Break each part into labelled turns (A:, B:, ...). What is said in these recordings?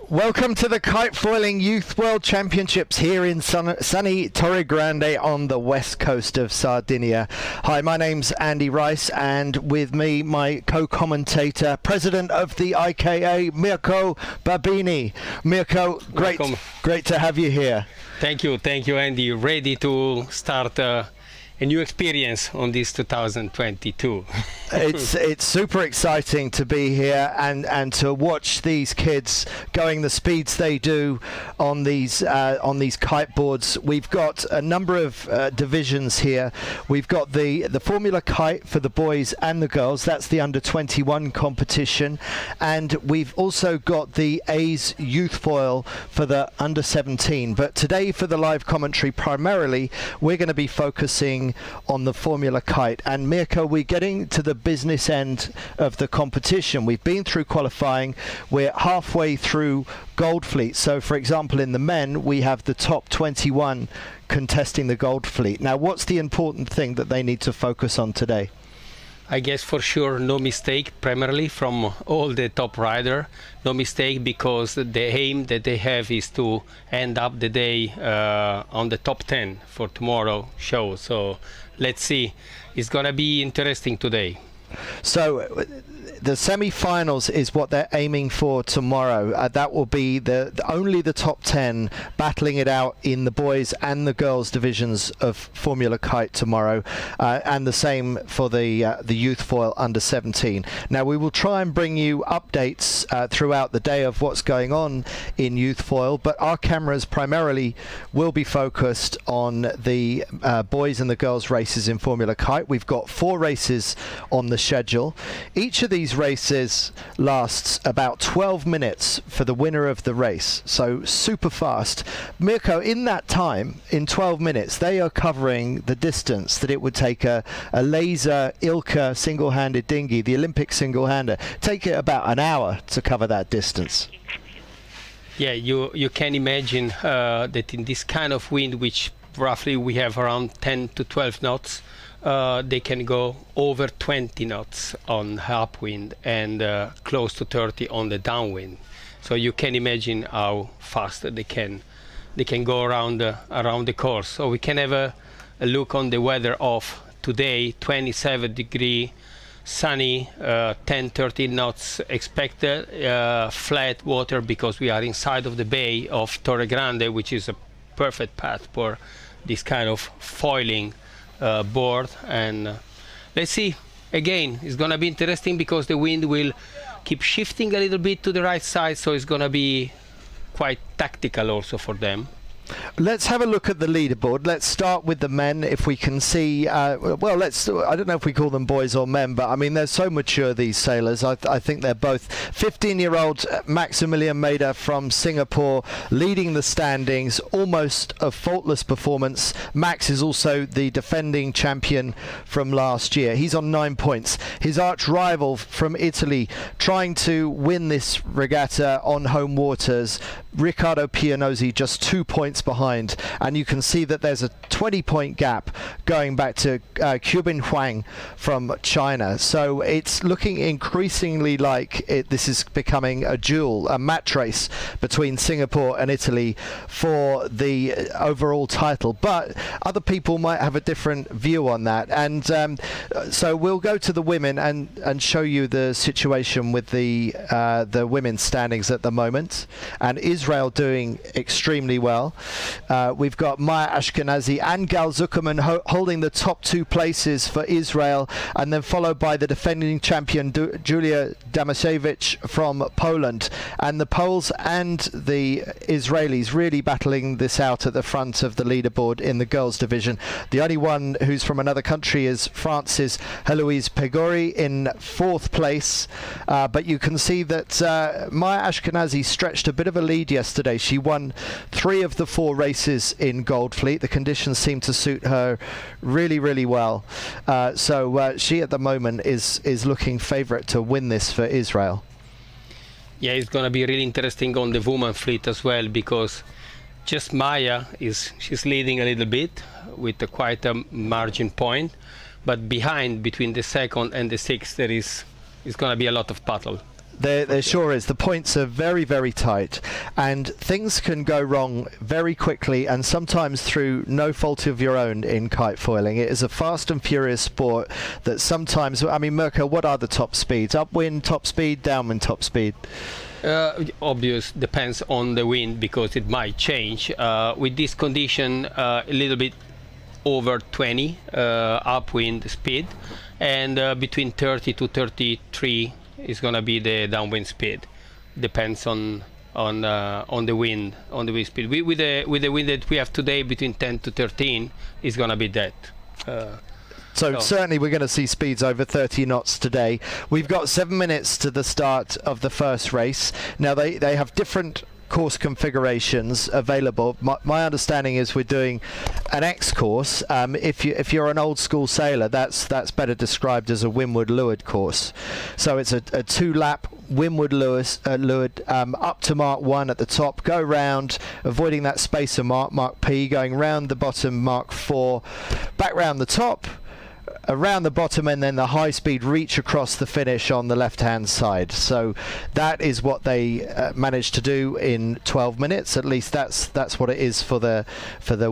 A: Welcome to the Kite Foiling Youth World Championships here in sunny Torregrande on the west coast of Sardinia. Hi, my name's Andy Rice, and with me, my co-commentator, president of the IKA, Mirko Babini. Mirko, great to have you here.
B: Thank you, Andy. Ready to start a new experience on this 2022.
A: It's super exciting to be here and to watch these kids going the speeds they do on these kite boards. We've got a number of divisions here. We've got the Formula Kite for the boys and the girls. That's the under 21 competition, and we've also got the A's Youth Foil for the under 17. But today, for the live commentary, primarily we're going to be focusing on the Formula Kite. And Mirko, we're getting to the business end of the competition. We've been through qualifying. We're halfway through Gold Fleet. So, for example, in the men, we have the top 21 contesting the Gold Fleet. Now, what's the important thing that they need to focus on today?
B: I guess for sure no mistake, primarily from all the top rider. No mistake, because the aim that they have is to end up the day on the top 10 for tomorrow show. So let's see. It's gonna be interesting today.
A: So the semi-finals is what they're aiming for tomorrow. That will be only the top 10 battling it out in the boys and the girls divisions of Formula Kite tomorrow, and the same for the youth foil under 17. Now, we will try and bring you updates throughout the day of what's going on in youth foil, but our cameras primarily will be focused on the boys and the girls races in Formula Kite. We've got 4 races on the schedule. Each of these races lasts about 12 minutes for the winner of the race, so super fast. Mirko, in that time, in 12 minutes, they are covering the distance that it would take a laser Ilka single-handed dinghy, the Olympic single-hander, take it about an hour to cover that distance.
B: Yeah, you can imagine that in this kind of wind, which roughly we have around 10 to 12 knots, they can go over 20 knots on upwind and close to 30 on the downwind. So you can imagine how fast they can go around the course. So we can have a look on the weather of today. 27 degree, sunny, 10-13 knots expected, flat water because we are inside of the bay of Torregrande, which is a perfect path for this kind of foiling board. And let's see, again, it's gonna be interesting because the wind will keep shifting a little bit to the right side, so it's gonna be quite tactical also for them.
A: Let's have a look at the leaderboard. Let's start with the men, if we can see. I don't know if we call them boys or men, but I mean, they're so mature, these sailors. I think they're both. 15-year-old Maximilian Mader from Singapore leading the standings, almost a faultless performance. Max is also the defending champion from last year. He's on 9 points. His arch rival from Italy trying to win this regatta on home waters, Riccardo Pianozzi, just 2 points behind, and you can see that there's a 20-point gap going back to Qubin Huang from China. So it's looking increasingly like this is becoming a duel, a match race between Singapore and Italy for the overall title. But other people might have a different view on that, and so we'll go to the women and show you the situation with the women's standings at the moment. And Israel doing extremely well. We've got Maya Ashkenazi and Gal Zuckerman holding the top 2 places for Israel, and then followed by the defending champion Julia Damasiewicz from Poland. And the Poles and the Israelis really battling this out at the front of the leaderboard in the girls division. The only one who's from another country is France's Heloise Pegori in 4th place. But you can see that Maya Ashkenazi stretched a bit of a lead yesterday. She won 3 of the 4 races in Gold Fleet. The conditions seem to suit her really, really well. So she at the moment is looking favourite to win this for Israel.
B: Yeah, it's going to be really interesting on the woman fleet as well, because just Maya she's leading a little bit with quite a margin point, but behind, between the 2nd and the 6th, there is going to be a lot of battle.
A: There sure is. The points are very, very tight, and things can go wrong very quickly, and sometimes through no fault of your own in kite foiling. It is a fast and furious sport that sometimes, I mean, Mirko, what are the top speeds? Upwind top speed, downwind top speed?
B: Obvious depends on the wind because it might change. With this condition, a little bit over 20 upwind speed, and between 30 to 33 is going to be the downwind speed. Depends on the wind speed. With the wind that we have today, between 10 to 13 is going to be that.
A: So certainly we're going to see speeds over 30 knots today. We've got 7 minutes to the start of the first race. Now they have different course configurations available. My understanding is we're doing an X course. If you're an old school sailor, that's better described as a windward leeward course. So it's a 2-lap windward leeward up to Mark 1 at the top, go round, avoiding that spacer Mark P, going round the bottom Mark 4, back round the top, around the bottom, and then the high speed reach across the finish on the left hand side. So that is what they managed to do in 12 minutes. At least that's what it is for the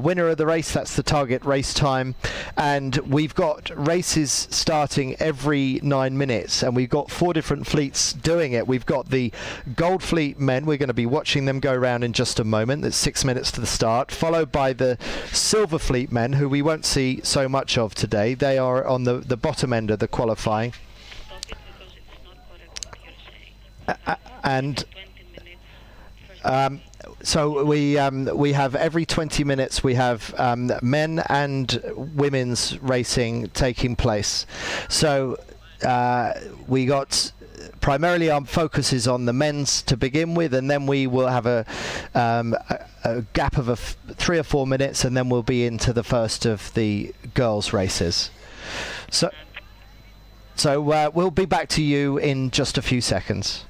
A: winner of the race. That's the target race time. And we've got races starting every 9 minutes, and we've got 4 different fleets doing it. We've got the Gold Fleet men. We're going to be watching them go around in just a moment. There's 6 minutes to the start, followed by the Silver Fleet men, who we won't see so much of today. They are on the bottom end of the qualifying, and so we have every 20 minutes we have men and women's racing taking place. So we got primarily our focus is on the men's to begin with, and then we will have a gap of 3 or 4 minutes, and then we'll be into the first of the girls' races. So we'll be back to you in just a few seconds.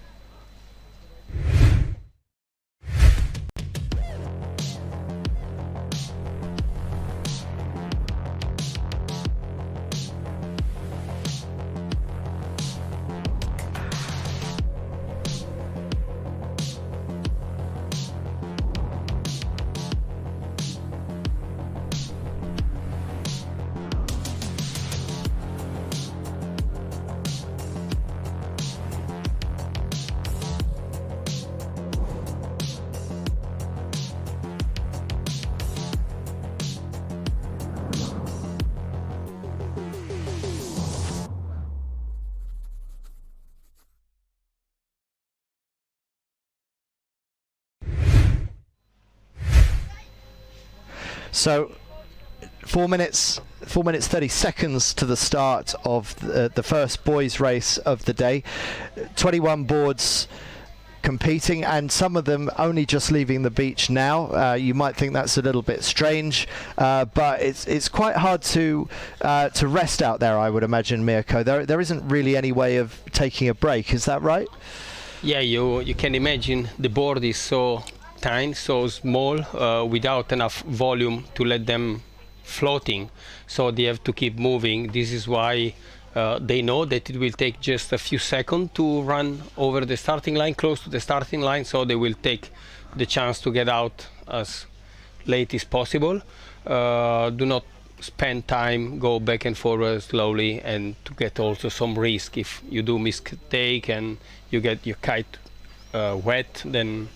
A: So 4 minutes 30 seconds to the start of the first boys race of the day. 21 boards competing, and some of them only just leaving the beach now. You might think that's a little bit strange, but it's quite hard to rest out there, I would imagine, Mirko. There isn't really any way of taking a break, is that right?
B: Yeah, you can imagine the board is so tiny, so small, without enough volume to let them floating, so they have to keep moving. This is why they know that it will take just a few seconds to run over the starting line, close to the starting line, so they will take the chance to get out as late as possible. Do not spend time, go back and forward slowly, and to get also some risk. If you do mistake and you get your kite wet, then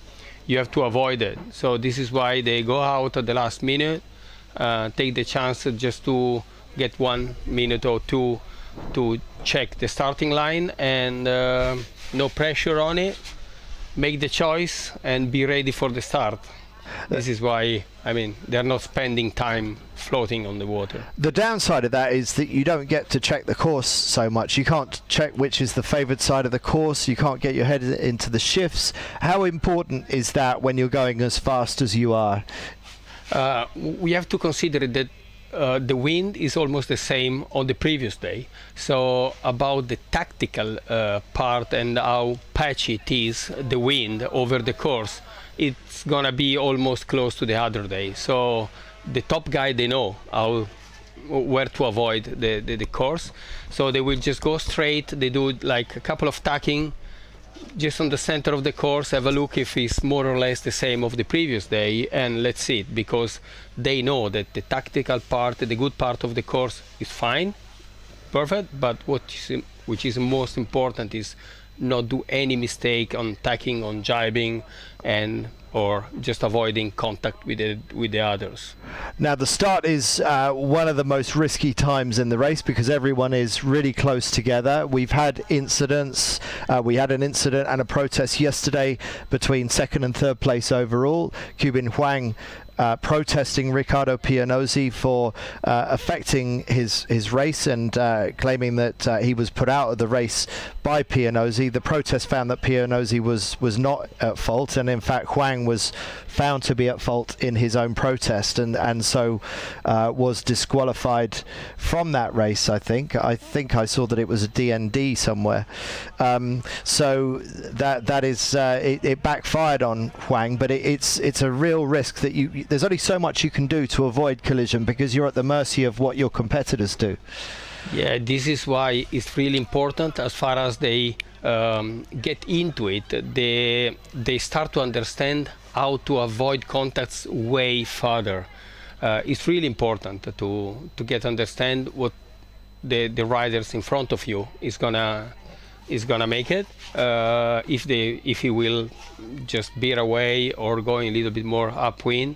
B: you have to avoid it. So this is why they go out at the last minute, take the chance just to get 1 minute or 2 to check the starting line, and no pressure on it. Make the choice and be ready for the start. This is why, I mean, they're not spending time floating on the water.
A: The downside of that is that you don't get to check the course so much. You can't check which is the favoured side of the course. You can't get your head into the shifts. How important is that when you're going as fast as you are?
B: We have to consider that the wind is almost the same on the previous day. So about the tactical part and how patchy it is, the wind over the course, it's gonna be almost close to the other day. So the top guy, they know where to avoid the course, so they will just go straight. They do like a couple of tacking, just on the center of the course, have a look if it's more or less the same of the previous day, and let's see it, because they know that the tactical part, the good part of the course is fine, perfect, but which is most important is not do any mistake on tacking, on jibing, and or just avoiding contact with the others.
A: Now the start is one of the most risky times in the race because everyone is really close together. We've had incidents. We had an incident and a protest yesterday between second and third place overall. Cuban Huang protesting Riccardo Pianozzi for affecting his race and claiming that he was put out of the race by Pianozzi. The protest found that Pianozzi was not at fault, and in fact Huang was found to be at fault in his own protest, and so was disqualified from that race. I think I saw that it was a DND somewhere. So that is it backfired on Huang, but it's a real risk that there's only so much you can do to avoid collision because you're at the mercy of what your competitors do.
B: Yeah, this is why it's really important. As far as they get into it, they start to understand how to avoid contacts way further. It's really important to get understand what the riders in front of you is gonna make it. If he will just veer away or going a little bit more upwind,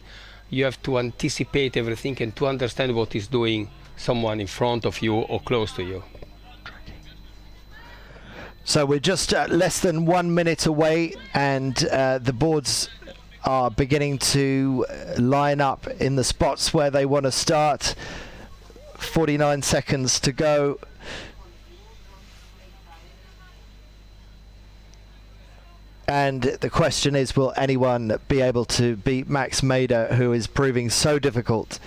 B: you have to anticipate everything and to understand what is doing someone in front of you or close to you.
A: So we're just less than 1 minute away, and the boards are beginning to line up in the spots where they want to start. 49 seconds to go. And the question is, will anyone be able to beat Max Mader, who is proving so difficult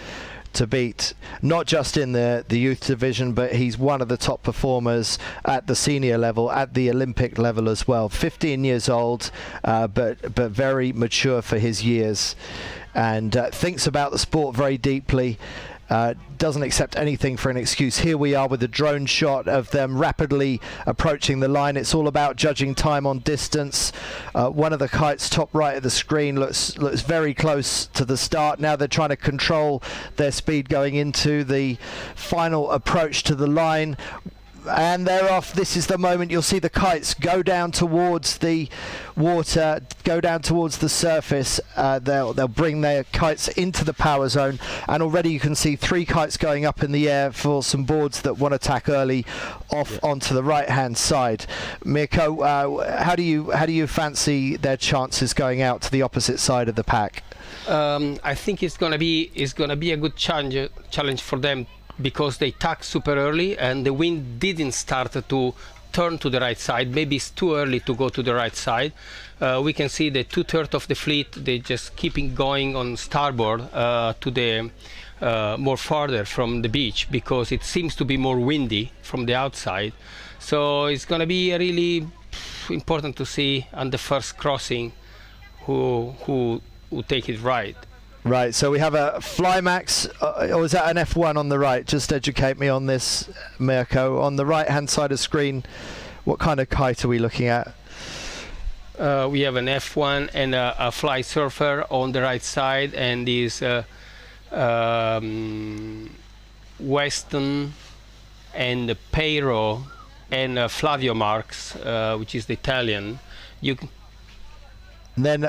A: to beat, not just in the youth division, but he's one of the top performers at the senior level, at the Olympic level as well. 15 years old, but very mature for his years, and thinks about the sport very deeply. Doesn't accept anything for an excuse. Here we are with a drone shot of them rapidly approaching the line. It's all about judging time on distance. One of the kites top right of the screen looks very close to the start. Now they're trying to control their speed going into the final approach to the line. And they're off. This is the moment you'll see the kites go down towards the water, go down towards the surface. They'll bring their kites into the power zone, and already you can see 3 kites going up in the air for some boards that want to tack early off onto the right hand side. Mirko, how do you fancy their chances going out to the opposite side of the pack?
B: I think it's gonna be a good challenge for them, because they tack super early and the wind didn't start to turn to the right side. Maybe it's too early to go to the right side. We can see the 2/3 of the fleet, they just keeping going on starboard to the more farther from the beach, because it seems to be more windy from the outside. So it's going to be really important to see on the first crossing who take it right.
A: Right, so we have a Flymax, or is that an F1 on the right? Just educate me on this, Mirko. On the right-hand side of the screen, what kind of kite are we looking at?
B: We have an F1 and a Fly Surfer on the right side, and these Weston and Peiro and Flavio Marx, which is the Italian.
A: Then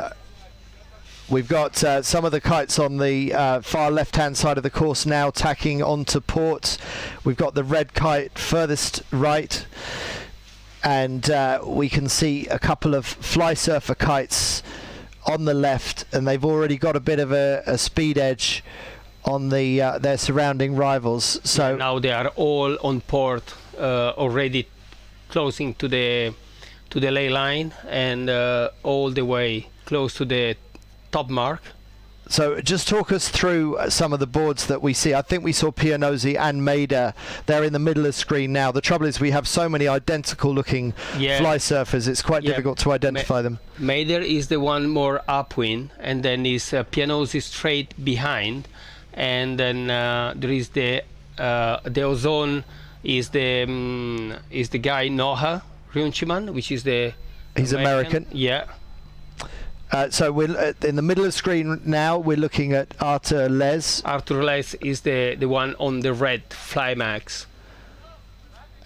A: we've got some of the kites on the far left-hand side of the course now tacking onto port. We've got the red kite furthest right, and we can see a couple of Fly Surfer kites on the left, and they've already got a bit of a speed edge on their surrounding rivals. So
B: now they are all on port, already closing to the ley line, and all the way close to the top mark.
A: So just talk us through some of the boards that we see. I think we saw Pianozzi and Mader. They're in the middle of the screen now. The trouble is we have so many identical looking Fly Surfers, it's quite difficult to identify them.
B: Mader is the one more upwind, and then is Pianozzi straight behind, and then there is the Ozone is the guy Noah Runciman, which is the
A: He's American.
B: Yeah.
A: So we're in the middle of the screen now. We're looking at Arthur Les.
B: Arthur Les is the one on the red Flymax.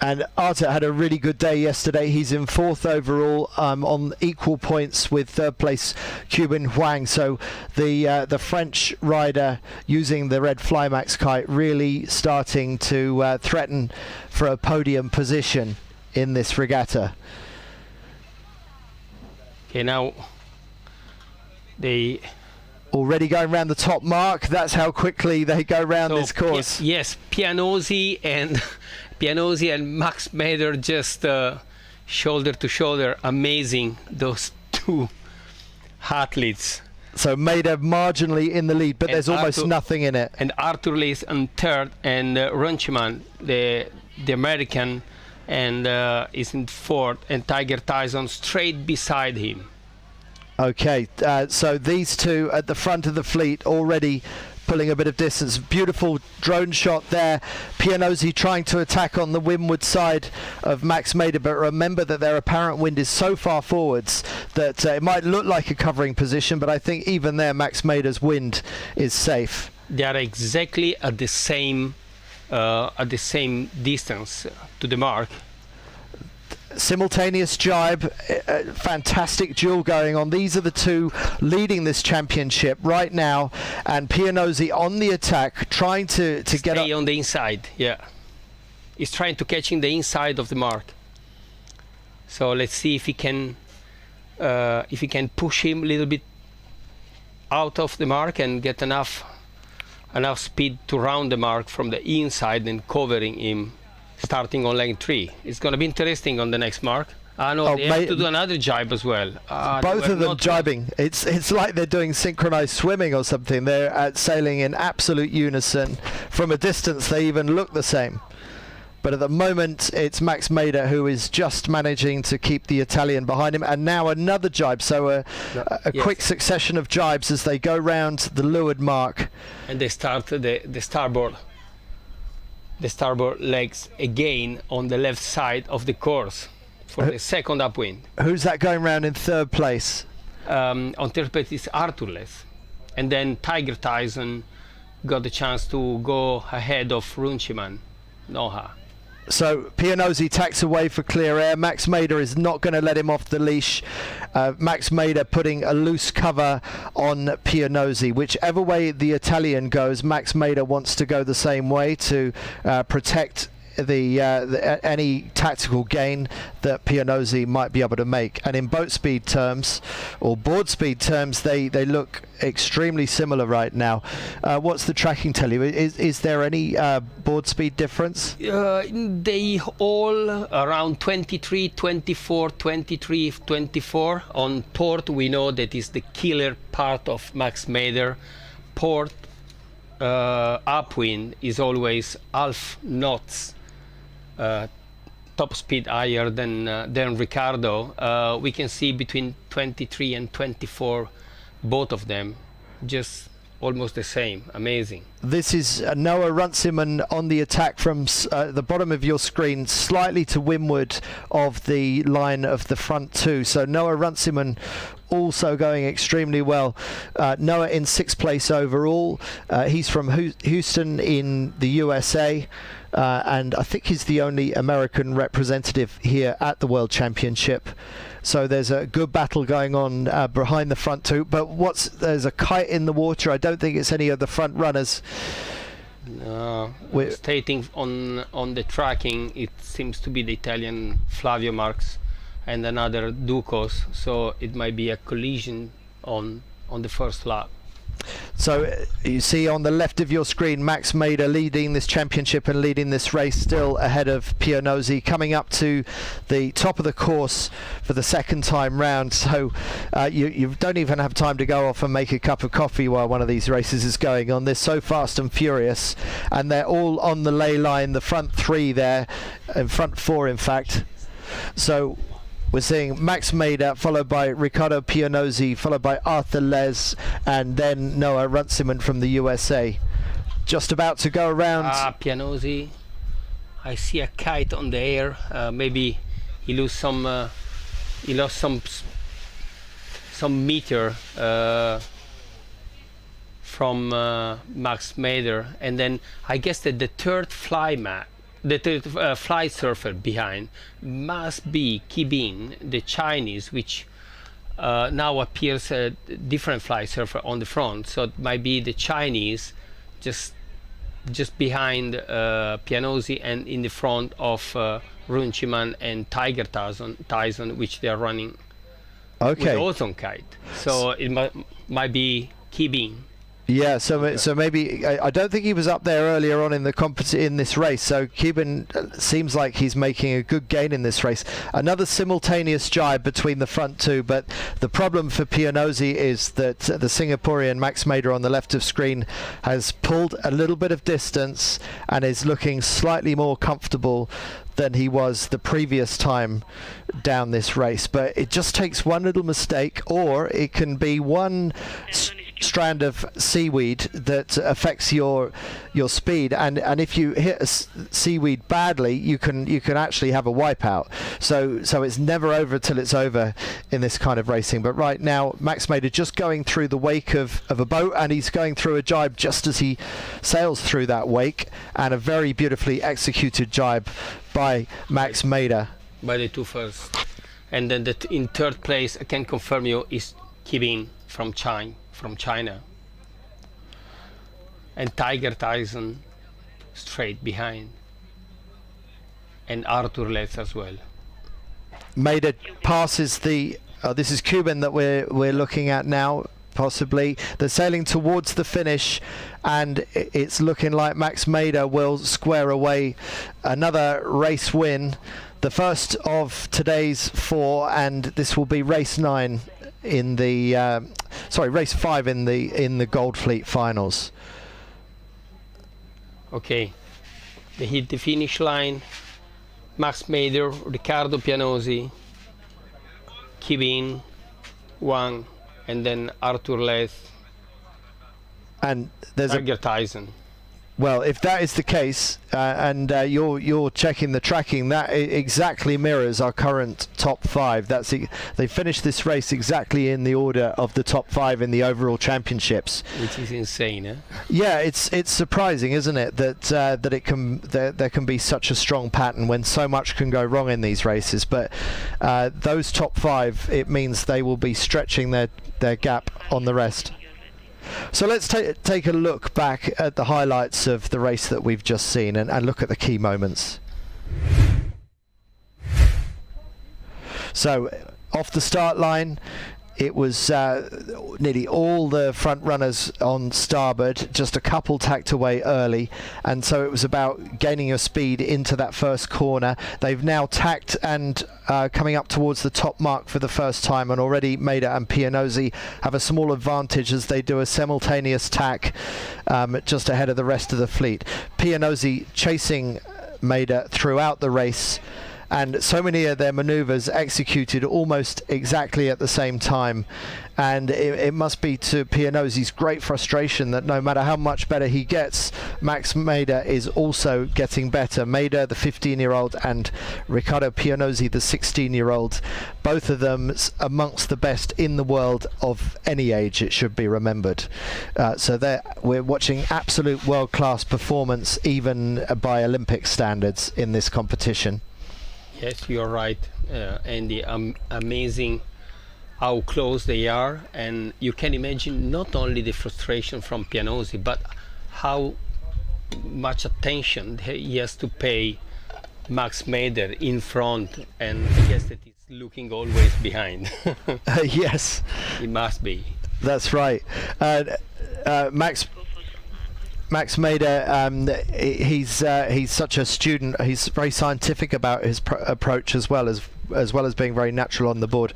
A: And Arthur had a really good day yesterday. He's in 4th overall, on equal points with 3rd place Cuban Huang. So the French rider using the red Flymax kite really starting to threaten for a podium position in this regatta.
B: Okay, now they
A: already going around the top mark. That's how quickly they go around this course.
B: Yes, Pianosi and Max Mader just shoulder to shoulder. Amazing, those two athletes.
A: So Mader marginally in the lead, but there's almost nothing in it.
B: And Arthur Lees on 3rd, and Runcheman, the American, and is in 4th, and Tiger Tyson straight beside him.
A: Okay, so these two at the front of the fleet already pulling a bit of distance. Beautiful drone shot there. Pianosi trying to attack on the windward side of Max Mader, but remember that their apparent wind is so far forwards that it might look like a covering position, but I think even there Max Mader's wind is safe.
B: They are exactly at the same distance to the mark.
A: Simultaneous jibe, fantastic duel going on. These are the two leading this championship right now, and Pianosi on the attack, trying to get up
B: on the inside. Yeah, he's trying to catch in the inside of the mark. So let's see if he can push him a little bit out of the mark and get enough speed to round the mark from the inside and covering him, starting on lane 3. It's going to be interesting on the next mark. No, they have to do another jibe as well.
A: Both of them jibing. It's like they're doing synchronized swimming or something. They're sailing in absolute unison. From a distance, they even look the same. But at the moment, it's Max Mader who is just managing to keep the Italian behind him. And now another jibe. So a quick succession of jibes as they go round the leeward mark.
B: And they start the starboard legs again on the left side of the course for the second upwind.
A: Who's that going round in 3rd place?
B: On 3rd place is Arthur Les. And then Tiger Tyson got the chance to go ahead of Runcheman, Noha.
A: So Pianosi tacks away for clear air. Max Mader is not going to let him off the leash. Max Mader putting a loose cover on Pianosi. Whichever way the Italian goes, Max Mader wants to go the same way to protect any tactical gain that Pianosi might be able to make. And in boat speed terms or board speed terms, they look extremely similar right now. What's the tracking tell you? Is there any board speed difference?
B: They all around 23, 24, 23, 24. On port, we know that is the killer part of Max Mader. Port upwind is always half knots. Top speed higher than Ricardo. We can see between 23 and 24, both of them, just almost the same. Amazing.
A: This is Noah Runciman on the attack from the bottom of your screen, slightly to windward of the line of the front two. So Noah Runciman also going extremely well. Noah in 6th place overall. He's from Houston in the USA. And I think he's the only American representative here at the World Championship. So there's a good battle going on behind the front two. But there's a kite in the water. I don't think it's any of the front runners.
B: No, stating on the tracking, it seems to be the Italian Flavio Marx and another Ducos. So it might be a collision on the first lap.
A: So you see on the left of your screen, Max Mader leading this championship and leading this race, still ahead of Pianosi, coming up to the top of the course for the second time round. So you don't even have time to go off and make a cup of coffee while one of these races is going on. They're so fast and furious, and they're all on the lay line, the front 3 there, and front 4 in fact. So we're seeing Max Mader, followed by Riccardo Pianosi, followed by Arthur Les, and then Noah Runciman from the USA. Just about to go around.
B: Pianosi. I see a kite on the air. Maybe he lose some he lost some meter from Max Mader, and then I guess that the third fly surfer behind must be Kibin, the Chinese, which now appears a different fly surfer on the front. So it might be the Chinese just behind Pianozzi and in the front of Runciman and Tiger Tyson, which they are running with also on Kite. So it might be Kibin.
A: Yeah, so maybe I don't think he was up there earlier on in the in this race. So Cuban seems like he's making a good gain in this race. Another simultaneous jibe between the front two, but the problem for Pianozzi is that the Singaporean Max Mader on the left of screen has pulled a little bit of distance and is looking slightly more comfortable than he was the previous time down this race. But it just takes one little mistake, or it can be one strand of seaweed that affects your speed, and if you hit a seaweed badly, you can actually have a wipeout. So it's never over till it's over in this kind of racing. But right now Max Mader just going through the wake of a boat, and he's going through a jibe just as he sails through that wake, and a very beautifully executed jibe by Max Mader.
B: By the two first, and then in third place, I can confirm you, is Kibin from China, and Tiger Tyson straight behind, and Arthur Letts as well.
A: Mader passes the this is Cuban that we're looking at now, possibly. They're sailing towards the finish, and it's looking like Max Mader will square away another race win, the first of today's 4, and this will be race 9 in the race 5 in the Gold Fleet finals.
B: Okay, they hit the finish line. Max Mader, Riccardo Pianozzi, Kibin, Wang, and then Arthur Letts,
A: and there's
B: Tiger Tyson.
A: Well, if that is the case, and you're checking the tracking, that exactly mirrors our current top 5. They finished this race exactly in the order of the top 5 in the overall championships,
B: which is insane, eh?
A: Yeah, it's surprising, isn't it, that there can be such a strong pattern when so much can go wrong in these races. But those top 5, it means they will be stretching their gap on the rest. So let's take a look back at the highlights of the race that we've just seen, and look at the key moments. So off the start line, it was nearly all the front runners on starboard, just a couple tacked away early, and so it was about gaining your speed into that first corner. They've now tacked and coming up towards the top mark for the first time, and already Mader and Pianozzi have a small advantage as they do a simultaneous tack just ahead of the rest of the fleet. Pianozzi chasing Mader throughout the race, and so many of their maneuvers executed almost exactly at the same time. And it must be to Pianozzi's great frustration that no matter how much better he gets, Max Mader is also getting better. Mader, the 15-year-old, and Riccardo Pianozzi, the 16-year-old, both of them amongst the best in the world of any age, it should be remembered. So we're watching absolute world-class performance, even by Olympic standards, in this competition.
B: Yes, you're right, Andy. Amazing how close they are, and you can imagine not only the frustration from Pianozzi, but how much attention he has to pay Max Mader in front, and I guess that he's looking always behind.
A: Yes,
B: it must be.
A: That's right. Max Mader, he's such a student. He's very scientific about his approach, as well as being very natural on the board.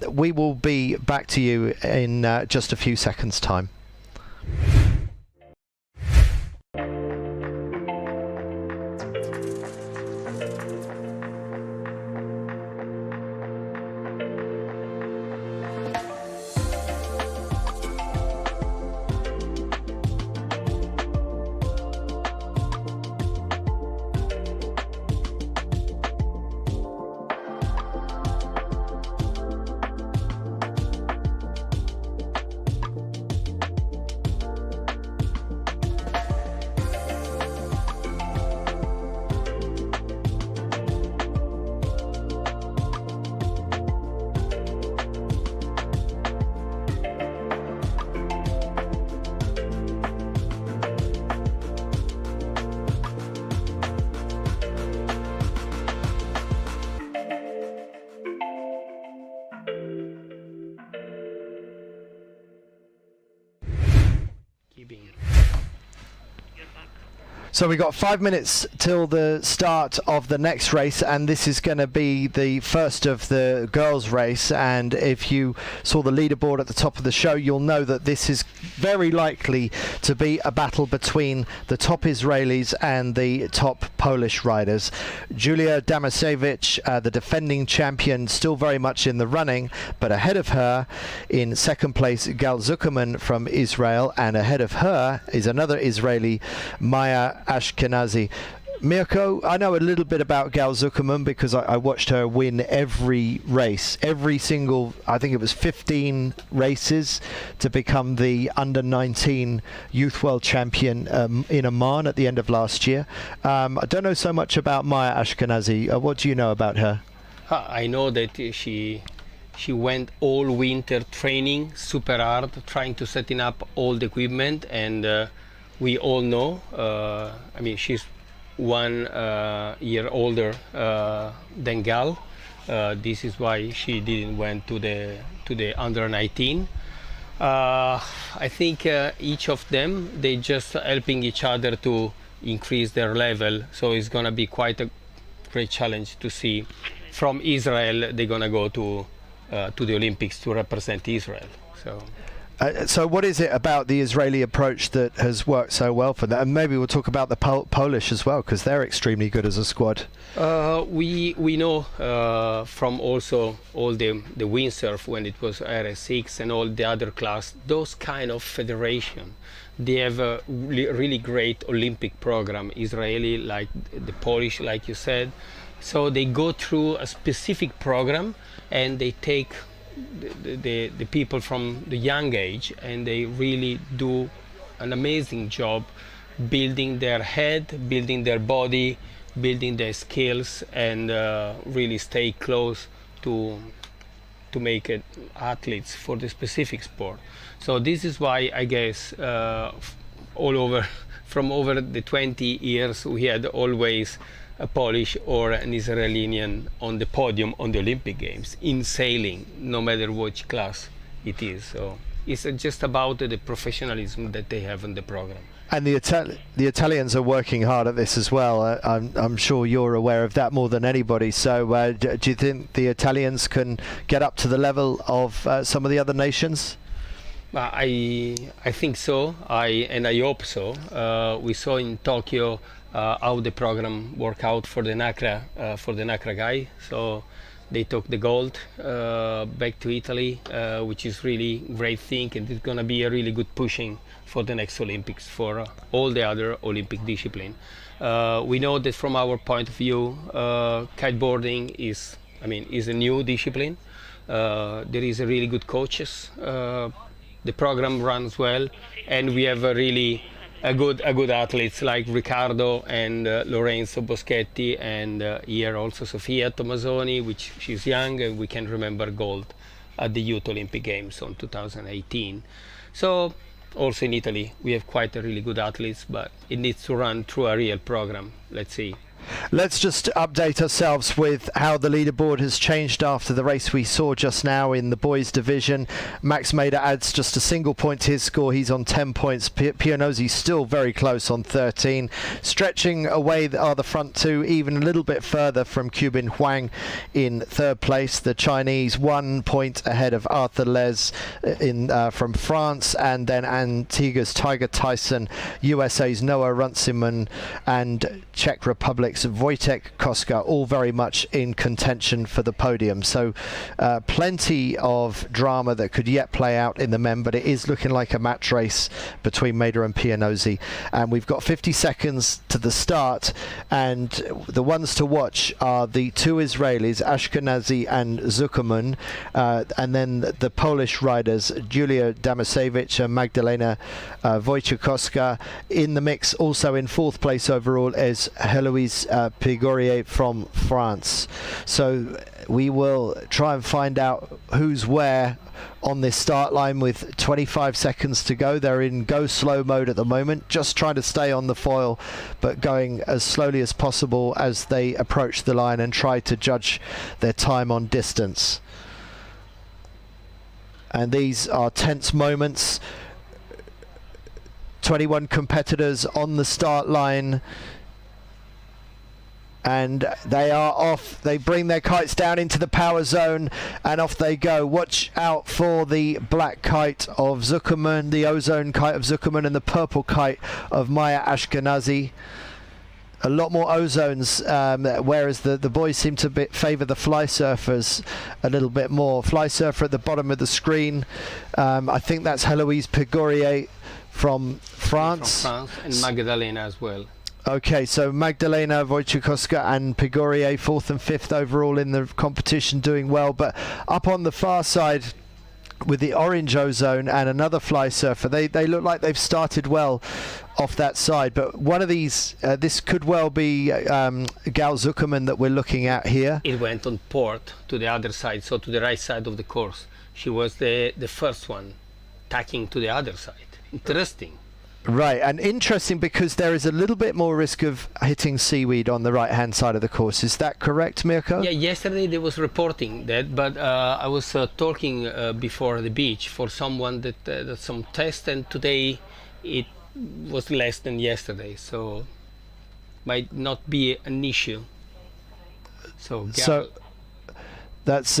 A: We will be back to you in just a few seconds' time.
B: leaving.
A: So we got 5 minutes till the start of the next race, and this is going to be the first of the girls' race. And if you saw the leaderboard at the top of the show, you'll know that this is very likely to be a battle between the top Israelis and the top Polish riders. Julia Damasewicz, the defending champion, still very much in the running, but ahead of her in second place, Gal Zuckerman from Israel, and ahead of her is another Israeli, Maya Ashkenazi. Mirko, I know a little bit about Gal Zuckerman because I watched her win every race, every single, I think it was 15 races to become the under-19 Youth World Champion in Amman at the end of last year. I don't know so much about Maya Ashkenazi. What do you know about her?
B: I know that she went all winter training super hard, trying to setting up all the equipment, and we all know, I mean, she's 1 year older than Gal. This is why she didn't went to the under 19. I think each of them, they just helping each other to increase their level. So it's gonna be quite a great challenge to see. From Israel, they're gonna go to the Olympics to represent Israel.
A: So what is it about the Israeli approach that has worked so well for them? And maybe we'll talk about the Polish as well, because they're extremely good as a squad.
B: We know from also all the windsurf when it was RS6 and all the other class, those kind of federation, they have a really great Olympic program, Israeli like the Polish, like you said. So they go through a specific program and they take the people from the young age, and they really do an amazing job building their head, building their body, building their skills, and really stay close to make it athletes for the specific sport. So this is why I guess all over from over the 20 years we had always a Polish or an Israeli on the podium on the Olympic Games in sailing, no matter which class it is. So it's just about the professionalism that they have in the program.
A: And the Italians are working hard at this as well. I'm sure you're aware of that more than anybody. So do you think the Italians can get up to the level of some of the other nations?
B: I think so. I hope so. We saw in Tokyo how the program worked out for the NACRA guy. So they took the gold back to Italy, which is really great thing, and it's gonna be a really good pushing for the next Olympics for all the other Olympic discipline. We know that from our point of view, kiteboarding is a new discipline. There is a really good coaches. The program runs well, and we have a good athletes like Riccardo and Lorenzo Boschetti, and here also Sofia Tomasoni, which she's young, and we can remember gold at the Youth Olympic Games on 2018. So also in Italy we have quite a really good athletes, but it needs to run through a real program. Let's see.
A: Let's just update ourselves with how the leaderboard has changed after the race we saw just now in the boys division. Max Mader adds just a single point to his score. He's on 10 points. Pianozzi's still very close on 13. Stretching away are the front two, even a little bit further from Cubin Huang in third place. The Chinese 1 point ahead of Arthur Les from France, and then Antigua's Tiger Tyson, USA's Noah Runciman, and Czech Republic's Wojtek Koska, all very much in contention for the podium. So plenty of drama that could yet play out in the men, but it is looking like a match race between Mader and Pianozzi. And we've got 50 seconds to the start, and the ones to watch are the two Israelis, Ashkenazi and Zuckerman, and then the Polish riders, Julia Damasewicz and Magdalena Wojciechowska. In the mix, also in fourth place overall, is Heloise Pigorier from France. So we will try and find out who's where on this start line with 25 seconds to go. They're in go slow mode at the moment, just trying to stay on the foil, but going as slowly as possible as they approach the line and try to judge their time on distance. And these are tense moments. 21 competitors on the start line. And they are off. They bring their kites down into the power zone and off they go. Watch out for the black kite of Zuckerman, the ozone kite of Zuckerman, and the purple kite of Maya Ashkenazi. A lot more ozones, whereas the boys seem to favour the fly surfers a little bit more. Fly surfer at the bottom of the screen. I think that's Heloise Pigorier from France.
B: From France, and Magdalena as well.
A: Okay, so Magdalena, Wojciechowska and Pigorier, 4th and 5th overall in the competition, doing well. But up on the far side with the orange ozone and another fly surfer, they look like they've started well off that side. But one of these, this could well be Gal Zuckerman that we're looking at here.
B: It went on port to the other side, so to the right side of the course. She was the first one tacking to the other side. Interesting.
A: Right, and interesting because there is a little bit more risk of hitting seaweed on the right-hand side of the course. Is that correct, Mirko?
B: Yeah, yesterday they was reporting that, but I was talking before the beach for someone that some test, and today it was less than yesterday, so might not be an issue.
A: So that's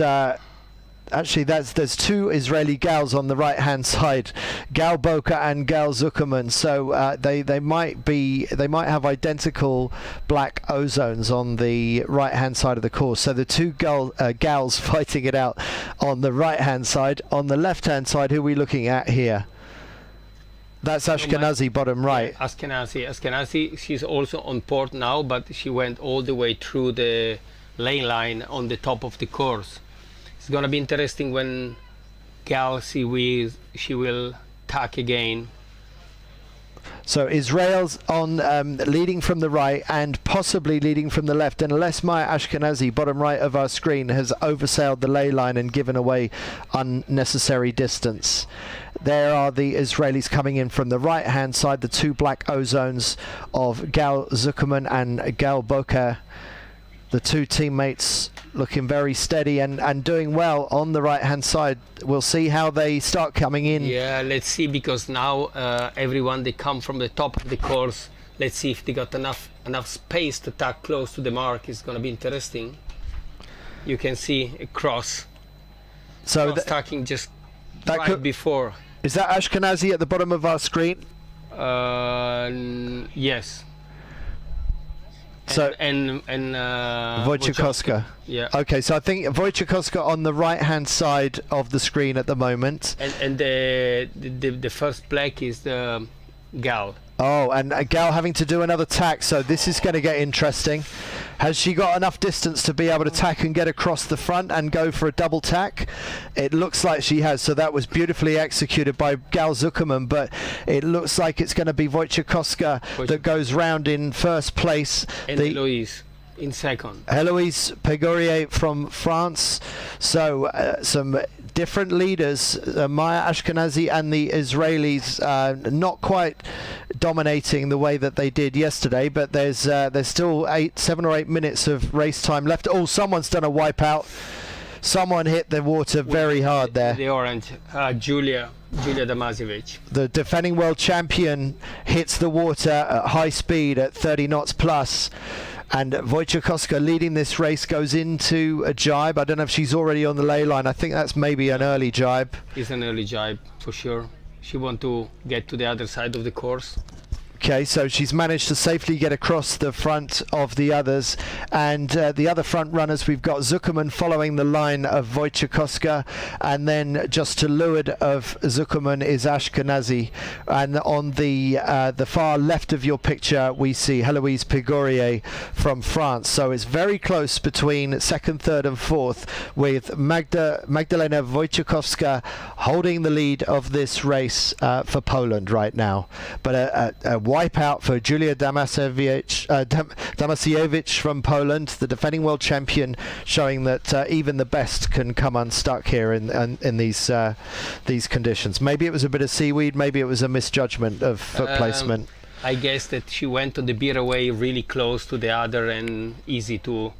A: actually there's two Israeli gals on the right hand side, Gal Boka and Gal Zuckerman. So they might have identical black ozones on the right hand side of the course. So the two gals fighting it out on the right hand side. On the left hand side, who are we looking at here? That's Ashkenazi, bottom right.
B: Yeah, Ashkenazi, she's also on port now, but she went all the way through the lane line on the top of the course. It's gonna be interesting when Gal she will tack again.
A: So Israel's on leading from the right and possibly leading from the left, and unless Maya Ashkenazi, bottom right of our screen, has oversailed the ley line and given away unnecessary distance. There are the Israelis coming in from the right hand side, the two black ozones of Gal Zuckerman and Gal Boka. The two teammates looking very steady and doing well on the right hand side. We'll see how they start coming in.
B: Yeah, let's see, because now everyone they come from the top of the course. Let's see if they got enough space to tack close to the mark. It's going to be interesting. You can see a cross.
A: So
B: tacking just right before.
A: Is that Ashkenazi at the bottom of our screen?
B: Yes.
A: So
B: and
A: Wojciechowska.
B: Yeah.
A: Okay, so I think Wojciechowska on the right hand side of the screen at the moment.
B: And the first black is the Gal.
A: Oh, and Gal having to do another tack, so this is going to get interesting. Has she got enough distance to be able to tack and get across the front and go for a double tack? It looks like she has, so that was beautifully executed by Gal Zuckerman, but it looks like it's going to be Wojciechowska that goes round in first place.
B: And Heloise in second.
A: Heloise Pigorier from France. So some different leaders, Maya Ashkenazi and the Israelis, not quite dominating the way that they did yesterday, but there's still 7 or 8 minutes of race time left. Oh, someone's done a wipeout. Someone hit the water very hard there.
B: The orange, Julia Damasevic.
A: The defending world champion hits the water at high speed at 30 knots plus. And Wojciechowska leading this race goes into a jibe. I don't know if she's already on the ley line. I think that's maybe an early jibe.
B: It's an early jibe for sure. She wants to get to the other side of the course.
A: Okay, so she's managed to safely get across the front of the others, and the other front runners, we've got Zuckerman following the line of Wojciechowska, and then just to leeward of Zuckerman is Ashkenazi, and on the far left of your picture we see Heloise Pigorier from France. So it's very close between second, third and fourth, with Magdalena Wojciechowska holding the lead of this race for Poland right now. But a wipeout for Julia Damasiewicz from Poland, the defending world champion, showing that even the best can come unstuck here in these conditions. Maybe it was a bit of seaweed, maybe it was a misjudgment of foot placement.
B: I guess that she went on the beer away really close to the other and easy to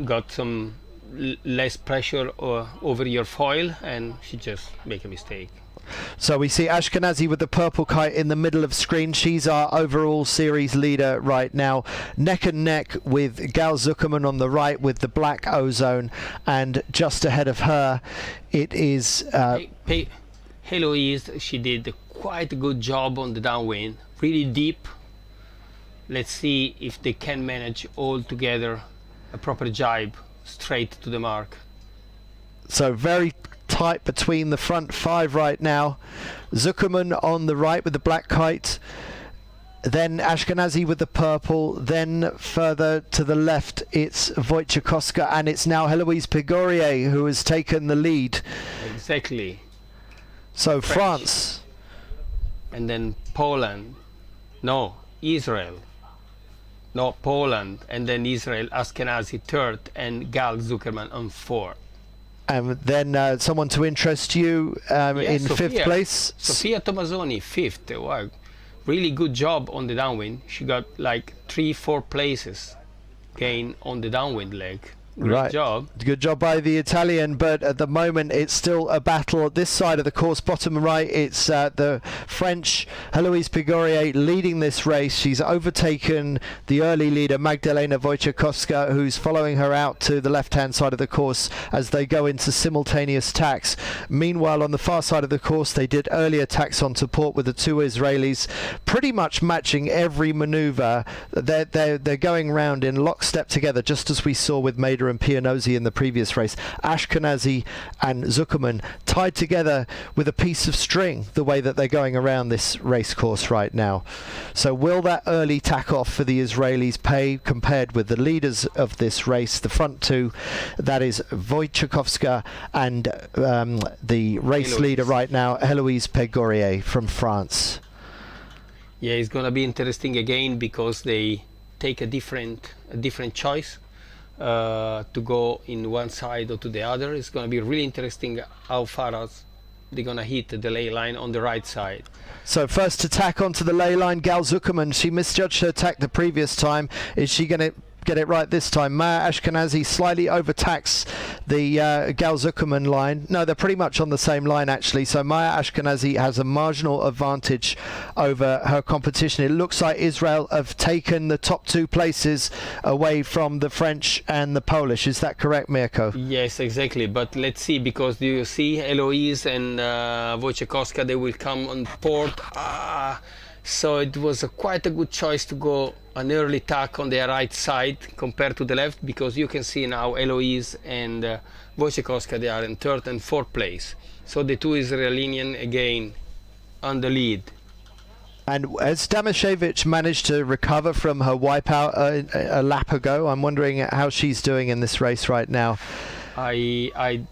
B: got some less pressure over your foil, and she just make a mistake.
A: So we see Ashkenazi with the purple kite in the middle of screen. She's our overall series leader right now. Neck and neck with Gal Zuckerman on the right with the black ozone, and just ahead of her it is
B: Heloise. She did quite a good job on the downwind, really deep. Let's see if they can manage all together a proper jibe straight to the mark.
A: So very tight between the front five right now. Zuckerman on the right with the black kite, then Ashkenazi with the purple, then further to the left it's Wojciechowska, and it's now Heloise Pigorier who has taken the lead.
B: Exactly.
A: So
B: French.
A: France.
B: And then Poland. No, Israel. No, Poland. And then Israel, Ashkenazi third, and Gal Zuckerman on fourth.
A: And then someone to interest you in fifth place.
B: Sofia Tomasoni, fifth. Wow. Really good job on the downwind. She got like 3-4 places gain on the downwind leg. Great job.
A: Good job by the Italian, but at the moment it's still a battle at this side of the course. Bottom right, it's the French Heloise Pigorier leading this race. She's overtaken the early leader Magdalena Wojciechowska, who's following her out to the left-hand side of the course as they go into simultaneous tacks. Meanwhile, on the far side of the course, they did earlier tacks on support with the two Israelis, pretty much matching every manoeuvre. They're going round in lockstep together, just as we saw with Maida and Pianozzi in the previous race. Ashkenazi and Zuckerman tied together with a piece of string, the way that they're going around this race course right now. So will that early tack off for the Israelis pay compared with the leaders of this race, the front two, that is Wojciechowska and the race leader right now, Heloise Pigorier from France.
B: Yeah, it's gonna be interesting again because they take a different choice to go in one side or to the other. It's going to be really interesting how far as they're going to hit the ley line on the right side.
A: So first attack onto the ley line, Gal Zuckerman. She misjudged her attack the previous time. Is she going to get it right this time? Maya Ashkenazi slightly overtacks the Gal Zuckerman line. No, they're pretty much on the same line actually. So Maya Ashkenazi has a marginal advantage over her competition. It looks like Israel have taken the top two places away from the French and the Polish. Is that correct, Mirko?
B: Yes, exactly. But let's see, because do you see Heloise and Wojciechowska, they will come on port. So it was quite a good choice to go an early tack on their right side compared to the left, because you can see now Heloise and Wojciechowska, they are in third and fourth place. So the two Israelian again on the lead.
A: And has Damashevich managed to recover from her wipeout a lap ago? I'm wondering how she's doing in this race right now.
B: I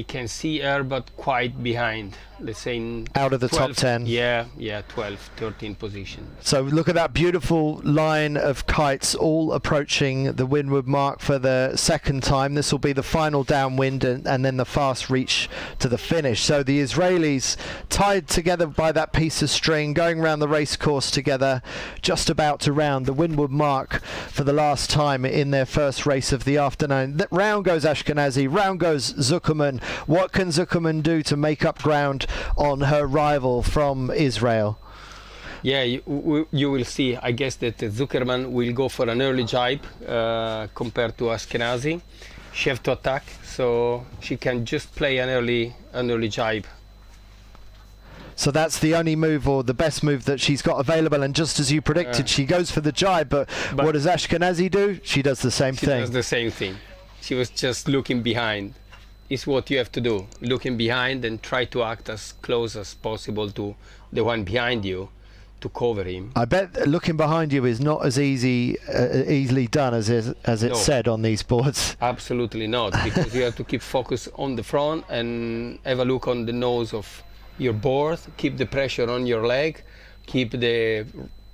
B: can see her, but quite behind. Let's say
A: out of the
B: 12,
A: top 10.
B: Yeah, 12, 13 position.
A: So look at that beautiful line of kites all approaching the windward mark for the second time. This will be the final downwind and then the fast reach to the finish. So the Israelis tied together by that piece of string, going around the race course together, just about to round the windward mark for the last time in their first race of the afternoon. Round goes Ashkenazi, round goes Zuckerman. What can Zuckerman do to make up ground on her rival from Israel?
B: Yeah, you will see. I guess that Zuckerman will go for an early jibe compared to Ashkenazi. She have to attack, so she can just play an early jibe.
A: So that's the only move, or the best move that she's got available. And just as you predicted, she goes for the jibe. But what does Ashkenazi do? She does the same thing. She
B: does the same thing. She was just looking behind. Is what you have to do, looking behind and try to act as close as possible to the one behind you to cover him.
A: I bet looking behind you is not as easily done as it's said on these boards.
B: Absolutely not, because you have to keep focus on the front and have a look on the nose of your board, keep the pressure on your leg, keep the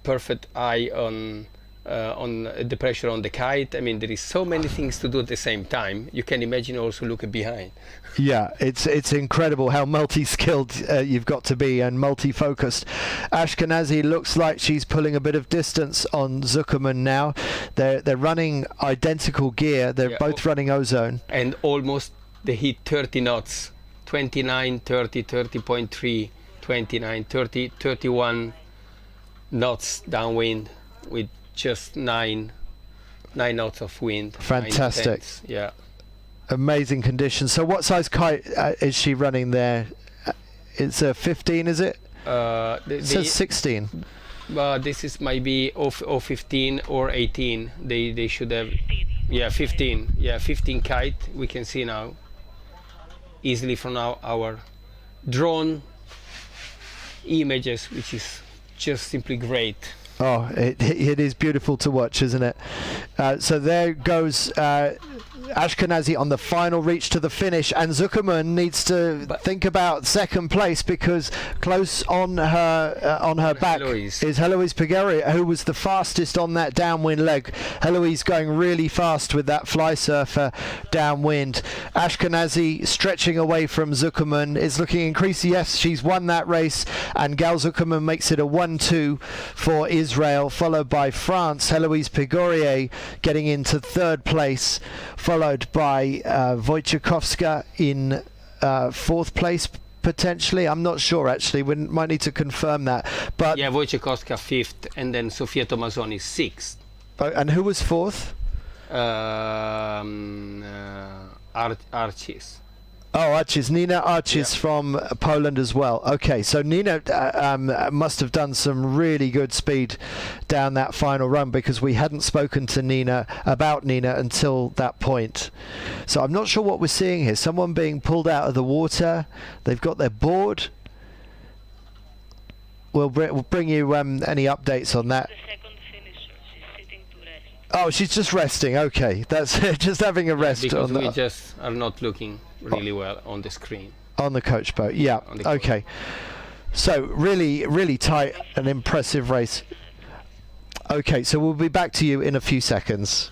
B: perfect eye on the pressure on the kite. I mean, there is so many things to do at the same time. You can imagine also looking behind.
A: Yeah, it's incredible how multi-skilled you've got to be and multi-focused. Ashkenazi looks like she's pulling a bit of distance on Zuckerman now. They're running identical gear. They're both running ozone.
B: And almost they hit 30 knots 29, 30, 30.3, 29, 30, 31 knots downwind with just 9 knots of wind. 9
A: Fantastic.
B: tenths, yeah.
A: Amazing conditions. So what size kite is she running there? It's a 15, is it? It says 16.
B: This is maybe or 15 or 18. They should have 15. Yeah, 15 kite. We can see now easily from our drone images, which is just simply great.
A: Oh, it is beautiful to watch, isn't it? So there goes Ashkenazi on the final reach to the finish, and Zuckerman needs to think about second place, because close on her back
B: Heloise.
A: is Heloise Pigueria, who was the fastest on that downwind leg. Heloise going really fast with that fly surfer downwind. Ashkenazi stretching away from Zuckerman is looking increasingly. Yes, she's won that race, and Gal Zuckerman makes it a 1-2 for Israel, followed by France. Heloise Pigueria getting into third place, followed by Wojciechowska in fourth place potentially. I'm not sure actually. We might need to confirm that. But
B: yeah, Wojciechowska fifth, and then Sofia Tomazoni sixth.
A: And who was fourth?
B: Archis.
A: Oh, Archis. Nina Archis from Poland as well. Okay, so Nina must have done some really good speed down that final run, because we hadn't spoken to about Nina until that point. So I'm not sure what we're seeing here. Someone being pulled out of the water. They've got their board. We'll bring you any updates on that.
C: The second finisher, she's sitting to rest.
A: Oh, she's just resting. Okay, that's just having a rest.
B: Because
A: on
B: we
A: the,
B: just are not looking really well on the screen.
A: on the coach boat. Yeah. Okay. So really, really tight and impressive race. Okay, so we'll be back to you in a few seconds.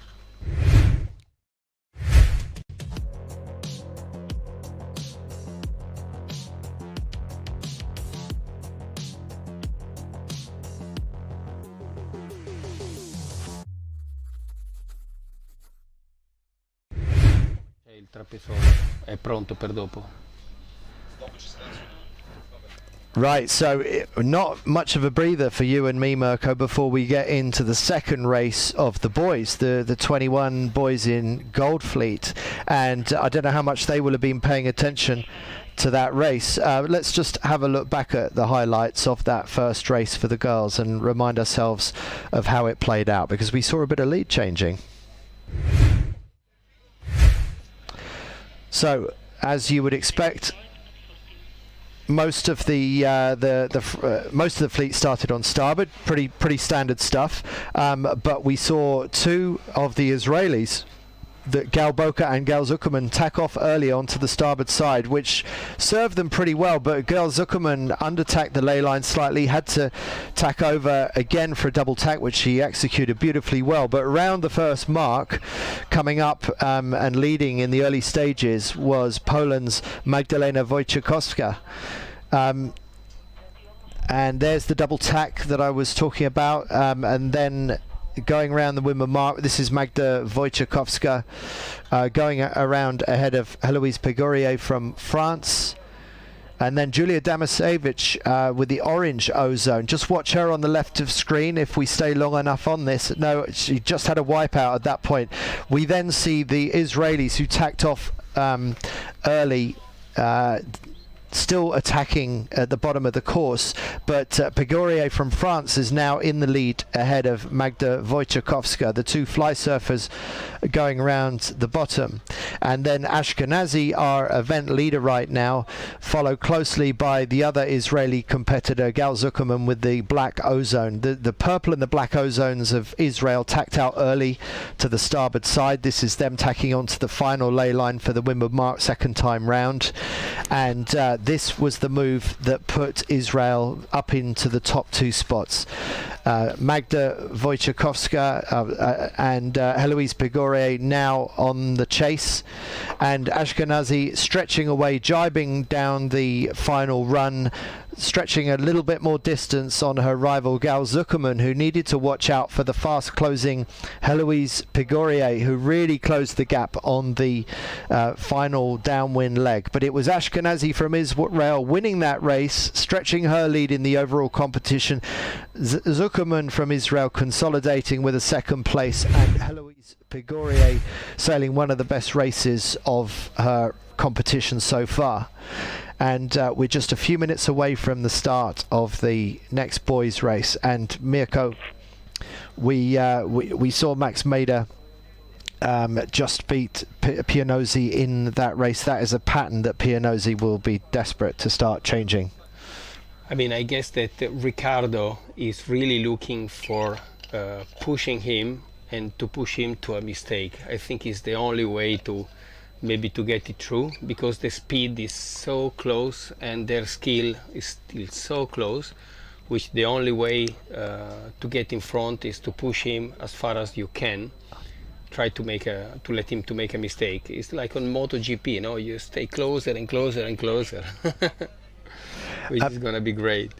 B: Il trapezoid è pronto per dopo.
A: Right, so not much of a breather for you and me, Mirko, before we get into the second race of the boys, the 21 boys in Goldfleet. And I don't know how much they will have been paying attention to that race. Let's just have a look back at the highlights of that first race for the girls and remind ourselves of how it played out, because we saw a bit of lead changing. So, as you would expect, most of the fleet started on starboard, pretty standard stuff. But we saw two of the Israelis, that Gal Boka and Gal Zuckerman, tack off early onto the starboard side, which served them pretty well. But Gal Zuckerman undertacked the ley line slightly, had to tack over again for a double tack, which she executed beautifully well. But around the first mark, coming up and leading in the early stages, was Poland's Magdalena Wojciechowska. And there's the double tack that I was talking about, and then going around the windward mark, this is Magda Wojciechowska going around ahead of Heloise Pigueria from France. And then Julia Damasevich with the orange ozone. Just watch her on the left of screen if we stay long enough on this. No, she just had a wipeout at that point. We then see the Israelis who tacked off early, still attacking at the bottom of the course, but Pigueria from France is now in the lead ahead of Magda Wojciechowska, the two fly surfers going around the bottom. And then Ashkenazi, our event leader right now, followed closely by the other Israeli competitor, Gal Zuckerman, with the black ozone. The purple and the black ozones of Israel tacked out early to the starboard side. This is them tacking onto the final ley line for the windward mark second time round. And this was the move that put Israel up into the top two spots. Magda Wojciechowska and Heloise Pigueria now on the chase, and Ashkenazi stretching away, jibing down the final run, stretching a little bit more distance on her rival Gal Zuckerman, who needed to watch out for the fast closing Heloise Pigorier, who really closed the gap on the final downwind leg. But it was Ashkenazi from Israel winning that race, stretching her lead in the overall competition. Zuckerman from Israel consolidating with a second place, and Heloise Pigorier sailing one of the best races of her competition so far. And we're just a few minutes away from the start of the next boys race. And Mirko, we saw Max Mader just beat Pianozzi in that race. That is a pattern that Pianozzi will be desperate to start changing.
B: I mean, I guess that Ricardo is really looking for pushing him and to push him to a mistake. I think is the only way to maybe to get it through, because the speed is so close and their skill is still so close, which the only way to get in front is to push him as far as you can. Try to let him to make a mistake. It's like on MotoGP, you know, you stay closer and closer and closer, which is gonna be great.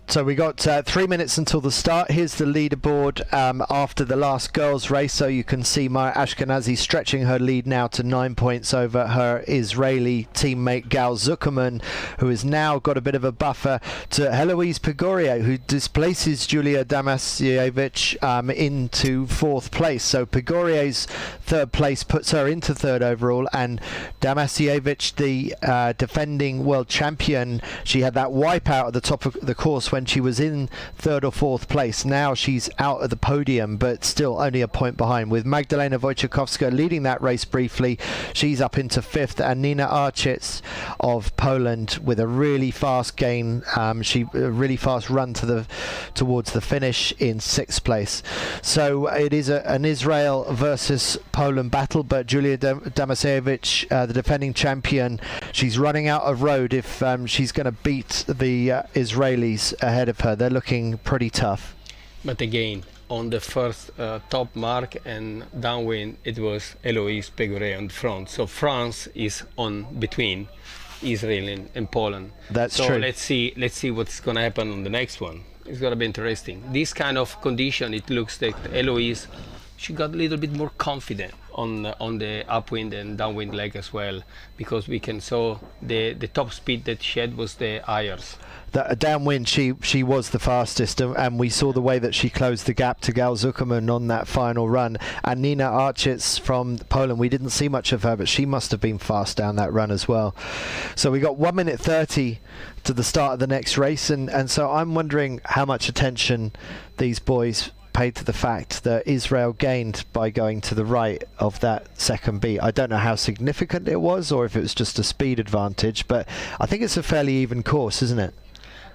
A: So we got 3 minutes until the start. Here's the leaderboard after the last girls' race. So you can see Maya Ashkenazi stretching her lead now to 9 points over her Israeli teammate Gal Zuckerman, who has now got a bit of a buffer to Heloise Pigorier, who displaces Julia Damasiewicz into fourth place. So Pigorier's third place puts her into third overall, and Damasiewicz, the defending world champion, she had that wipeout at the top of the course when she was in third or fourth place. Now she's out of the podium, but still only a point behind, with Magdalena Wojciechowska leading that race briefly. She's up into fifth, and Nina Architz of Poland with a really fast gain. A really fast run towards the finish in sixth place. So it is an Israel versus Poland battle, but Julia Damasiewicz, the defending champion, she's running out of road if she's going to beat the Israelis ahead of her. They're looking pretty tough.
B: But again, on the first top mark and downwind, it was Heloise Pigorier on the front. So France is on between Israel and Poland.
A: That's
B: so
A: true.
B: Let's see what's going to happen on the next one. It's going to be interesting. This kind of condition, it looks like Heloise, she got a little bit more confident on the upwind and downwind leg as well, because we can saw the top speed that she had was the Ayers.
A: Downwind, she was the fastest, and we saw the way that she closed the gap to Gal Zuckerman on that final run. And Nina Architz from Poland, we didn't see much of her, but she must have been fast down that run as well. So we got 1 minute 30 to the start of the next race, and so I'm wondering how much attention these boys paid to the fact that Israel gained by going to the right of that second beat. I don't know how significant it was, or if it was just a speed advantage, but I think it's a fairly even course, isn't it?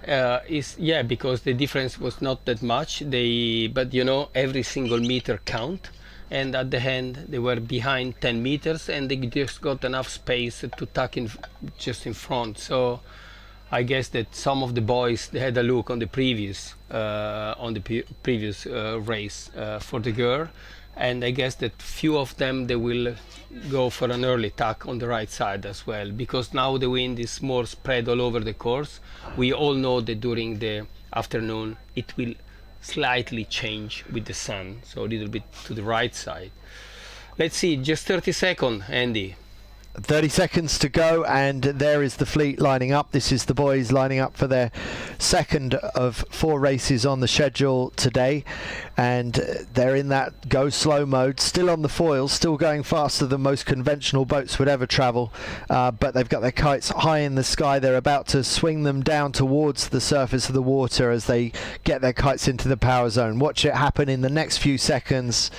B: Yeah, because the difference was not that much. But you know, every single meter count, and at the end they were behind 10 meters, and they just got enough space to tuck in just in front. So I guess that some of the boys, they had a look on the previous race for the girl, and I guess that few of them, they will go for an early tuck on the right side as well, because now the wind is more spread all over the course. We all know that during the afternoon it will slightly change with the sun, so a little bit to the right side. Let's see, just 30 seconds, Andy.
A: 30 seconds to go, and there is the fleet lining up. This is the boys lining up for their second of 4 races on the schedule today, and they're in that go slow mode, still on the foils, still going faster than most conventional boats would ever travel, but they've got their kites high in the sky. They're about to swing them down towards the surface of the water as they get their kites into the power zone. Watch it happen in the next few seconds.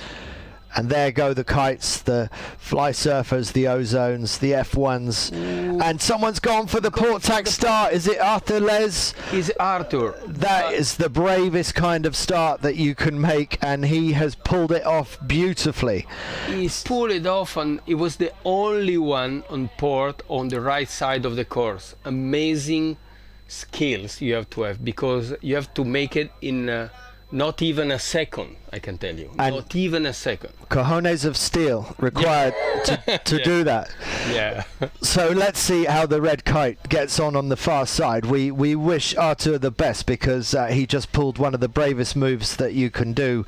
A: And there go the kites, the fly surfers, the ozones, the F1s. Ooh. And someone's gone for the port tack start. Is it Arthur Les?
B: Is Arthur.
A: That is the bravest kind of start that you can make, and he has pulled it off beautifully.
B: He's pulled it off, and it was the only one on port on the right side of the course. Amazing skills you have to have, because you have to make it in Not even a second, I can tell you.
A: And
B: not even a second.
A: Cojones of steel required to do that.
B: Yeah.
A: So let's see how the red kite gets on the far side. We wish Artur the best, because he just pulled one of the bravest moves that you can do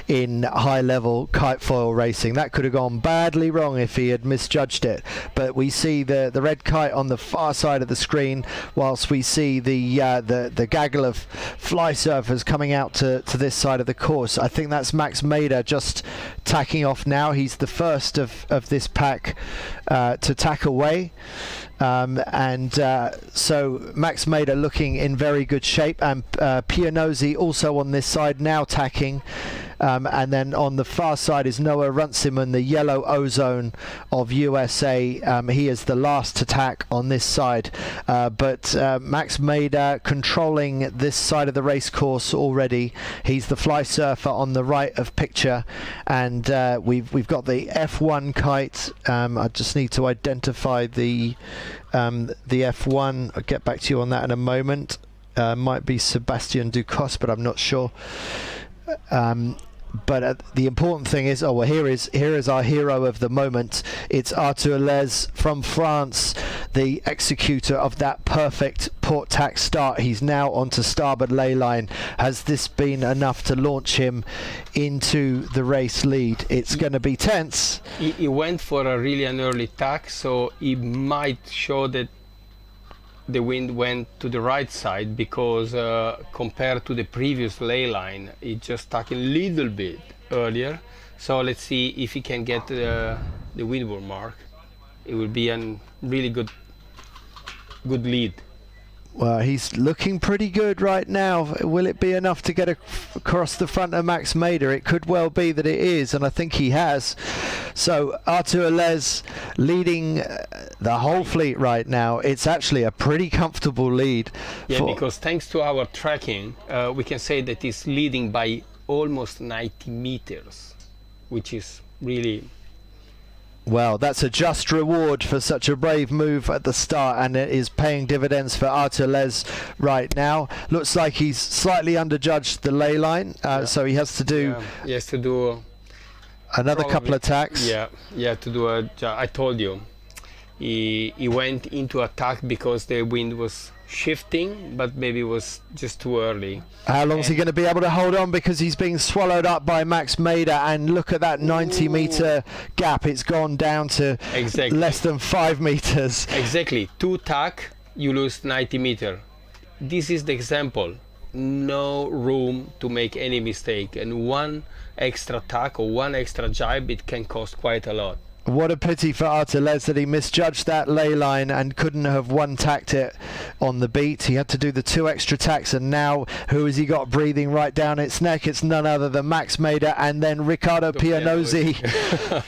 A: in high-level kite foil racing. That could have gone badly wrong if he had misjudged it. But we see the red kite on the far side of the screen, whilst we see the gaggle of fly surfers coming out to this side of the course. I think that's Max Mader just tacking off now. He's the first of this pack to tack away. So Max Mader looking in very good shape, and Pianozzi also on this side now tacking. And then on the far side is Noah Runciman, the yellow ozone of USA. He is the last to tack on this side. But Max Mader controlling this side of the race course already. He's the fly surfer on the right of picture. And we've got the F1 kite. I just need to identify the F1. I'll get back to you on that in a moment. Might be Sebastian Ducos, but I'm not sure. But the important thing is, here is our hero of the moment. It's Artur Les from France, the executor of that perfect port tack start. He's now onto starboard ley line. Has this been enough to launch him into the race lead? It's going to be tense.
B: He went for an early tack, so he might show that the wind went to the right side, because compared to the previous ley line, it just stuck a little bit earlier. So let's see if he can get the windward mark. It will be a really good lead.
A: Well, he's looking pretty good right now. Will it be enough to get across the front of Max Mader? It could well be that it is, and I think he has. So Artur Les leading the whole fleet right now. It's actually a pretty comfortable lead.
B: Yeah, because thanks to our tracking, we can say that he's leading by almost 90 meters, which is really...
A: Well, that's a just reward for such a brave move at the start, and it is paying dividends for Artur Les right now. Looks like he's slightly underjudged the ley line, so he has to do...
B: He has to do...
A: Another couple of tacks.
B: Yeah, to do I told you, he went into attack because the wind was shifting, but maybe it was just too early.
A: How long is he going to be able to hold on, because he's being swallowed up by Max Mader? And look at that 90-meter gap. It's gone down to less than 5 meters.
B: Exactly. 2 tack, you lose 90 meter. This is the example. No room to make any mistake, and 1 extra tack or 1 extra jibe, it can cost quite a lot.
A: What a pity for Artur Les that he misjudged that ley line and couldn't have one-tacked it on the beat. He had to do the 2 extra tacks, and now who has he got breathing right down its neck? It's none other than Max Mader and then Riccardo Pianozzi.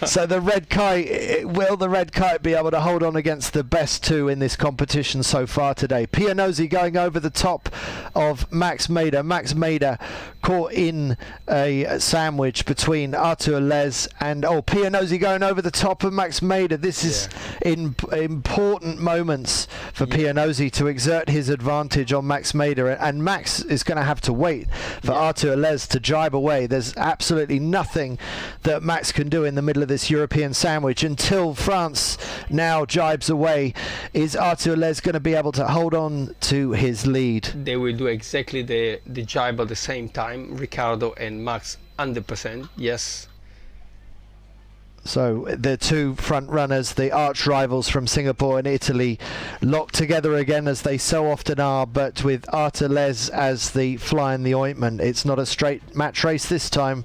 A: So the red kite, will the red kite be able to hold on against the best 2 in this competition so far today? Pianozzi going over the top of Max Mader. Max Mader caught in a sandwich between Artur Les and Pianozzi going over the top of Max Mader. This is important moments for Pianozzi to exert his advantage on Max Mader, and Max is going to have to wait for Artur Les to jibe away. There's absolutely nothing that Max can do in the middle of this European sandwich until France now jibes away. Is Artur Les going to be able to hold on to his lead?
B: They will do exactly the jibe at the same time, Riccardo and Max, 100%, yes.
A: So the 2 front runners, the arch rivals from Singapore and Italy, locked together again as they so often are, but with Artur Les as the fly in the ointment. It's not a straight match race this time,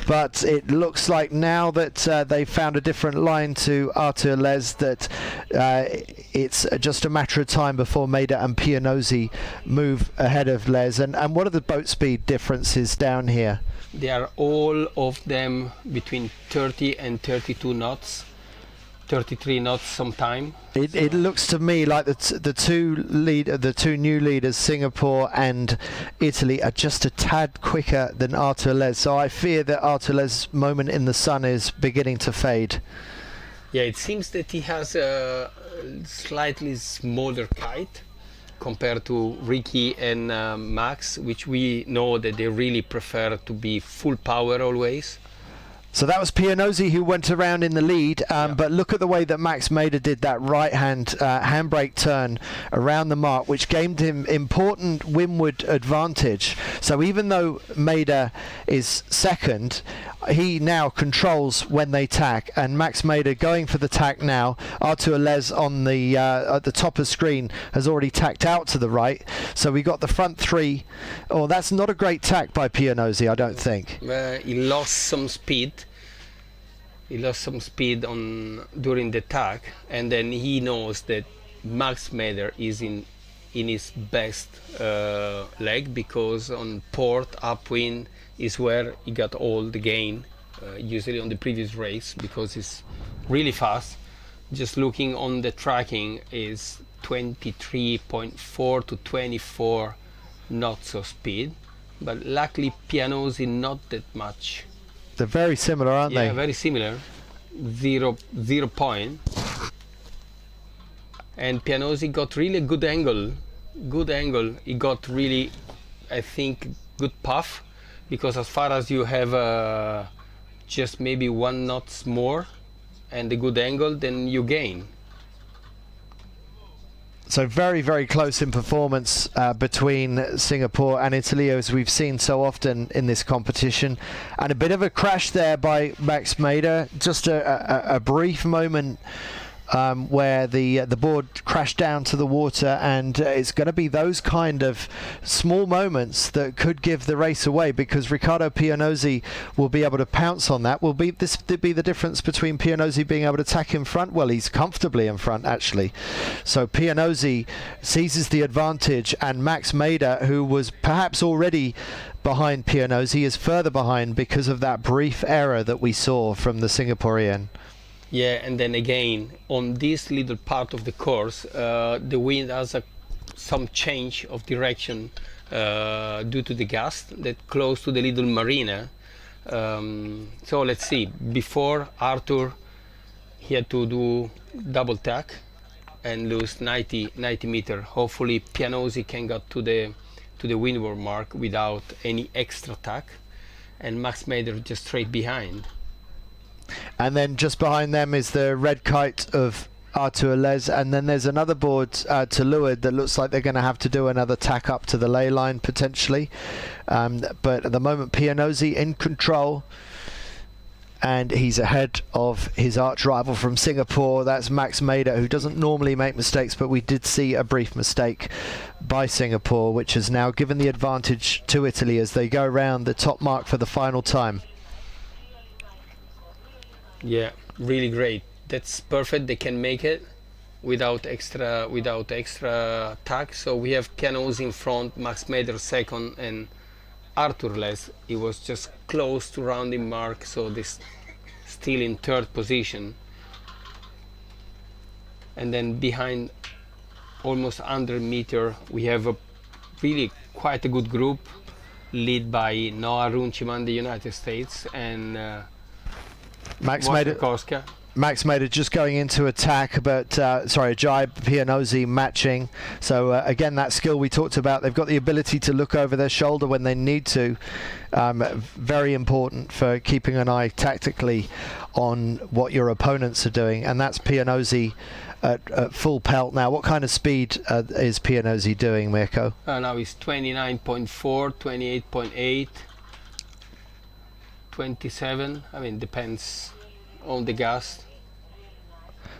A: but it looks like now that they've found a different line to Artur Les, that it's just a matter of time before Mader and Pianozzi move ahead of Les. And what are the boat speed differences down here?
B: They are all of them between 30 and 32 knots, 33 knots sometime.
A: It looks to me like the two new leaders, Singapore and Italy, are just a tad quicker than Artur Les. So I fear that Artur Les' moment in the sun is beginning to fade.
B: Yeah, it seems that he has a slightly smaller kite. compared to Ricky and Max, which we know that they really prefer to be full power always.
A: So that was Pianozzi who went around in the lead, but look at the way that Max Mader did that right-hand handbrake turn around the mark, which gained him important windward advantage. So even though Mader is second, he now controls when they tack, and Max Mader going for the tack now. Artur Les on the at the top of screen has already tacked out to the right, so we got the front three. Oh, that's not a great tack by Pianozzi, I don't think.
B: He lost some speed. He lost some speed during the tack, and then he knows that Max Mader is in his best leg, because on port upwind is where he got all the gain, usually on the previous race, because it's really fast. Just looking on the tracking is 23.4 to 24 knots of speed, but luckily Pianozzi not that much.
A: They're very similar, aren't they?
B: Yeah, very similar. Zero point. And Pianozzi got really good angle. Good angle. He got really, I think, good puff, because as far as you have just maybe 1 knot more and a good angle, then you gain.
A: So very, very close in performance between Singapore and Italy, as we've seen so often in this competition. And a bit of a crash there by Max Mader. Just a brief moment where the board crashed down to the water, and it's going to be those kind of small moments that could give the race away, because Riccardo Pianozzi will be able to pounce on that. Will be this be the difference between Pianozzi being able to tack in front? Well, he's comfortably in front actually. So Pianozzi seizes the advantage, and Max Mader, who was perhaps already behind Pianozzi, is further behind because of that brief error that we saw from the Singaporean.
B: Yeah, and then again, on this little part of the course, the wind has some change of direction due to the gust that close to the little marina. So let's see. Before Arthur, he had to do double tack and lose 90 meter. Hopefully Pianozzi can get to the windward mark without any extra tack, and Max Mader just straight behind.
A: And then just behind them is the red kite of Artur Les, and then there's another board to leeward that looks like they're going to have to do another tack up to the ley line potentially. But at the moment Pianozzi in control, and he's ahead of his arch rival from Singapore. That's Max Mader, who doesn't normally make mistakes, but we did see a brief mistake by Singapore, which has now given the advantage to Italy as they go around the top mark for the final time.
B: Yeah, really great. That's perfect. They can make it without extra tack. So we have Pianozzi in front, Max Mader second, and Artur Les. He was just close to rounding mark, so this still in third position. And then behind, almost 100 meter, we have a really quite a good group, led by Noah Runciman, the United States, and
A: Max Mader just going into attack, but sorry, Jai Pianozzi matching. So again, that skill we talked about, they've got the ability to look over their shoulder when they need to. Very important for keeping an eye tactically on what your opponents are doing, and that's Pianozzi at full pelt now. What kind of speed is Pianozzi doing, Mirko?
B: Now he's 29.4, 28.8. 27. I mean, depends on the gust.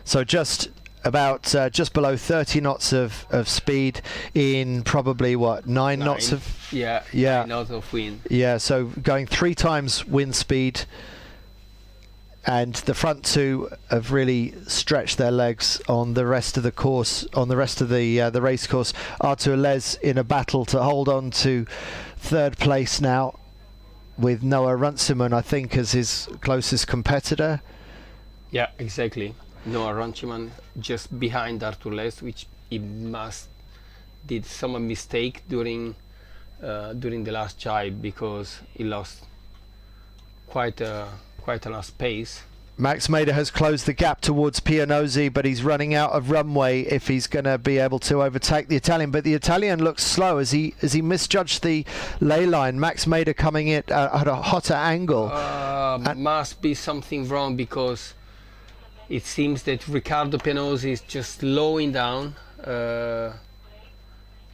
A: So just about just below 30 knots of speed in probably what, 9 knots of
B: 9 knots of wind.
A: Yeah, so going 3 times wind speed, and the front two have really stretched their legs on the rest of the course, on the rest of the race course. Artur Les in a battle to hold on to third place now, with Noah Runciman, I think, as his closest competitor.
B: Yeah, exactly. Noah Runciman just behind Artur Les, which he must did some mistake during the last jibe, because he lost quite a lot of space.
A: Max Mader has closed the gap towards Pianozzi, but he's running out of runway if he's going to be able to overtake the Italian. But the Italian looks slow as he misjudged the ley line. Max Mader coming in at a hotter angle.
B: Must be something wrong, because it seems that Riccardo Pianozzi is just slowing down.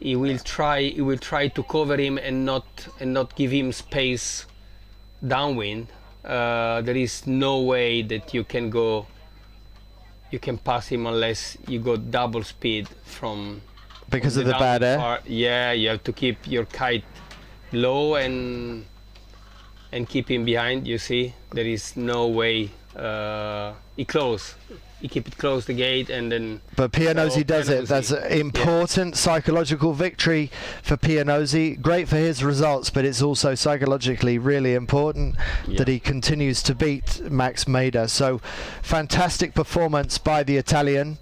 B: He will try to cover him and not give him space downwind. There is no way that you can pass him unless you go double speed from
A: because of the bad air.
B: Part. Yeah, you have to keep your kite low and keep him behind. You see, there is no way. He keep it close the gate, and then.
A: But Pianozzi does it. That's an important psychological victory for Pianozzi. Great for his results, but it's also psychologically really important that he continues to beat Max Mader. So, fantastic performance by the Italian,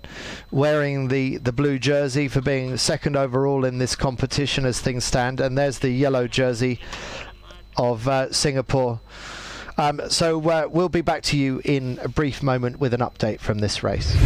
A: wearing the blue jersey for being second overall in this competition as things stand. And there's the yellow jersey of Singapore. So we'll be back to you in a brief moment with an update from this race.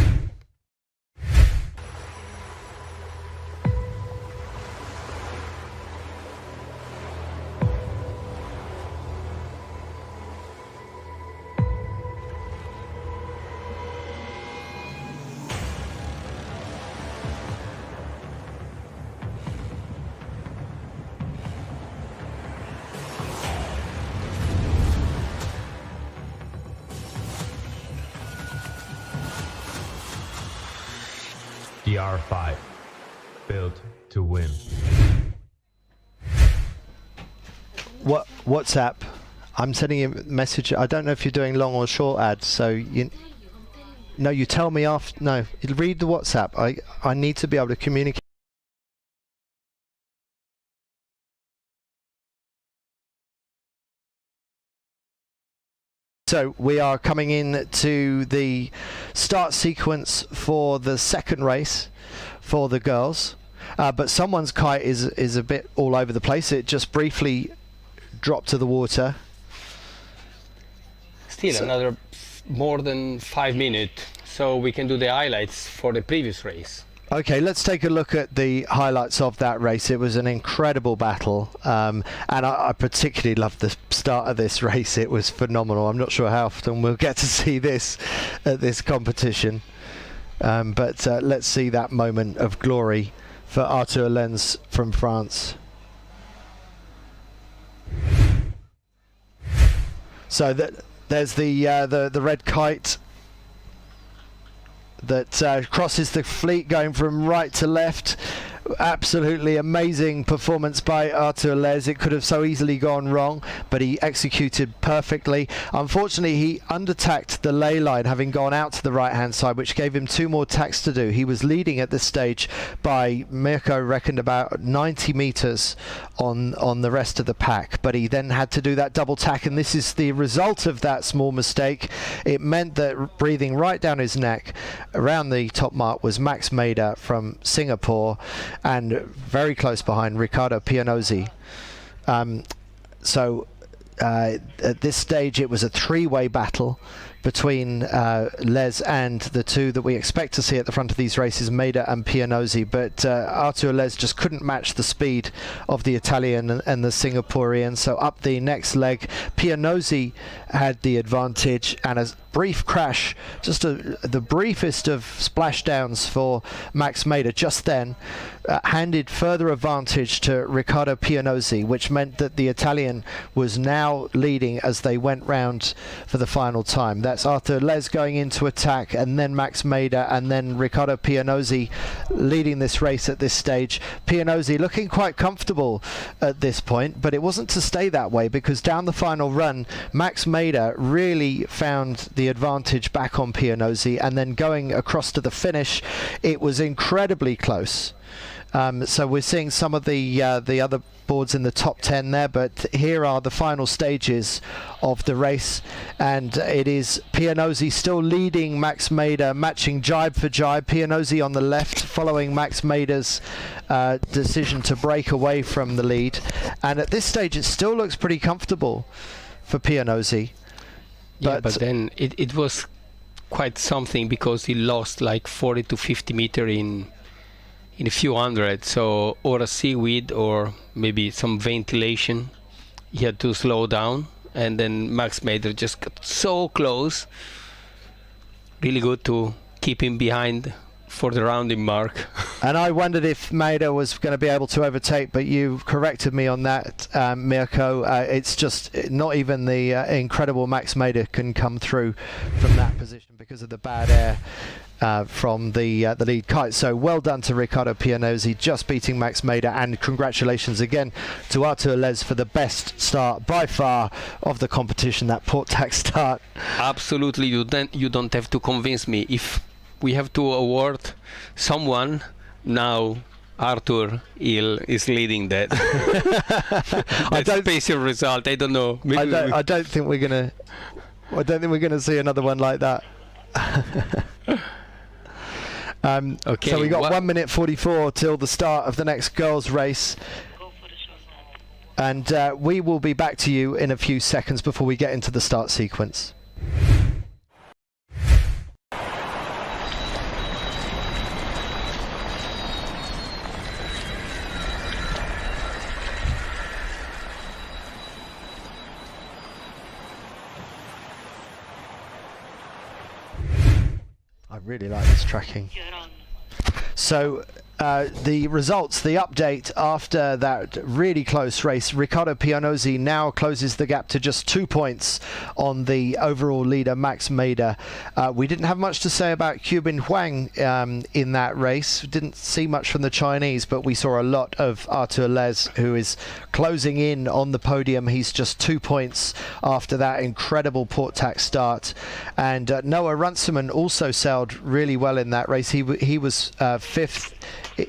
D: The R5, built to win.
A: WhatsApp, I'm sending you a message. I don't know if you're doing long or short ads, so you tell me after. No, read the WhatsApp. I need to be able to communicate. So we are coming in to the start sequence for the second race for the girls, but someone's kite is a bit all over the place. It just briefly dropped to the water.
B: Still another more than 5 minutes, so we can do the highlights for the previous race.
A: Okay, let's take a look at the highlights of that race. It was an incredible battle, and I particularly loved the start of this race. It was phenomenal. I'm not sure how often we'll get to see this at this competition, but let's see that moment of glory for Arthur Lenz from France. So there's the red kite that crosses the fleet, going from right to left. Absolutely amazing performance by Arthur Les. It could have so easily gone wrong, but he executed perfectly. Unfortunately, he undertacked the ley line, having gone out to the right hand side, which gave him 2 more tacks to do. He was leading at this stage by, Mirko reckoned, about 90 meters on the rest of the pack, but he then had to do that double tack, and this is the result of that small mistake. It meant that breathing right down his neck around the top mark was Max Mader from Singapore, and very close behind Riccardo Pianozzi. So at this stage it was a 3-way battle between Les and the 2 that we expect to see at the front of these races, Mader and Pianozzi, but Arthur Les just couldn't match the speed of the Italian and the Singaporean. So up the next leg, Pianozzi had the advantage, and a brief crash, just the briefest of splashdowns for Max Mader just then, handed further advantage to Riccardo Pianozzi, which meant that the Italian was now leading as they went round for the final time. That's Arthur Les going into attack, and then Max Mader, and then Riccardo Pianozzi leading this race at this stage. Pianozzi looking quite comfortable at this point, but it wasn't to stay that way, because down the final run, Max Mader really found the advantage back on Pianozzi, and then going across to the finish, it was incredibly close. So we're seeing some of the other boards in the top 10 there, but here are the final stages of the race, and it is Pianozzi still leading Max Mader, matching jibe for jibe. Pianozzi on the left, following Max Mader's decision to break away from the lead, and at this stage it still looks pretty comfortable for Pianozzi.
B: Yeah, but then it was quite something because he lost like 40 to 50 meter in a few hundred. So or a seaweed or maybe some ventilation. He had to slow down, and then Max Mader just got so close. Really good to keep him behind for the rounding mark.
A: And I wondered if Mader was going to be able to overtake, but you corrected me on that, Mirko. It's just not even the incredible Max Mader can come through from that position because of the bad air from the lead kite. So well done to Riccardo Pianozzi, just beating Max Mader, and congratulations again to Artur Les for the best start by far of the competition, that port tack start.
B: Absolutely, you don't have to convince me. If we have to award someone now, Arthur is leading that. That special result. I don't know. Maybe
A: I don't think we're gonna see another one like that.
B: Okay.
A: So we got 1 minute 44 till the start of the next girls' race.
C: Go for the short note.
A: And we will be back to you in a few seconds before we get into the start sequence. I really like this tracking.
C: You're on.
A: So the results, the update after that really close race, Riccardo Pianozzi now closes the gap to just 2 points on the overall leader, Max Mader. We didn't have much to say about Qubin Huang in that race. Didn't see much from the Chinese, but we saw a lot of Artur Les, who is closing in on the podium. He's just 2 points after that incredible port tack start. And Noah Runciman also sailed really well in that race. He was fifth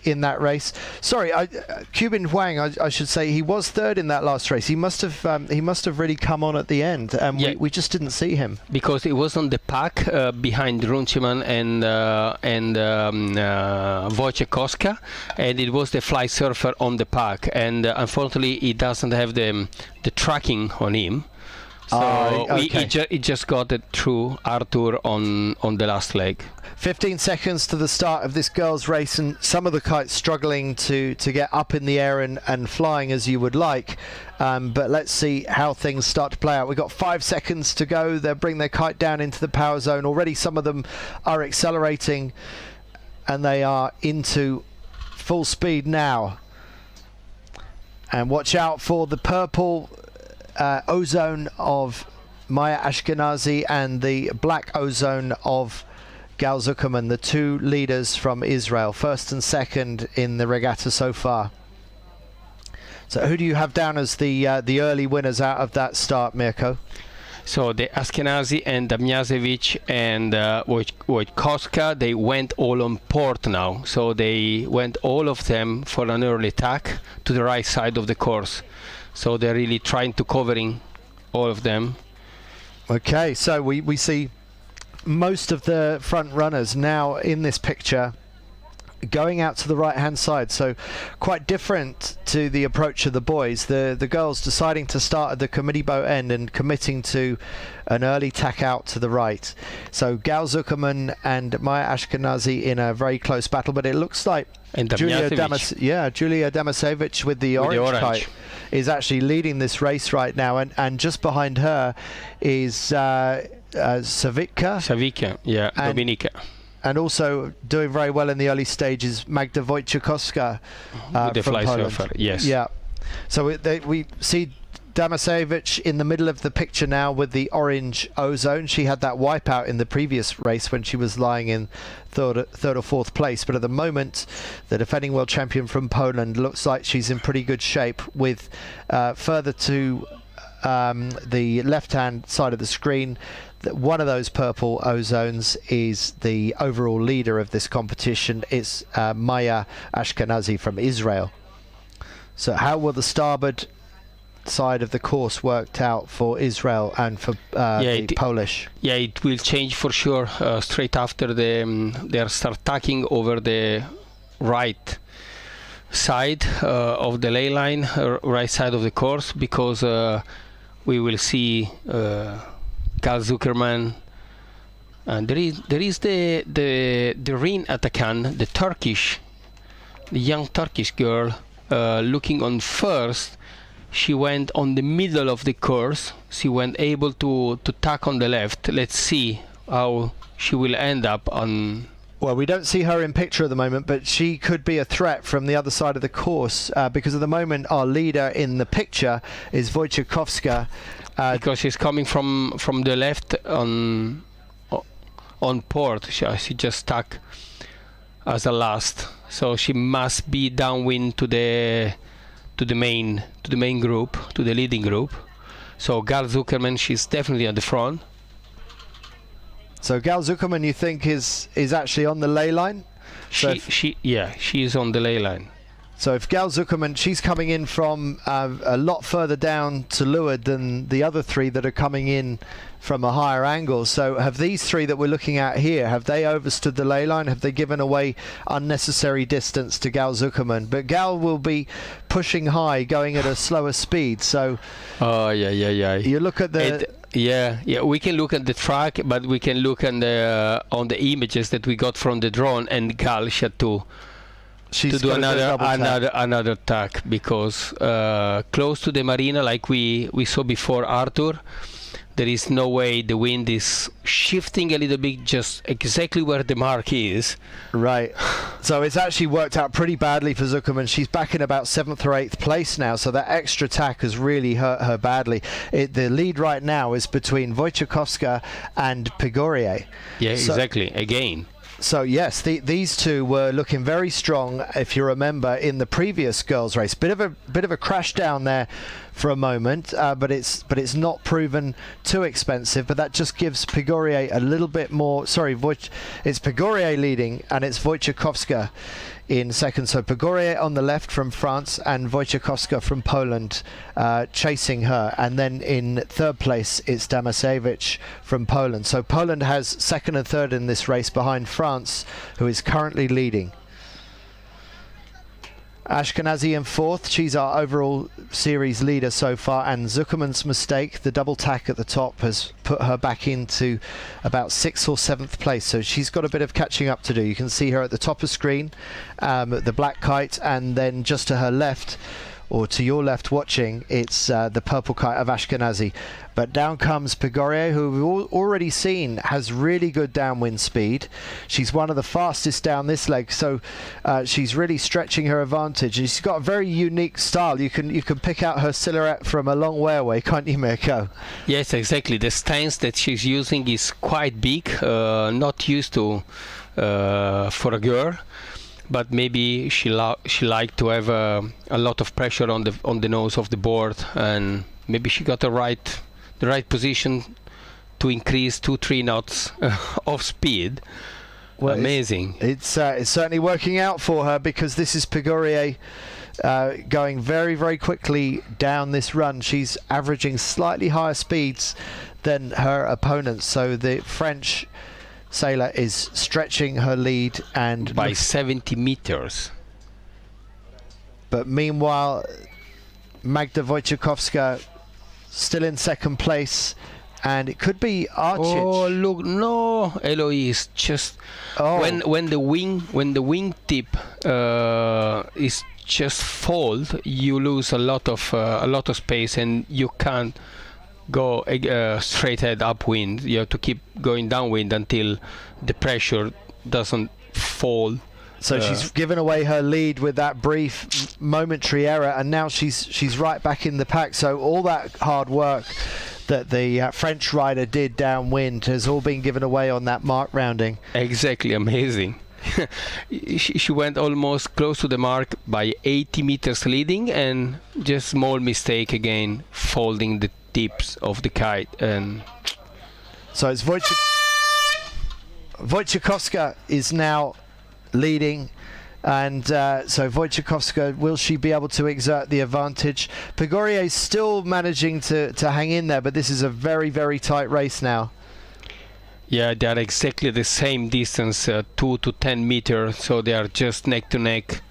A: in that race. Sorry, Qubin Huang, I should say, he was third in that last race. He must have really come on at the end, and
B: Yeah.
A: we just didn't see him
B: because it was on the pack behind Runciman and Wojciechowska, and it was the fly surfer on the pack, and unfortunately he doesn't have the tracking on him. So he just got it through Arthur on the last leg.
A: 15 seconds to the start of this girls' race, and some of the kites struggling to get up in the air and flying as you would like. But let's see how things start to play out. We've got 5 seconds to go. They'll bring their kite down into the power zone. Already some of them are accelerating, and they are into full speed now. And watch out for the purple ozone of Maya Ashkenazi and the black ozone of Gal Zuckerman, the two leaders from Israel, first and second in the regatta so far. So who do you have down as the early winners out of that start, Mirko?
B: So the Ashkenazi and Damjasevic and Wojciechowska, they went all on port now. So they went all of them for an early attack to the right side of the course. So they're really trying to covering all of them.
A: Okay, so we see most of the front runners now in this picture going out to the right hand side, so quite different to the approach of the boys. The girls deciding to start at the committee boat end and committing to an early tack out to the right. So Gal Zuckerman and Maya Ashkenazi in a very close battle, but it looks like Julia Damasevich with the orange kite is actually leading this race right now, and just behind her is
B: Savica, yeah, Dominika.
A: And also doing very well in the early stages, Magda Wojciechowska
B: with the
A: from
B: fly
A: Poland.
B: surfer, yes.
A: Yeah. So we see Damasevich in the middle of the picture now with the orange ozone. She had that wipeout in the previous race when she was lying in third or fourth place. But at the moment, the defending world champion from Poland looks like she's in pretty good shape, with further to the left-hand side of the screen. One of those purple ozones is the overall leader of this competition. It's Maya Ashkenazi from Israel. So how will the starboard side of the course worked out for Israel and for the Polish? Yeah,
B: it will change for sure straight after they start tacking over the right side of the ley line, right side of the course, because we will see Karl Zuckerman. And there is the Rin Atakan, the young Turkish girl, looking on first. She went on the middle of the course. She went able to tack on the left. Let's see how she will end up on.
A: Well, we don't see her in picture at the moment, but she could be a threat from the other side of the course because at the moment our leader in the picture is Wojciechowska.
B: Because she's coming from the left on port. She just stuck as a last, so she must be downwind to the main group, to the leading group. So Gal Zuckerman, she's definitely at the front.
A: So Gal Zuckerman, you think is actually on the ley line?
B: She is on the ley line.
A: So if Gal Zuckerman, she's coming in from a lot further down to leeward than the other three that are coming in from a higher angle. So have these three that we're looking at here, have they overstood the ley line? Have they given away unnecessary distance to Gal Zuckerman? But Gal will be pushing high, going at a slower speed. So
B: yeah.
A: You look at the...
B: We can look at the track, but we can look on the images that we got from the drone, and Gal had to do another tack because close to the marina, like we saw before Arthur, there is no way. The wind is shifting a little bit just exactly where the mark is.
A: Right. So it's actually worked out pretty badly for Zuckerman. She's back in about 7th or 8th place now, so that extra tack has really hurt her badly. The lead right now is between Wojciechowska and Pigorier.
B: Yeah, exactly. Again.
A: So yes, these two were looking very strong, if you remember, in the previous girls' race. Bit of a crash down there for a moment, but it's not proven too expensive. But that just gives Pigorier a little bit more. Sorry, it's Pigorier leading, and it's Wojciechowska in second. So Pigorier on the left from France and Wojciechowska from Poland chasing her. And then in third place, it's Damasewicz from Poland. So Poland has second and third in this race behind France, who is currently leading. Ashkenazi in fourth. She's our overall series leader so far, and Zuckerman's mistake, the double tack at the top, has put her back into about 6th or 7th place, so she's got a bit of catching up to do. You can see her at the top of screen, the black kite, and then just to her left, or to your left watching, it's the purple kite of Ashkenazi. But down comes Pigorier, who we've already seen has really good downwind speed. She's one of the fastest down this leg, so she's really stretching her advantage. And she's got a very unique style. You can pick out her silhouette from a long way away, can't you, Mirko?
B: Yes, exactly. The stance that she's using is quite big, not used to for a girl. But maybe she liked to have a lot of pressure on the nose of the board, and maybe she got the right position to increase 2-3 knots of speed. Well, amazing.
A: It's certainly working out for her, because this is Pigorier going very, very quickly down this run. She's averaging slightly higher speeds than her opponents, so the French sailor is stretching her lead and
B: by 70 meters.
A: But meanwhile, Magda Wojciechowska still in second place, and it could be Archich.
B: Oh look, no, Eloise, just when the wing tip is just fold, you lose a lot of space, and you can't go straight head upwind. You have to keep going downwind until the pressure doesn't fall.
A: So she's given away her lead with that brief momentary error, and now she's right back in the pack. So all that hard work that the French rider did downwind has all been given away on that mark rounding.
B: Exactly, amazing. she went almost close to the mark by 80 meters leading, and just small mistake again, folding the tips of the kite. And
A: so it's Wojciechowska is now leading, and so Wojciechowska, will she be able to exert the advantage? Pigorier is still managing to hang in there, but this is a very, very tight race now.
B: Yeah, they are exactly the same distance, 2 to 10 meters, so they are just neck to neck.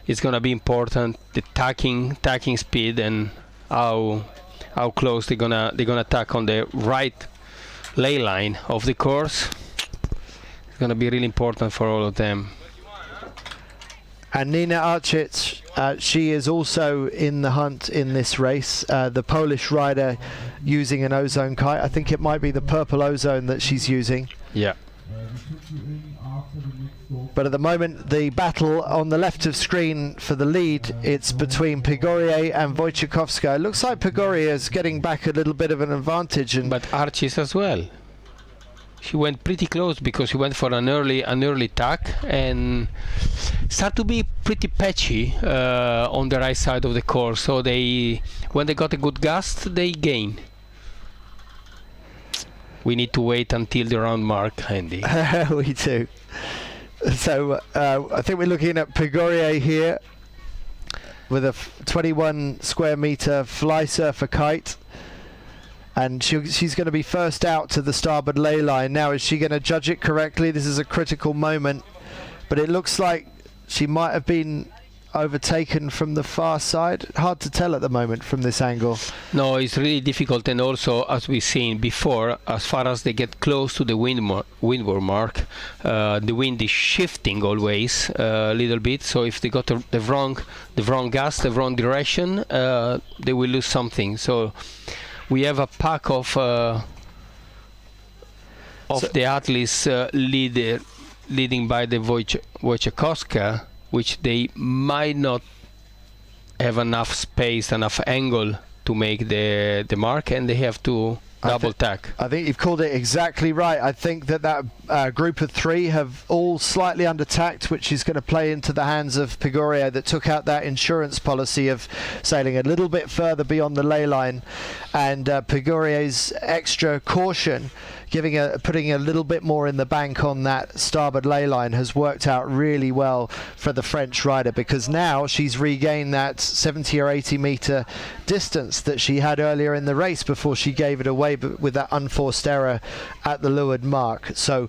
B: It's gonna be important, the tacking speed, and how close they're gonna tack on the right ley line of the course. It's going to be really important for all of them.
A: And Nina Arcic, she is also in the hunt in this race. The Polish rider using an ozone kite. I think it might be the purple ozone that she's using.
B: Yeah.
A: But at the moment, the battle on the left of screen for the lead, it's between Pigorier and Wojciechowska. It looks like Pigorier is getting back a little bit of an advantage.
B: But Arcis as well. She went pretty close because she went for an early tack and start to be pretty patchy on the right side of the course. So when they got a good gust, they gain. We need to wait until the round mark, Andy.
A: We do. So I think we're looking at Pigorier here with a 21 square meter fly surfer kite. And she's going to be first out to the starboard ley line. Now, is she going to judge it correctly? This is a critical moment. But it looks like she might have been overtaken from the far side. Hard to tell at the moment from this angle.
B: No, it's really difficult. And also, as we've seen before, as far as they get close to the windward mark, the wind is shifting always a little bit. So if they got the wrong gust, the wrong direction, they will lose something. So we have a pack of the athletes leading by the Wojciechowska, which they might not have enough space, enough angle to make the mark, and they have to double tack.
A: I think you've called it exactly right. I think that group of three have all slightly under tacked, which is going to play into the hands of Pigorier, that took out that insurance policy of sailing a little bit further beyond the ley line, and Pigorier's extra caution, putting a little bit more in the bank on that starboard ley line, has worked out really well for the French rider, because now she's regained that 70 or 80 meter distance that she had earlier in the race before she gave it away with that unforced error at the leeward mark. So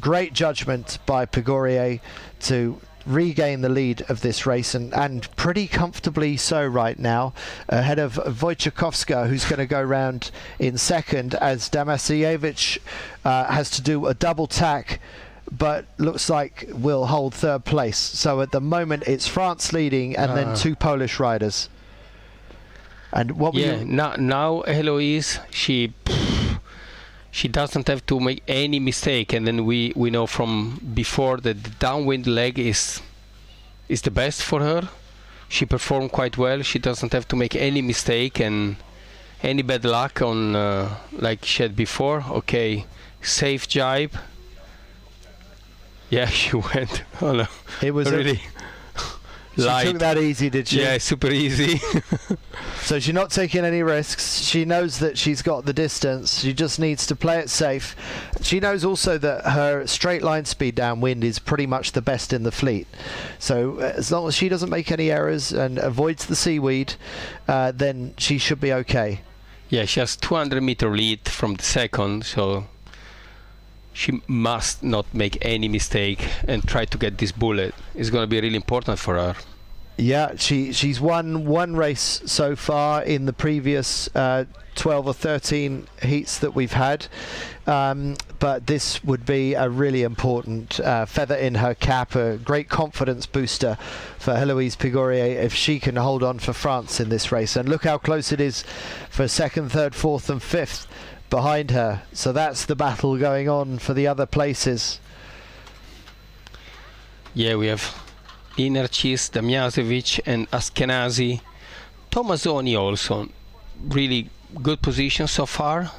A: great judgment by Pigorier to regain the lead of this race, and pretty comfortably so right now, ahead of Wojciechowska, who's going to go round in second, as Damasiewicz has to do a double tack, but looks like will hold third place. So at the moment it's France leading, and then two Polish riders. And what
B: now Eloise, she doesn't have to make any mistake, and then we know from before that the downwind leg is the best for her. She performed quite well. She doesn't have to make any mistake and any bad luck on like she had before. Okay, safe jibe. Yeah, she went. Oh no,
A: it was
B: really light.
A: She took that easy, did she?
B: Yeah, super easy.
A: So she's not taking any risks. She knows that she's got the distance. She just needs to play it safe. She knows also that her straight line speed downwind is pretty much the best in the fleet. So as long as she doesn't make any errors and avoids the seaweed, then she should be okay.
B: Yeah, she has 200 meter lead from the second, so she must not make any mistake and try to get this bullet. It's going to be really important for her.
A: Yeah, she's won one race so far in the previous 12 or 13 heats that we've had, but this would be a really important feather in her cap, a great confidence booster for Heloise Pigorier if she can hold on for France in this race. And look how close it is for second, third, fourth and fifth behind her. So that's the battle going on for the other places.
B: Yeah, we have Inerchis, Damjanovic and Askenazi. Tomasoni also really good position so far.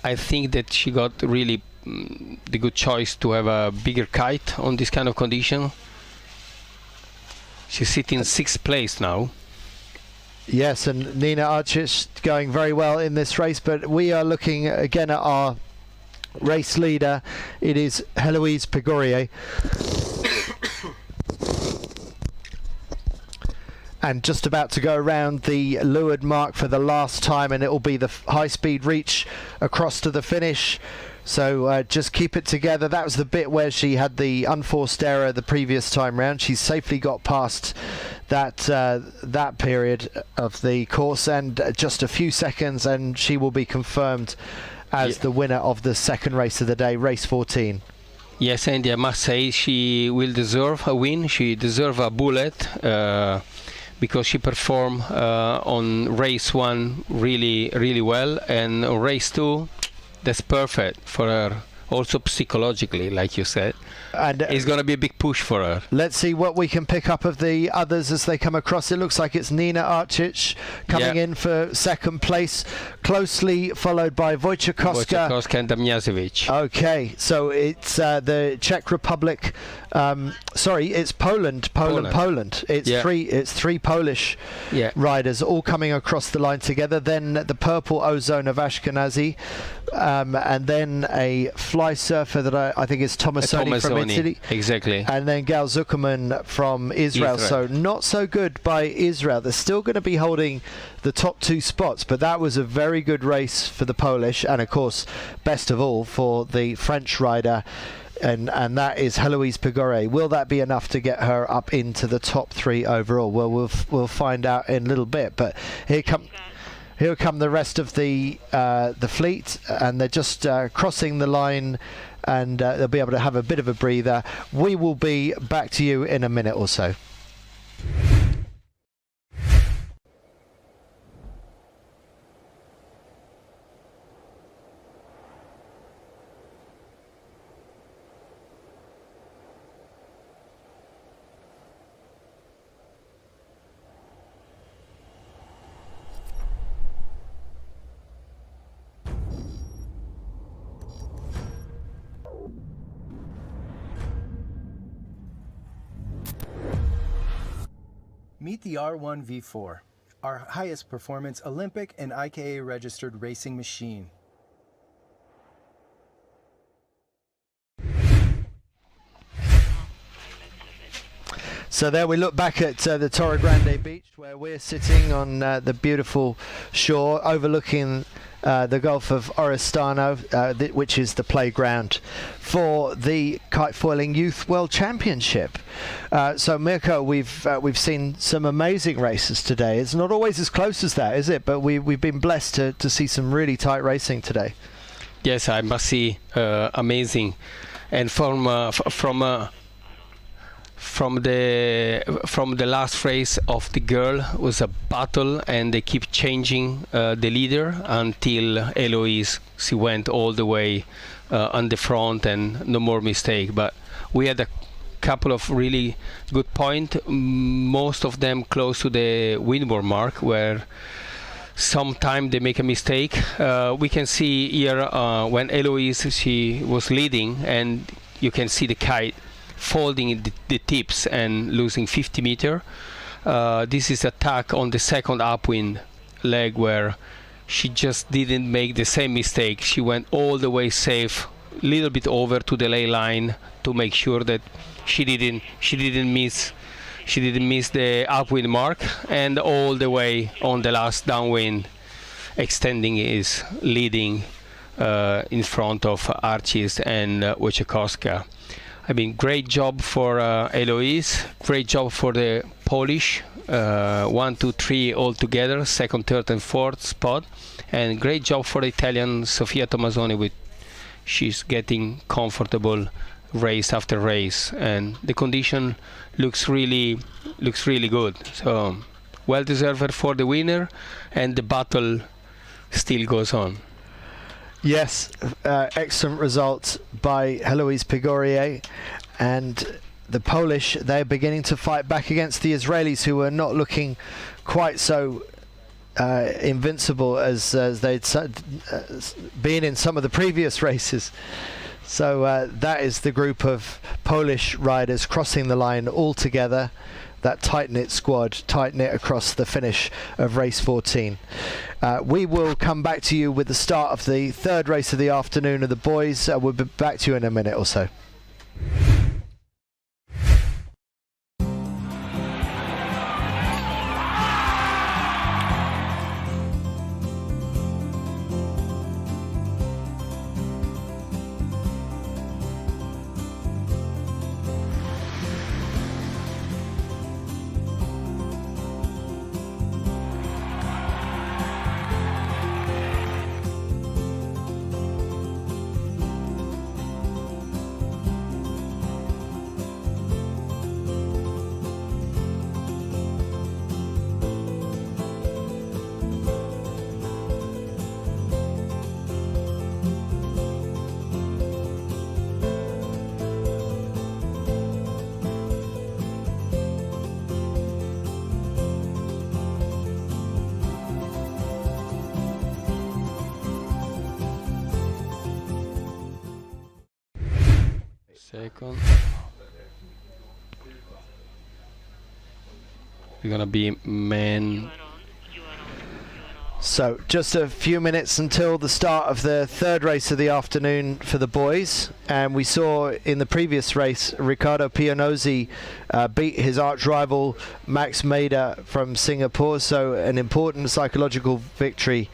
B: I think that she got really the good choice to have a bigger kite on this kind of condition. She's sitting in 6th place now.
A: Yes, and Nina Arcic going very well in this race, but we are looking again at our race leader. It is Heloise Pigorier. And just about to go around the leeward mark for the last time, and it will be the high-speed reach across to the finish. So just keep it together. That was the bit where she had the unforced error the previous time round. She's safely got past that period of the course, and just a few seconds and she will be confirmed as the winner of the second race of the day, race 14.
B: Yes, Andy, I must say she will deserve a win. She deserves a bullet because she performed on race 1 really, really well, and on race 2, that's perfect for her. Also psychologically, like you said, and it's going to be a big push for her.
A: Let's see what we can pick up of the others as they come across. It looks like it's Nina Arcic coming in for second place, closely followed by Wojciechowska
B: and Damjasevic.
A: Okay, so it's the Czech Republic. Sorry, it's Poland. It's three Polish riders all coming across the line together. Then the purple ozone of Ashkenazi, and then a fly surfer that I think is Tomasoni from Italy.
B: Exactly.
A: And then Gal Zuckerman from Israel. So not so good by Israel. They're still going to be holding the top 2 spots, but that was a very good race for the Polish, and of course, best of all for the French rider. And that is Heloise Pigore. Will that be enough to get her up into the top 3 overall? Well, we'll find out in a little bit. But here come the rest of the fleet, and they're just crossing the line, and they'll be able to have a bit of a breather. We will be back to you in a minute or so.
E: Meet the R1 V4, our highest performance Olympic and IKA registered racing machine.
A: So there we look back at the Torregrande beach, where we're sitting on the beautiful shore overlooking the Gulf of Oristano, which is the playground for the Kitefoiling Youth World Championship. So Mirko, we've seen some amazing races today. It's not always as close as that, is it? But we've been blessed to see some really tight racing today.
B: Yes, I must say amazing, and from the last race of the girl was a battle, and they keep changing the leader until Eloise, she went all the way on the front and no more mistake. But we had a couple of really good points, most of them close to the windward mark, where sometimes they make a mistake. We can see here when Eloise, she was leading, and you can see the kite folding the tips and losing 50 meter. This is attack on the second upwind leg, where she just didn't make the same mistake. She went all the way safe, little bit over to the ley line to make sure that she didn't miss the upwind mark, and all the way on the last downwind, extending is leading in front of Archis and Wojciechowska. I mean, great job for Eloise, great job for the Polish, 1, 2, 3 all together, second, third and fourth spot, and great job for the Italian Sofia Tomasoni, with she's getting comfortable race after race, and the condition looks really good. So well deserved for the winner, and the battle still goes on.
A: Yes, excellent result by Heloise Pigore, and the Polish, they're beginning to fight back against the Israelis, who are not looking quite so invincible as they'd been in some of the previous races. So that is the group of Polish riders crossing the line all together. That tight-knit squad, tight-knit across the finish of race 14. We will come back to you with the start of the third race of the afternoon of the boys. We'll be back to you in a minute or so.
B: Second. We're gonna be man.
A: So just a few minutes until the start of the third race of the afternoon for the boys, and we saw in the previous race Riccardo Pianozzi beat his arch rival Max Mader from Singapore, so an important psychological victory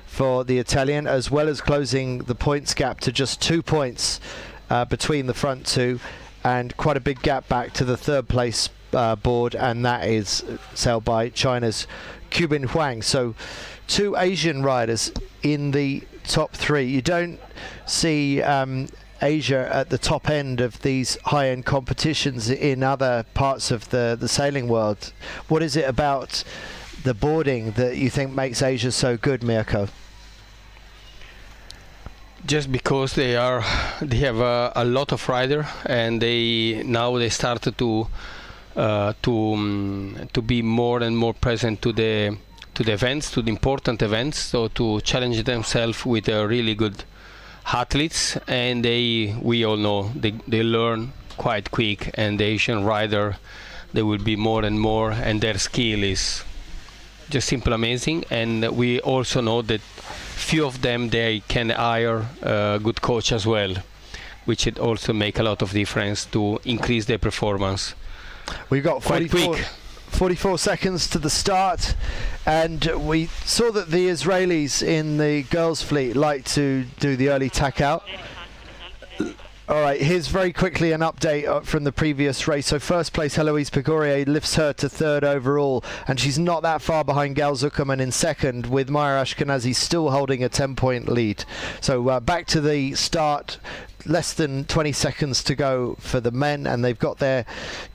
A: for the Italian, as well as closing the points gap to just 2 points between the front two, and quite a big gap back to the third place board, and that is sailed by China's Qubin Huang. So 2 Asian riders in the top 3. You don't see Asia at the top end of these high-end competitions in other parts of the sailing world. What is it about the boarding that you think makes Asia so good, Mirko?
B: Just because they have a lot of rider, and they started to be more and more present to the events, to the important events, so to challenge themselves with really good athletes, and we all know they learn quite quick, and the Asian rider, they will be more and more, and their skill is just simply amazing. And we also know that few of them, they can hire a good coach as well, which it also make a lot of difference to increase their performance.
A: We've got 44 seconds to the start, and we saw that the Israelis in the girls fleet like to do the early tack out. All right, here's very quickly an update from the previous race. So first place, Heloise Pegorier lifts her to third overall, and she's not that far behind Gal Zuckerman in second, with Maya Ashkenazi still holding a 10-point lead. So back to the start. Less than 20 seconds to go for the men, and they've got their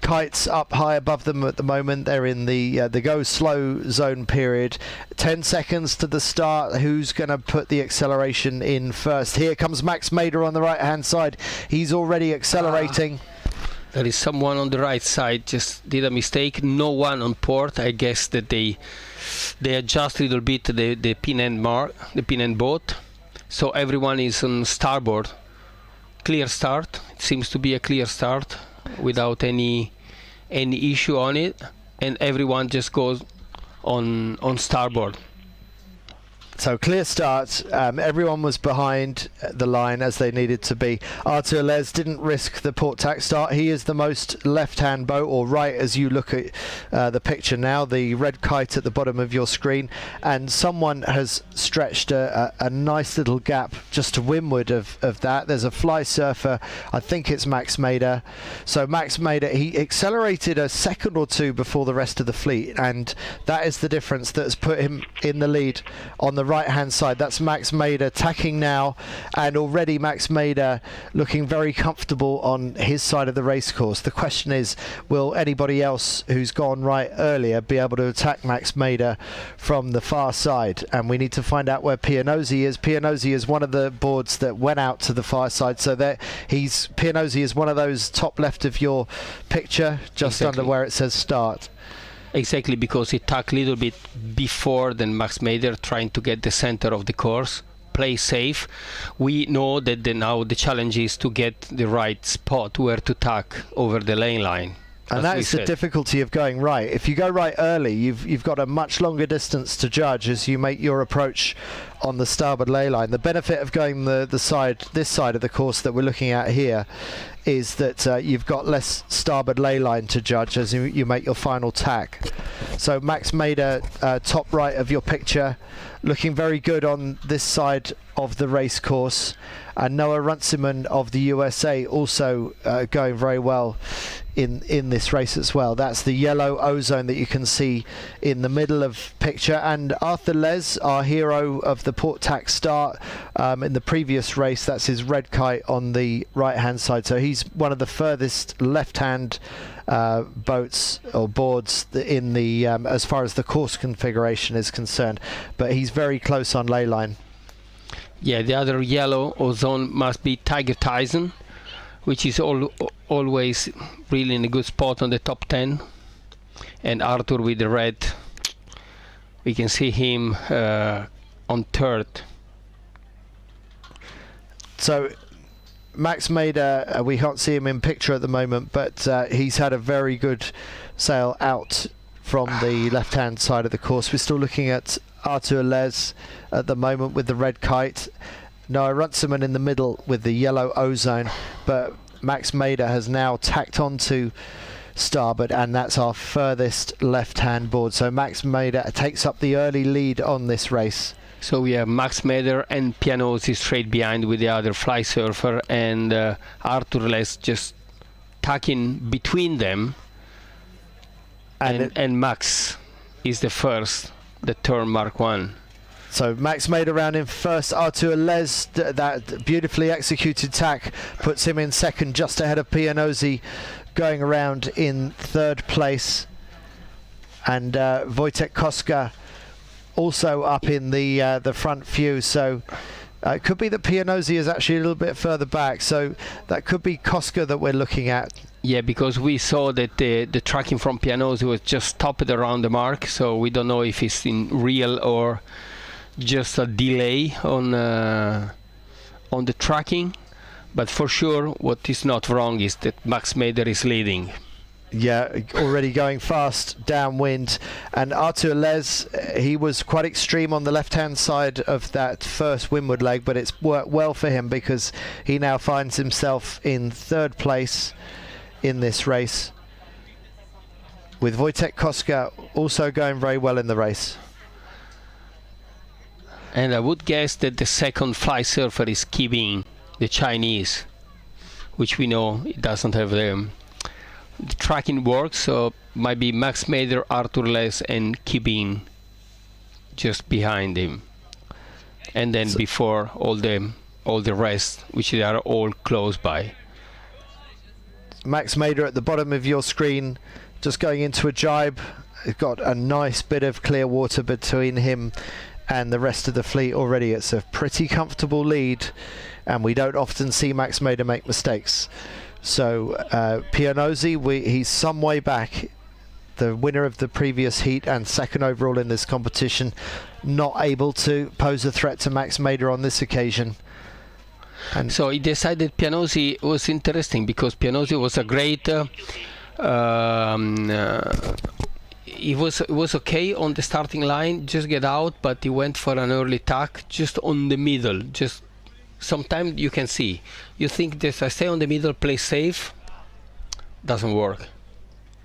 A: kites up high above them at the moment. They're in the go slow zone period. 10 seconds to the start. Who's going to put the acceleration in first? Here comes Max Mader on the right hand side. He's already accelerating.
B: There is someone on the right side, just did a mistake. No one on port. I guess that they adjust a little bit the pin end boat, so everyone is on starboard. Clear start. It seems to be a clear start without any issue on it, and everyone just goes on starboard.
A: So clear start. Everyone was behind the line as they needed to be. Arthur Les didn't risk the port tack start. He is the most left-hand boat, or right as you look at the picture now, the red kite at the bottom of your screen, and someone has stretched a nice little gap just to windward of that. There's a fly surfer. I think it's Max Mader. So Max Mader, he accelerated a second or two before the rest of the fleet, and that is the difference that has put him in the lead on the right hand side. That's Max Mader tacking now, and already Max Mader looking very comfortable on his side of the race course. The question is, will anybody else who's gone right earlier be able to attack Max Mader from the far side? And we need to find out where Pianozzi is. Pianozzi is one of the boards that went out to the far side, so that Pianozzi is one of those top left of your picture, just
B: Exactly.
A: under where it says start.
B: Exactly, because it tacked a little bit before than Max Mader, trying to get the center of the course, play safe. We know that now the challenge is to get the right spot where to tack over the lane line.
A: And that is the difficulty of going right. If you go right early, you've got a much longer distance to judge as you make your approach on the starboard ley line. The benefit of going this side of the course that we're looking at here is that you've got less starboard ley line to judge as you make your final tack. So Max Mader, top right of your picture, looking very good on this side of the race course, and Noah Runciman of the USA also going very well in this race as well. That's the yellow ozone that you can see in the middle of picture. And Arthur Les, our hero of the port tack start in the previous race, that's his red kite on the right hand side. So he's one of the furthest left hand boats or boards in the as far as the course configuration is concerned, but he's very close on ley line.
B: Yeah, the other yellow ozone must be Tiger Tyson, which is always really in a good spot on the top 10. And Arthur with the red, we can see him on third.
A: So Max Mader, we can't see him in picture at the moment, but he's had a very good sail out from the left-hand side of the course. We're still looking at Arthur Les at the moment with the red Kite. Noah Runciman in the middle with the yellow ozone, but Max Mader has now tacked onto starboard, and that's our furthest left-hand board. So Max Mader takes up the early lead on this race.
B: So we have Max Mader and Pianosi straight behind with the other fly surfer, and Arthur Les just tacking between them, and Max is the first, the turn Mark 1.
A: So Max Mader round in first. Arthur Les, that beautifully executed tack puts him in second, just ahead of Pianosi, going around in third place. And Wojtek Koska also up in the front few. So it could be that Pianosi is actually a little bit further back. So that could be Koska that we're looking at.
B: Yeah, because we saw that the tracking from Pianosi was just stopped around the mark. So we don't know if it's in real or just a delay on the tracking. But for sure, what is not wrong is that Max Mader is leading.
A: Yeah, already going fast downwind. And Arthur Les, he was quite extreme on the left-hand side of that first windward leg, but it's worked well for him because he now finds himself in third place in this race, with Wojtek Koska also going very well in the race.
B: And I would guess that the second fly surfer is Kibing, the Chinese, which we know it doesn't have the tracking work, so might be Max Mader, Arthur Les and Kibing just behind him, and then before all the rest, which are all close by.
A: Max Mader at the bottom of your screen, just going into a jibe. He's got a nice bit of clear water between him and the rest of the fleet already. It's a pretty comfortable lead, and we don't often see Max Mader make mistakes. So Pianosi, he's some way back, the winner of the previous heat and second overall in this competition, not able to pose a threat to Max Mader on this occasion. And
B: so he decided Pianosi was interesting because Pianosi was a great he was okay on the starting line, just get out, but he went for an early tack just on the middle. Just sometimes you can see, you think that I stay on the middle, play safe, doesn't work.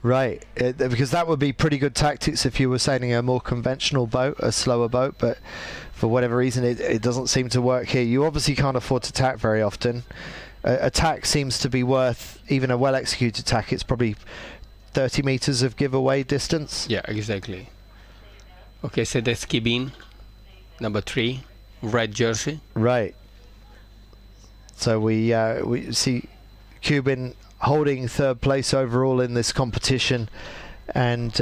A: Right, because that would be pretty good tactics if you were sailing a more conventional boat, a slower boat, but for whatever reason it doesn't seem to work here. You obviously can't afford to tack very often. A tack seems to be worth, even a well executed tack, it's probably 30 meters of giveaway distance.
B: Yeah, exactly. Okay, so that's Kibin, number 3, red jersey.
A: Right. So we see Cuban holding third place overall in this competition, and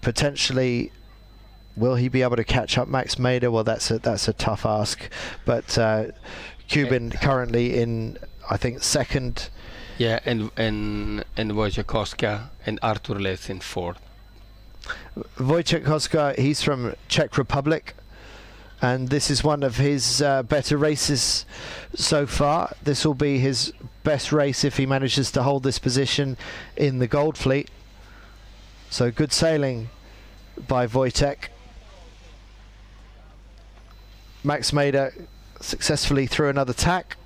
A: potentially will he be able to catch up Max Mader? Well, that's a tough ask, but Cuban currently in, I think, second.
B: Yeah, and Wojciech Koska and Arthur Les in fourth.
A: Wojciech Koska, he's from Czech Republic, and this is one of his better races so far. This will be his best race if he manages to hold this position in the Gold Fleet. So good sailing by Wojtek. Max Mader successfully threw another tack.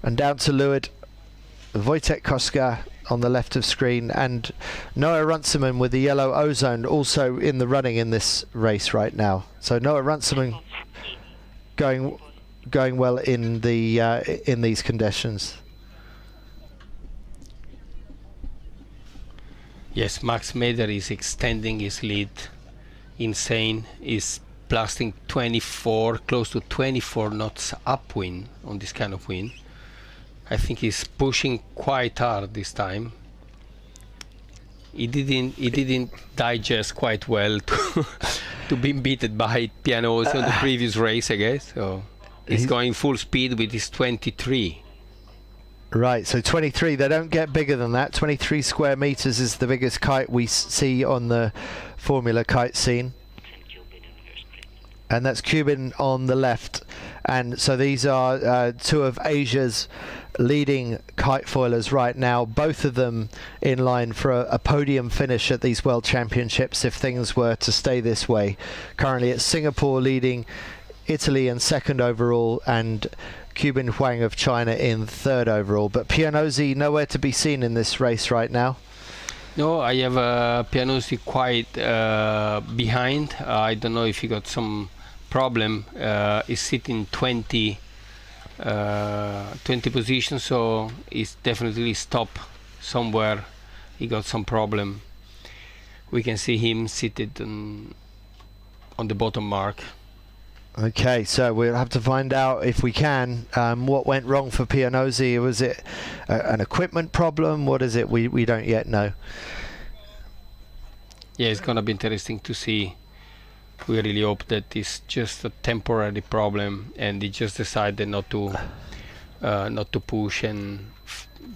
A: And down to leeward, Wojtek Koska on the left of screen, and Noah Runciman with the yellow ozone also in the running in this race right now. So Noah Runciman going well in these conditions.
B: Yes, Max Mader is extending his lead. Insane, is blasting 24, close to 24 knots upwind on this kind of wind. I think he's pushing quite hard this time. He didn't digest quite well to be beaten by Pianosi on the previous race, I guess. So he's going full speed with his 23.
A: Right, so 23, they don't get bigger than that. 23 square meters is the biggest kite we see on the Formula Kite scene. and that's Cuban on the left. And so these are two of Asia's leading kite foilers right now, both of them in line for a podium finish at these World Championships if things were to stay this way. Currently it's Singapore leading, Italy in second overall, and Cuban Huang of China in third overall. But Pianozzi nowhere to be seen in this race right now.
B: No, I have Pianozzi quite behind. I don't know if he got some problem. He's sitting 20 position, so he's definitely stopped somewhere. He got some problem. We can see him seated on the bottom mark.
A: Okay, so we'll have to find out if we can what went wrong for Pianozzi. Was it an equipment problem? What is it? We don't yet know.
B: Yeah, it's gonna be interesting to see. We really hope that it's just a temporary problem and he just decided not to push and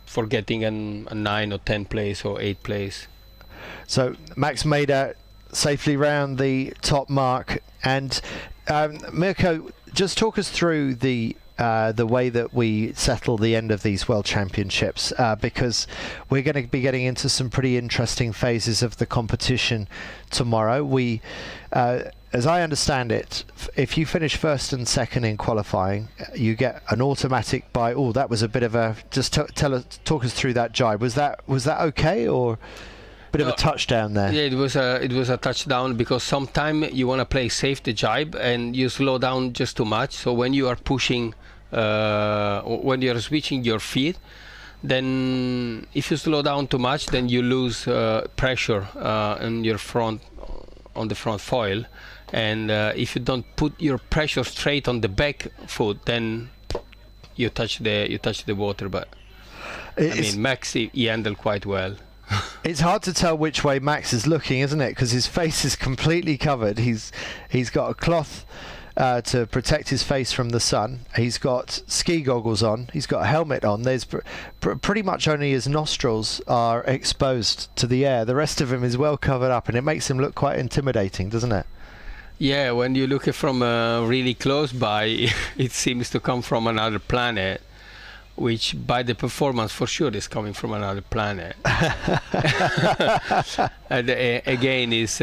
B: forgetting a 9 or 10 place or 8 place.
A: So Max Mader safely round the top mark. And Mirko, just talk us through the way that we settle the end of these World Championships, because we're going to be getting into some pretty interesting phases of the competition tomorrow. We, as I understand it, if you finish first and second in qualifying, you get an automatic bye. Oh, that was a bit of a. Just talk us through that jibe. Was that okay, or bit of a touchdown there?
B: Yeah, it was a touchdown, because sometimes you want to play safe the jibe and you slow down just too much. So when you are pushing, when you are switching your feet, then if you slow down too much, then you lose pressure on your front, on the front foil, and if you don't put your pressure straight on the back foot, then you touch the water. But I mean, Max he handled quite well.
A: It's hard to tell which way Max is looking, isn't it? Because his face is completely covered. He's got a cloth to protect his face from the sun. He's got ski goggles on. He's got a helmet on. There's pretty much only his nostrils are exposed to the air. The rest of him is well covered up, and it makes him look quite intimidating, doesn't it?
B: Yeah, when you look from really close by, it seems to come from another planet, which by the performance for sure is coming from another planet. And again, it's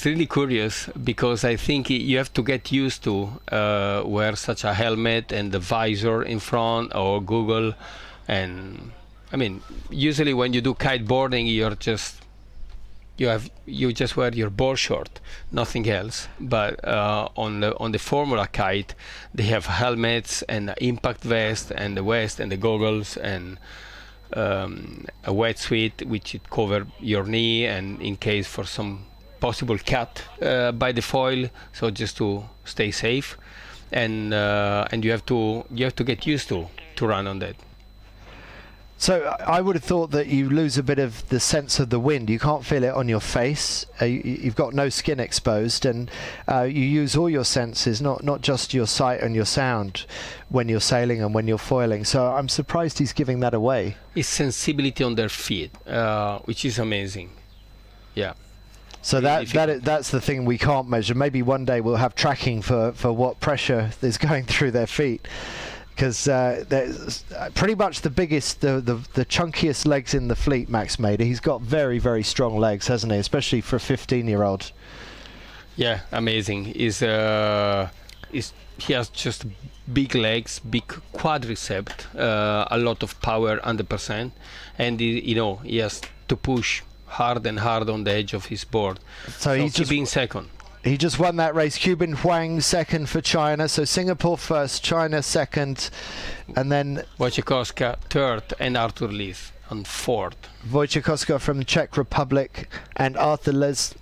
B: really curious, because I think you have to get used to wear such a helmet and the visor in front, or Google. And I mean, usually when you do kiteboarding, you just wear your board short, nothing else. But on the Formula Kite, they have helmets and an impact vest and the vest and the goggles and a wetsuit which it cover your knee, and in case for some possible cut by the foil, so just to stay safe. And you have to get used to run on that.
A: So I would have thought that you lose a bit of the sense of the wind. You can't feel it on your face. You've got no skin exposed, and you use all your senses, not just your sight and your sound, when you're sailing and when you're foiling. So I'm surprised he's giving that away.
B: It's sensibility on their feet, which is amazing. Yeah.
A: So that's the thing we can't measure. Maybe one day we'll have tracking for what pressure is going through their feet. Because there's pretty much the biggest, the chunkiest legs in the fleet, Max Mader. He's got very, very strong legs, hasn't he? Especially for a 15-year-old.
B: Yeah, amazing. He has just big legs, big quadriceps, a lot of power, 100%, and he has to push hard and hard on the edge of his board. So he's just being second.
A: He just won that race. Cuban Huang second for China. So Singapore first, China second, and then
B: Wojciechowska third, and Arthur Lees on fourth.
A: Wojciechowska from the Czech Republic, and Arthur Lees,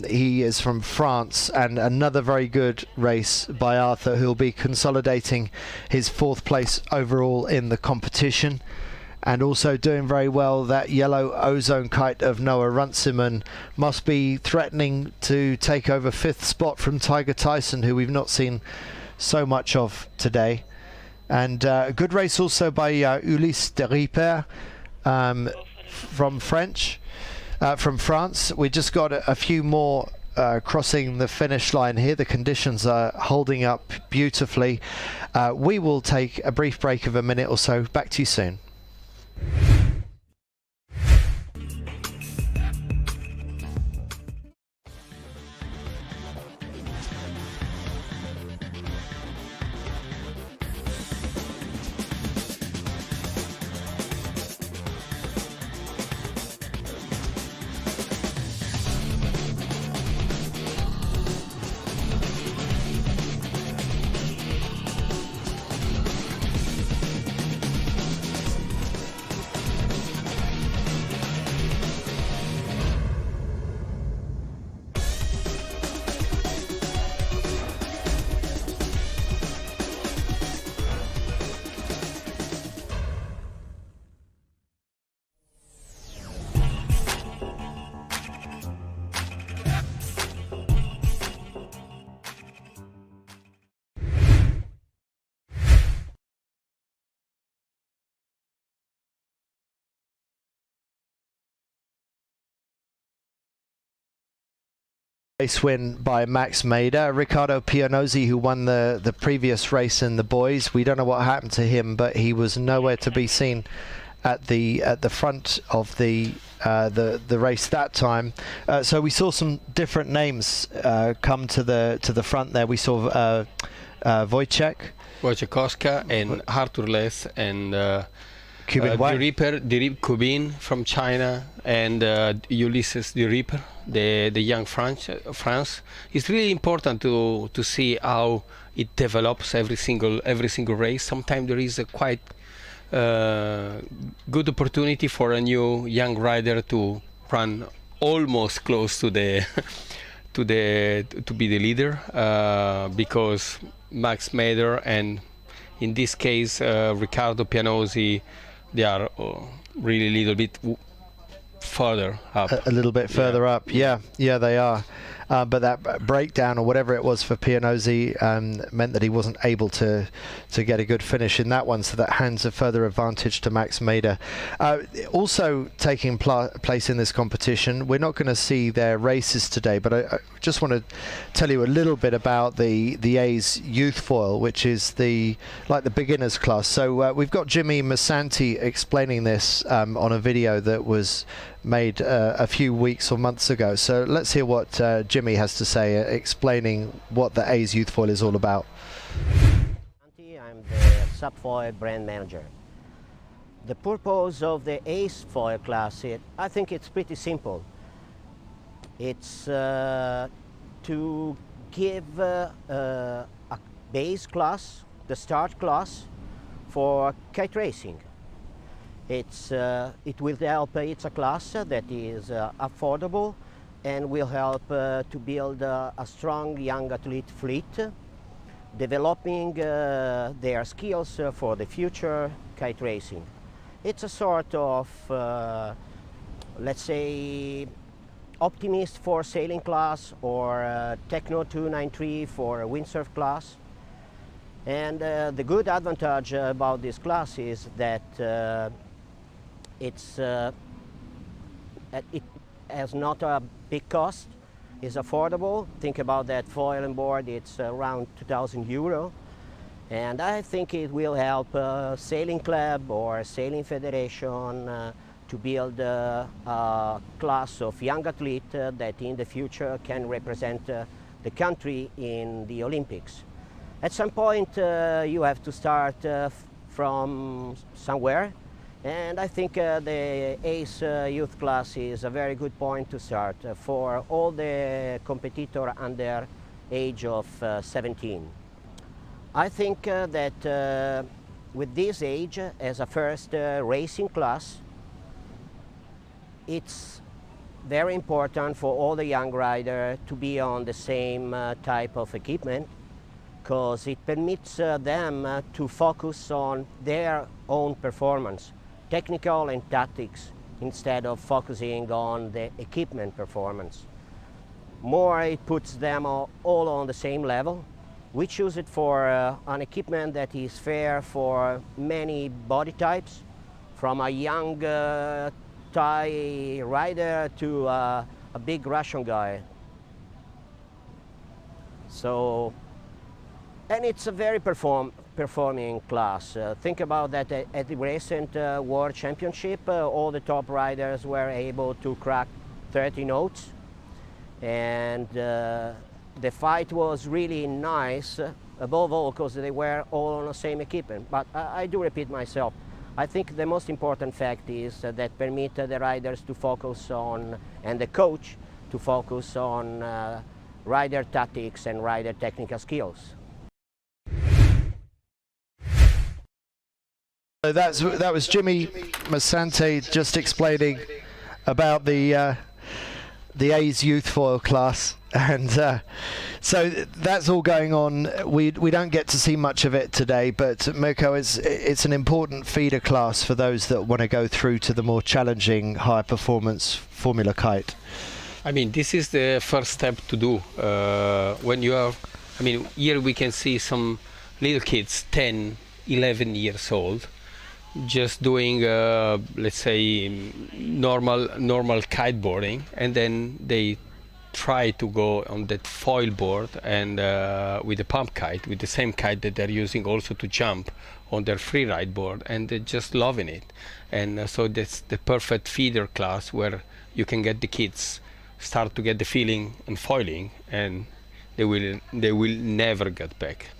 A: he is from France. And another very good race by Arthur, who'll be consolidating his fourth place overall in the competition. And also doing very well, that yellow ozone kite of Noah Runciman must be threatening to take over fifth spot from Tiger Tyson, who we've not seen so much of today. And a good race also by Ulysse de Ripper from France. We just got a few more crossing the finish line here. The conditions are holding up beautifully. We will take a brief break of a minute or so. Back to you soon. Race win by Max Mader. Riccardo Pianozzi, who won the previous race in the boys, we don't know what happened to him, but he was nowhere to be seen at the front of the race that time. So we saw some different names come to the front there. We saw
B: Wojciechowska and Arthur Les and
A: Cubin
B: the Ripper Cubin from China, and Ulysses the Ripper, the young France. It's really important to see how it develops every single race. Sometimes there is a quite good opportunity for a new young rider to run almost close to the to be the leader, because Max Mader and in this case Riccardo Pianozzi, they are really a little bit further up.
A: A little bit further up, yeah, they are. But that breakdown or whatever it was for Pianozzi meant that he wasn't able to get a good finish in that one, so that hands a further advantage to Max Mader. Also taking place in this competition, we're not going to see their races today, but I just want to tell you a little bit about the A's youth foil, which is like the beginners class. So we've got Jimmy Masanti explaining this on a video that was made a few weeks or months ago. So let's hear what Jimmy has to say, explaining what the A's Youth Foil is all about.
F: I'm the Subfoil brand manager. The purpose of the A's Foil class, I think it's pretty simple. It's to give a base class, the start class for kite racing. It will help. It's a class that is affordable and will help to build a strong young athlete fleet, developing their skills for the future kite racing. It's a sort of, let's say, Optimist for sailing class, or Techno 293 for a windsurf class. And the good advantage about this class is that it has not a big cost, is affordable. Think about that foil and board, it's around 2,000 euro. And I think it will help sailing club or sailing federation to build a class of young athlete that in the future can represent the country in the Olympics. At some point you have to start from somewhere. And I think the ACE youth class is a very good point to start for all the competitors under age of 17. I think that with this age, as a first racing class, it's very important for all the young riders to be on the same type of equipment, because it permits them to focus on their own performance, technical and tactics, instead of focusing on the equipment performance. More, it puts them all on the same level. We choose it for an equipment that is fair for many body types, from a young Thai rider to a big Russian guy. So, and it's a very performing class. Think about that at the recent World Championship, all the top riders were able to crack 30 notes, and the fight was really nice, above all because they were all on the same equipment. But I do repeat myself, I think the most important fact is that permit the riders to focus on, and the coach to focus on rider tactics and rider technical skills.
A: So that was Jimmy Masante just explaining about the A's youth foil class, and so that's all going on. We don't get to see much of it today, but Mirko, it's an important feeder class for those that want to go through to the more challenging high performance Formula Kite.
B: I mean, this is the first step to do. When you are, I mean, here we can see some little kids, 10, 11 years old, just doing, let's say, normal kiteboarding, and then they try to go on that foil board and with the pump kite, with the same kite that they're using also to jump on their free ride board, and they're just loving it. And so that's the perfect feeder class where you can get the kids start to get the feeling and foiling, and they will never get back.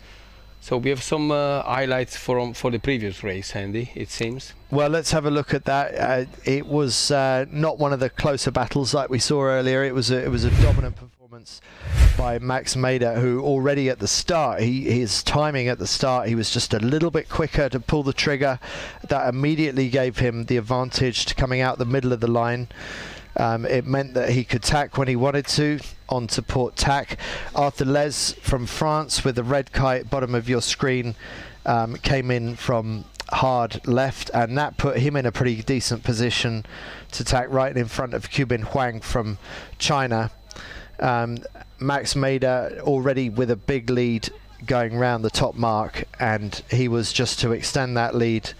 B: So we have some highlights for the previous race, Andy, it seems.
A: Well, let's have a look at that. It was not one of the closer battles like we saw earlier. It was a dominant performance by Max Mader, who already at the start, his timing at the start, he was just a little bit quicker to pull the trigger. That immediately gave him the advantage to coming out the middle of the line. It meant that he could tack when he wanted to onto port tack. Arthur Les from France with the red kite, bottom of your screen, came in from hard left, and that put him in a pretty decent position to tack right in front of Qubin Huang from China. Max Mader already with a big lead going round the top mark, and he was just to extend that lead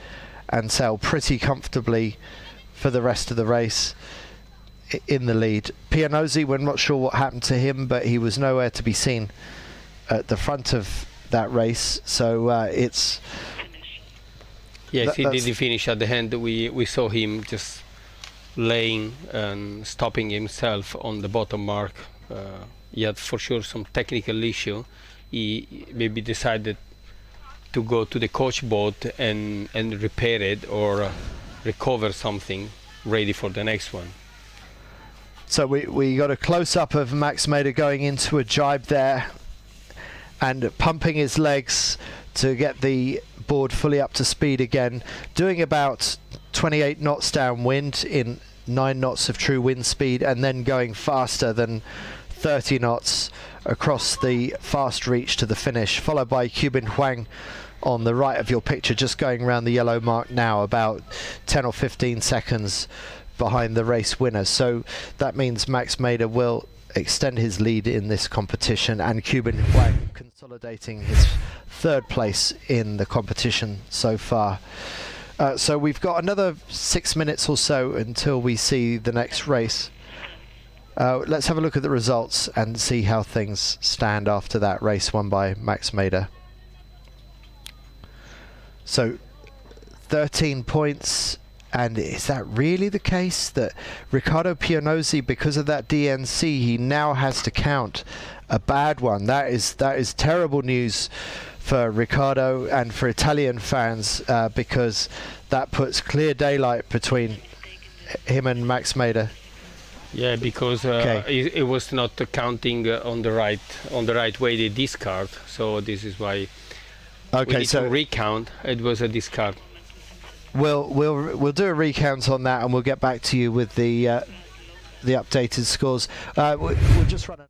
A: and sail pretty comfortably for the rest of the race in the lead. Pianozzi, we're not sure what happened to him, but he was nowhere to be seen at the front of that race. So it's...
B: Yes, he did finish at the end. We saw him just laying and stopping himself on the bottom mark. He had for sure some technical issue. He maybe decided to go to the coach boat and repair it or recover something ready for the next one.
A: So we got a close-up of Max Mader going into a jibe there and pumping his legs to get the board fully up to speed again, doing about 28 knots downwind in 9 knots of true wind speed, and then going faster than 30 knots across the fast reach to the finish, followed by Qubin Huang on the right of your picture, just going around the yellow mark now, about 10 or 15 seconds behind the race winner. So that means Max Mader will extend his lead in this competition, and Qubin Huang consolidating his third place in the competition so far. So we've got another 6 minutes or so until we see the next race. Let's have a look at the results and see how things stand after that race won by Max Mader. So 13 points. And is that really the case that Riccardo Pianozzi, because of that DNC, he now has to count a bad one? That is terrible news for Riccardo and for Italian fans, because that puts clear daylight between him and Max Mader.
B: Yeah, because it was not counting on the right way, the discard. So this is why we need to recount. It was a discard.
A: We'll do a recount on that, and we'll get back to you with the updated scores. We'll just run it.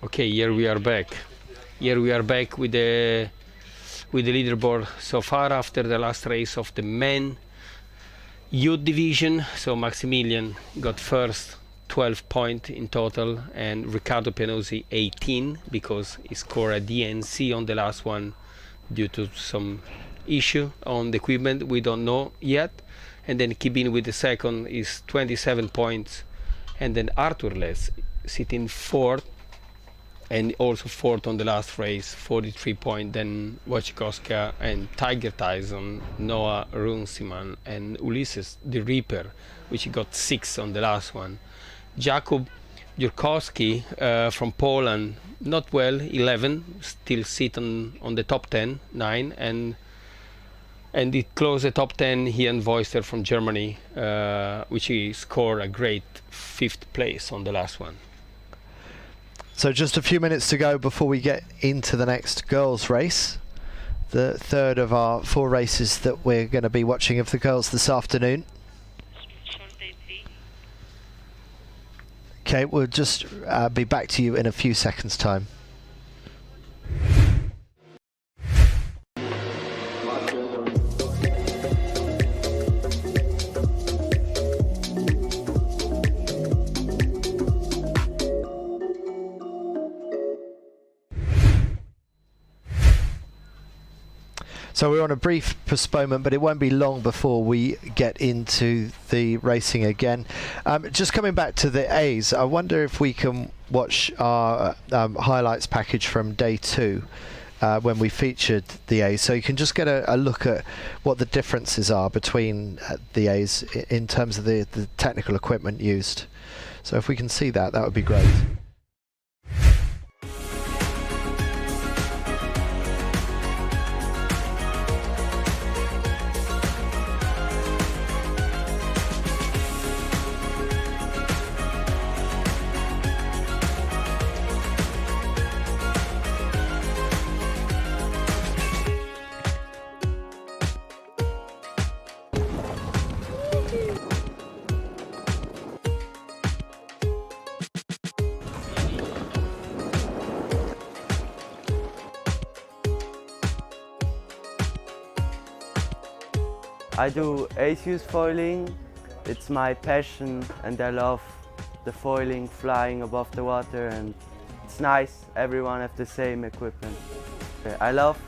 B: Okay, here we are back. Here we are back with the leaderboard so far after the last race of the men youth division. So Maximilian got first, 12 points in total, and Riccardo Pianozzi 18 because he scored a DNC on the last one due to some issue on the equipment we don't know yet. And then Kibin with the second is 27 points, and then Arthur Les sitting fourth and also fourth on the last race, 43 points. Then Wojciechowska and Tiger Tyson, Noah Runciman and Ulysses the Reaper, which got 6 on the last one. Jakub Jurkowski from Poland, not well, 11, still sitting on the top 10, 9, and it closed the top 10, he and Voister from Germany, which he scored a great 5th place on the last one.
A: So just a few minutes to go before we get into the next girls race, the third of our 4 races that we're going to be watching of the girls this afternoon. Okay, we'll just be back to you in a few seconds' time. So we're on a brief postponement, but it won't be long before we get into the racing again. Just coming back to the A's, I wonder if we can watch our highlights package from day 2 when we featured the A's, so you can just get a look at what the differences are between the A's in terms of the technical equipment used. So if we can see that, that would be great.
G: I do ace foiling, it's my passion and I love the foiling, flying above the water, and it's nice, everyone has the same equipment. I love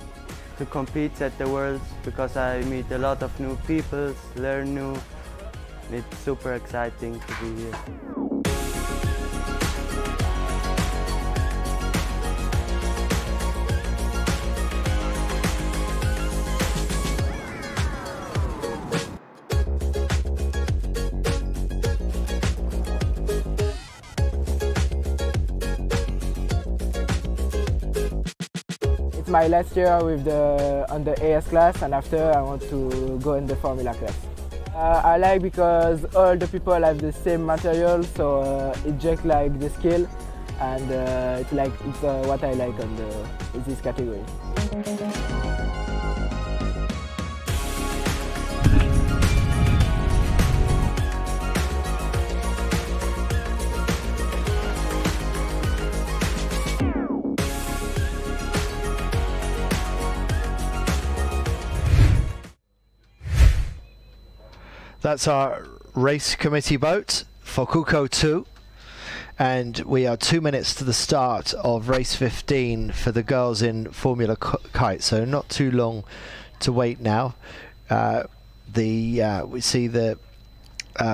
G: to compete at the Worlds because I meet a lot of new people, learn new, it's super exciting to be here.
H: My last year with on the AS class, and after I want to go in the Formula class. I like because all the people have the same material, so it's just like the skill, and it's what I like on this category.
A: That's our race committee boat, Fokuko 2, and we are 2 minutes to the start of race 15 for the girls in Formula Kite, so not too long to wait now. We see the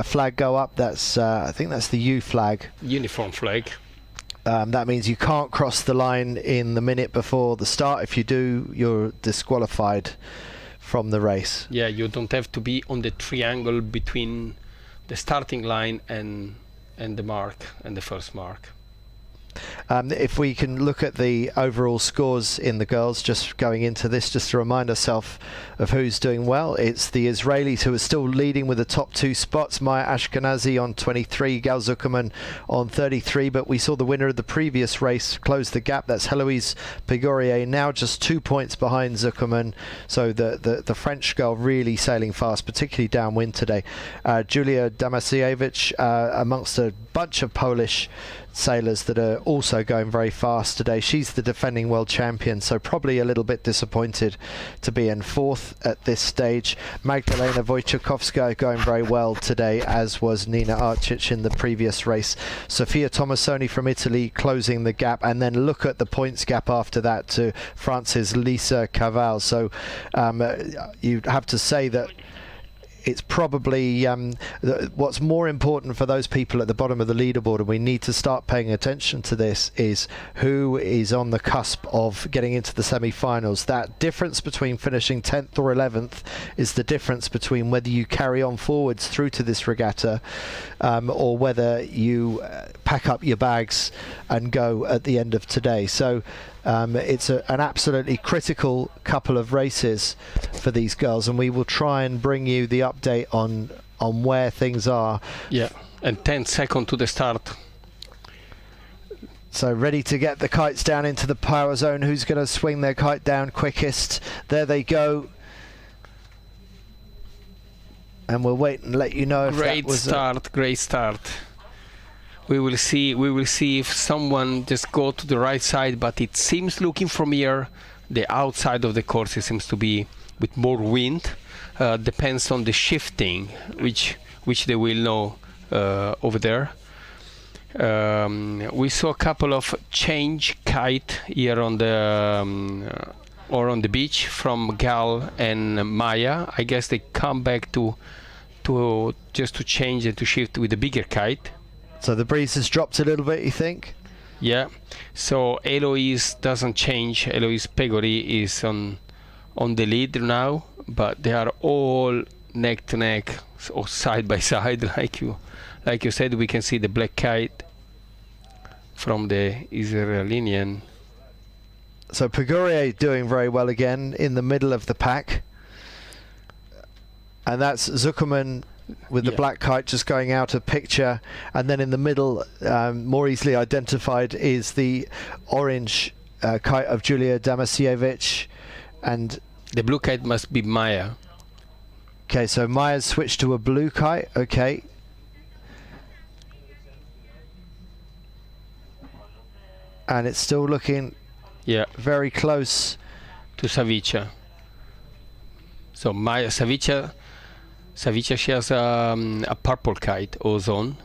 A: flag go up. That's I think that's the U flag.
B: Uniform flag.
A: That means you can't cross the line in the minute before the start. If you do, you're disqualified from the race.
B: Yeah, you don't have to be on the triangle between the starting line and the mark, and the first mark.
A: If we can look at the overall scores in the girls, just going into this, just to remind ourselves of who's doing well. It's the Israelis who are still leading with the top 2 spots. Maya Ashkenazi on 23, Gal Zuckerman on 33, but we saw the winner of the previous race close the gap. That's Heloise Pigorier, now just 2 points behind Zuckerman. So the French girl really sailing fast, particularly downwind today. Julia Damasiewicz amongst a bunch of Polish sailors that are also going very fast today. She's the defending world champion, so probably a little bit disappointed to be in fourth at this stage. Magdalena Wojciechowska going very well today, as was Nina Arcic in the previous race. Sofia Tomasoni from Italy closing the gap, and then look at the points gap after that to France's Lisa Caval. So you'd have to say that it's probably what's more important for those people at the bottom of the leaderboard, and we need to start paying attention to this, is who is on the cusp of getting into the semi-finals. That difference between finishing 10th or 11th is the difference between whether you carry on forwards through to this regatta or whether you pack up your bags and go at the end of today. So it's an absolutely critical couple of races for these girls, and we will try and bring you the update on where things are.
B: Yeah, and 10 seconds to the start.
A: So ready to get the kites down into the power zone. Who's going to swing their kite down quickest? There they go. And we'll wait and let you know if
B: Great
A: that was
B: start, great start. We will see if someone just go to the right side, but it seems, looking from here, the outside of the course seems to be with more wind. Depends on the shifting, which they will know over there. We saw a couple of change kite here on the or on the beach from Gal and Maya. I guess they come back to just to change and to shift with the bigger kite.
A: So the breeze has dropped a little bit, you think?
B: Yeah. So Eloise doesn't change. Eloise Pegori is on the lead now, but they are all neck to neck or side by side, like you said. We can see the black kite from the Israelian.
A: So Pegorier doing very well again in the middle of the pack, and that's Zuckerman with the black kite just going out of picture, and then in the middle, more easily identified, is the orange kite of Julia Damasiewicz, and
B: the blue kite must be Maya.
A: Okay, so Maya's switched to a blue kite. Okay. And it's still looking very close
B: to Savica. So Maya Savica, she has a purple kite, ozone.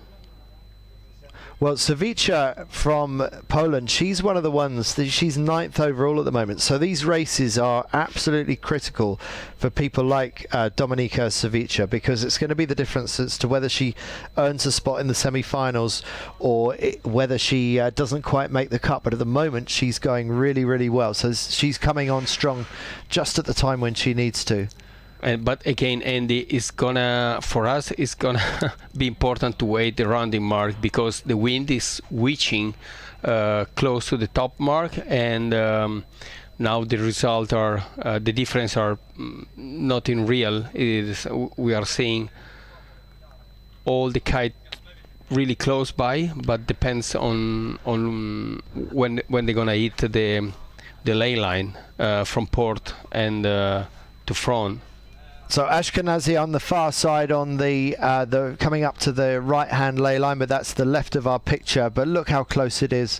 A: Well, Savica from Poland, she's one of the ones that she's 9th overall at the moment. So these races are absolutely critical for people like Dominika Savica, because it's going to be the difference as to whether she earns a spot in the semi-finals or whether she doesn't quite make the cut. But at the moment, she's going really, really well. So she's coming on strong just at the time when she needs to.
B: But again, Andy, is gonna, for us, it's gonna be important to wait the rounding mark, because the wind is reaching close to the top mark, and now the result are the difference are not in real. We are seeing all the kite really close by, but depends on when they're gonna hit the ley line from port and to front.
A: So Ashkenazi on the far side on the coming up to the right-hand ley line, but that's the left of our picture. But look how close it is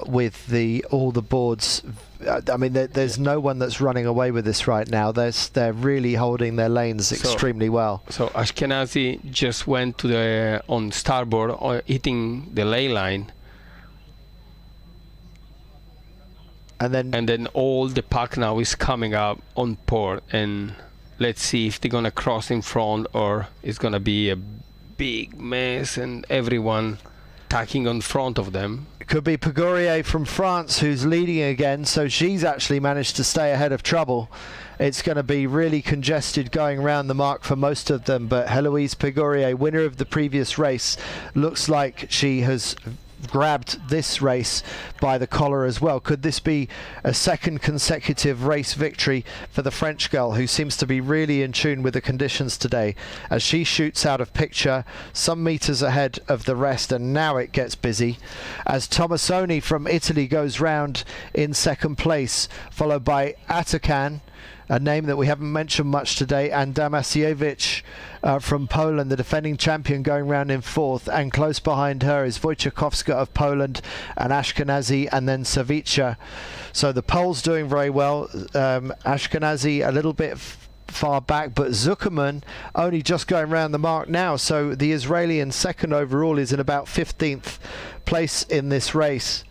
A: with all the boards. I mean, there's no one that's running away with this right now. They're really holding their lanes extremely well.
B: So Ashkenazi just went to the on starboard, hitting the ley line, and then all the pack now is coming up on port, and let's see if they're gonna cross in front, or it's gonna be a big mess and everyone tacking on front of them.
A: It could be Pegorier from France who's leading again, so she's actually managed to stay ahead of trouble. It's going to be really congested going around the mark for most of them, but Heloise Pegorier, winner of the previous race, looks like she has grabbed this race by the collar as well. Could this be a second consecutive race victory for the French girl, who seems to be really in tune with the conditions today, as she shoots out of picture some meters ahead of the rest? And now it gets busy as Tomasoni from Italy goes round in second place, followed by Atakan a name that we haven't mentioned much today, and Damasiewicz from Poland, the defending champion, going round in fourth, and close behind her is Wojciechowska of Poland and Ashkenazi, and then Savica. So the Poles doing very well. Ashkenazi a little bit far back, but Zuckerman only just going round the mark now. So the Israeli in second overall is in about 15th place in this race.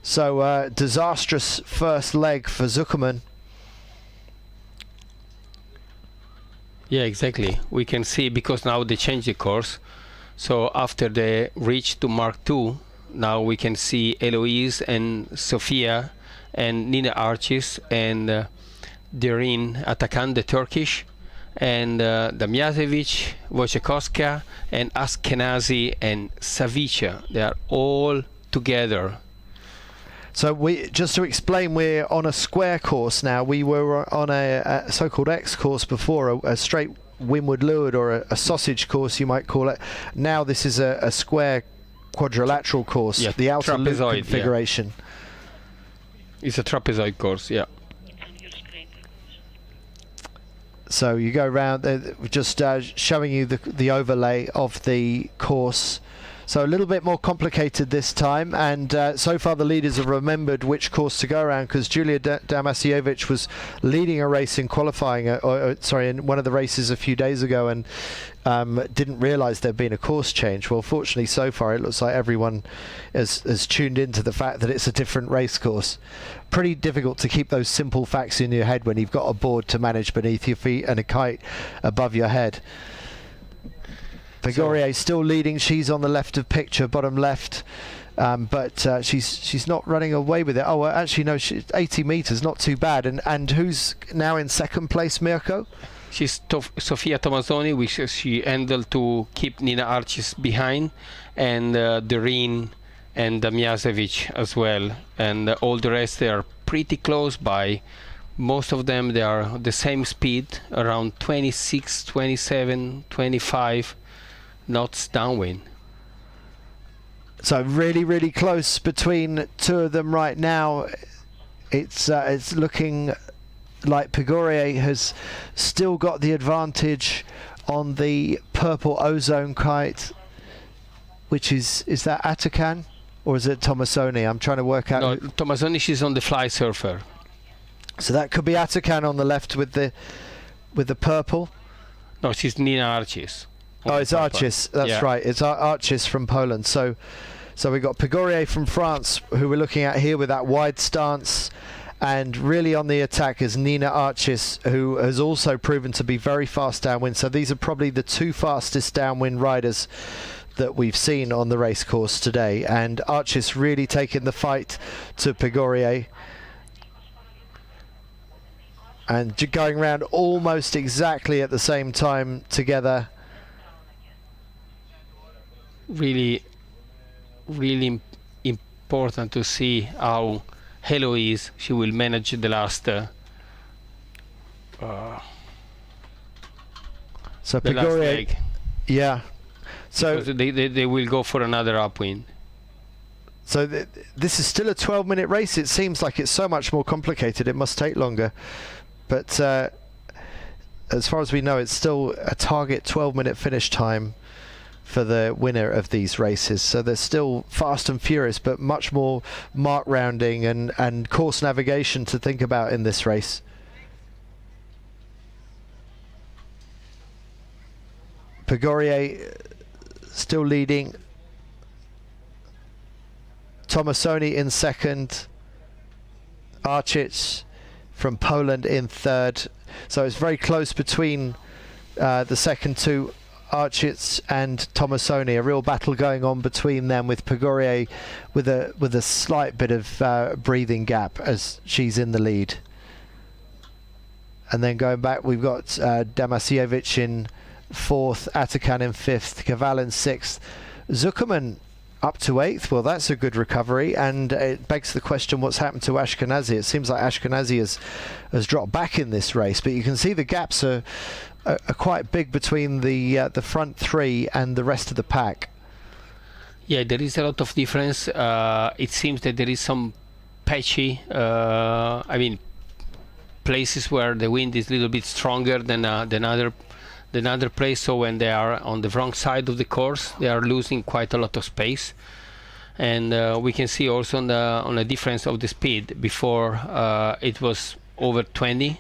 A: So disastrous first leg for Zuckerman.
B: Yeah, exactly. We can see, because now they changed the course. So after they reach to Mark II, now we can see Eloise and Sofia and Nina Archis and Derin Atakan, the Turkish, and Damjanovic, Wojciechowska, and Ashkenazi and Savica. They are all together.
A: So we, just to explain, we're on a square course now. We were on a so-called X course before, a straight windward leeward, or a sausage course you might call it. Now this is a square quadrilateral course,
B: yeah,
A: the outer loop
B: trapezoid,
A: configuration.
B: Yeah. It's a trapezoid course, yeah.
A: So you go around, just showing you the overlay of the course. So a little bit more complicated this time, and so far the leaders have remembered which course to go around, because Julia Damasiewicz was leading a race in qualifying, in one of the races a few days ago, and didn't realise there'd been a course change. Well, fortunately so far it looks like everyone has tuned into the fact that it's a different race course. Pretty difficult to keep those simple facts in your head when you've got a board to manage beneath your feet and a kite above your head. Pegorier still leading. She's on the left of picture, bottom left, but she's not running away with it. Oh, well, actually no, 80 meters, not too bad. And who's now in second place, Mirko?
B: She's Sofia Tomazzoni, which she handled to keep Nina Archis behind, and Derin and Damjanovic as well. And all the rest, they are pretty close by. Most of them, they are the same speed, around 26, 27, 25 knots downwind.
A: So really close between two of them right now. It's looking like Pegorier has still got the advantage on the purple ozone kite, which is that Atakan or is it Tomazzoni? I'm trying to work out.
B: No, Tomazzoni, she's on the fly surfer.
A: So that could be Atakan on the left with the purple.
B: No, she's Nina Archis.
A: Oh, it's Archis. That's right. It's Archis from Poland. So we've got Pegorier from France, who we're looking at here with that wide stance, and really on the attack is Nina Archis, who has also proven to be very fast downwind. So these are probably the two fastest downwind riders that we've seen on the race course today. And Archis really taking the fight to Pegorier, and going around almost exactly at the same time together.
B: Really important to see how Eloise, she will manage the last
A: so Pegorier, yeah, so
B: they will go for another upwind.
A: So this is still a 12-minute race. It seems like it's so much more complicated. It must take longer, but as far as we know, it's still a target 12-minute finish time for the winner of these races. So they're still fast and furious, but much more mark rounding and course navigation to think about in this race. Pegorier still leading. Tomazzoni in second. Archis from Poland in third. So it's very close between the second two, Archis and Tomazzoni. A real battle going on between them, with Pegorier with a slight bit of breathing gap as she's in the lead. And then going back, we've got Damasiewicz in fourth, Atakan in fifth, Kaval in sixth, Zuckerman up to eighth. Well, that's a good recovery, and it begs the question, what's happened to Ashkenazi? It seems like Ashkenazi has dropped back in this race, but you can see the gaps are quite big between the front three and the rest of the pack.
B: Yeah, there is a lot of difference. It seems that there is some patchy, places where the wind is a little bit stronger than other place. So when they are on the wrong side of the course, they are losing quite a lot of space. And we can see also on the difference of the speed. Before it was over 20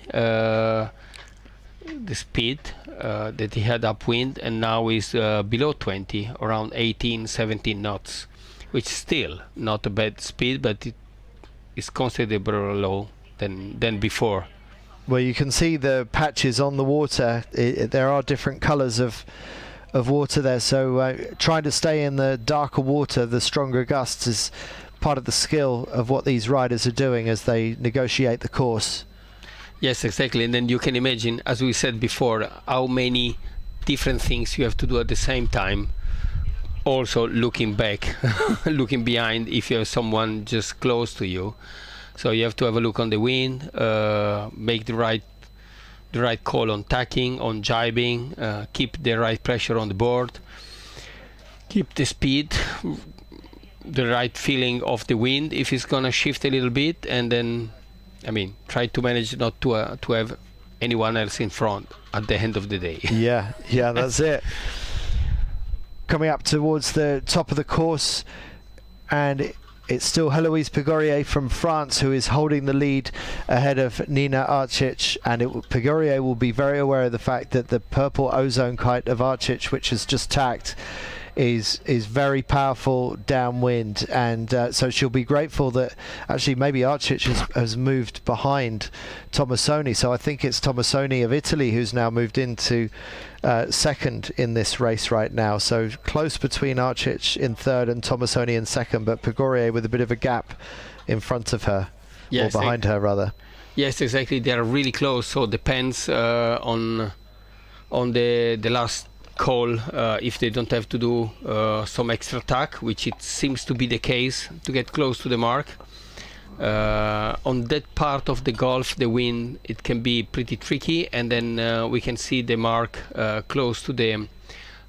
B: the speed that he had upwind, and now is below 20, around 18, 17 knots, which is still not a bad speed, but it is considerably low than before.
A: Well, you can see the patches on the water. There are different colours of water there, so trying to stay in the darker water, the stronger gusts, is part of the skill of what these riders are doing as they negotiate the course.
B: Yes, exactly. And then you can imagine, as we said before, how many different things you have to do at the same time. Also looking back, looking behind if you have someone just close to you. So you have to have a look on the wind, make the right call on tacking, on jibing, keep the right pressure on the board, keep the speed, the right feeling of the wind if it's gonna shift a little bit, and then try to manage not to have anyone else in front at the end of the day.
A: Yeah, that's it. Coming up towards the top of the course, and it's still Heloise Pegorier from France who is holding the lead ahead of Nina Arcic, and Pegorier will be very aware of the fact that the purple ozone kite of Arcic, which has just tacked, is very powerful downwind, and so she'll be grateful that actually maybe Arcic has moved behind Tomasoni. So I think it's Tomasoni of Italy who's now moved into second in this race right now. So close between Arcic in third and Tomasoni in second, but Pegorier with a bit of a gap in front of her,
B: yes,
A: or behind her rather.
B: Yes, exactly. They are really close. So it depends on the last call, if they don't have to do some extra tack, which it seems to be the case, to get close to the mark. On that part of the Gulf, the wind, it can be pretty tricky, and then we can see the mark close to the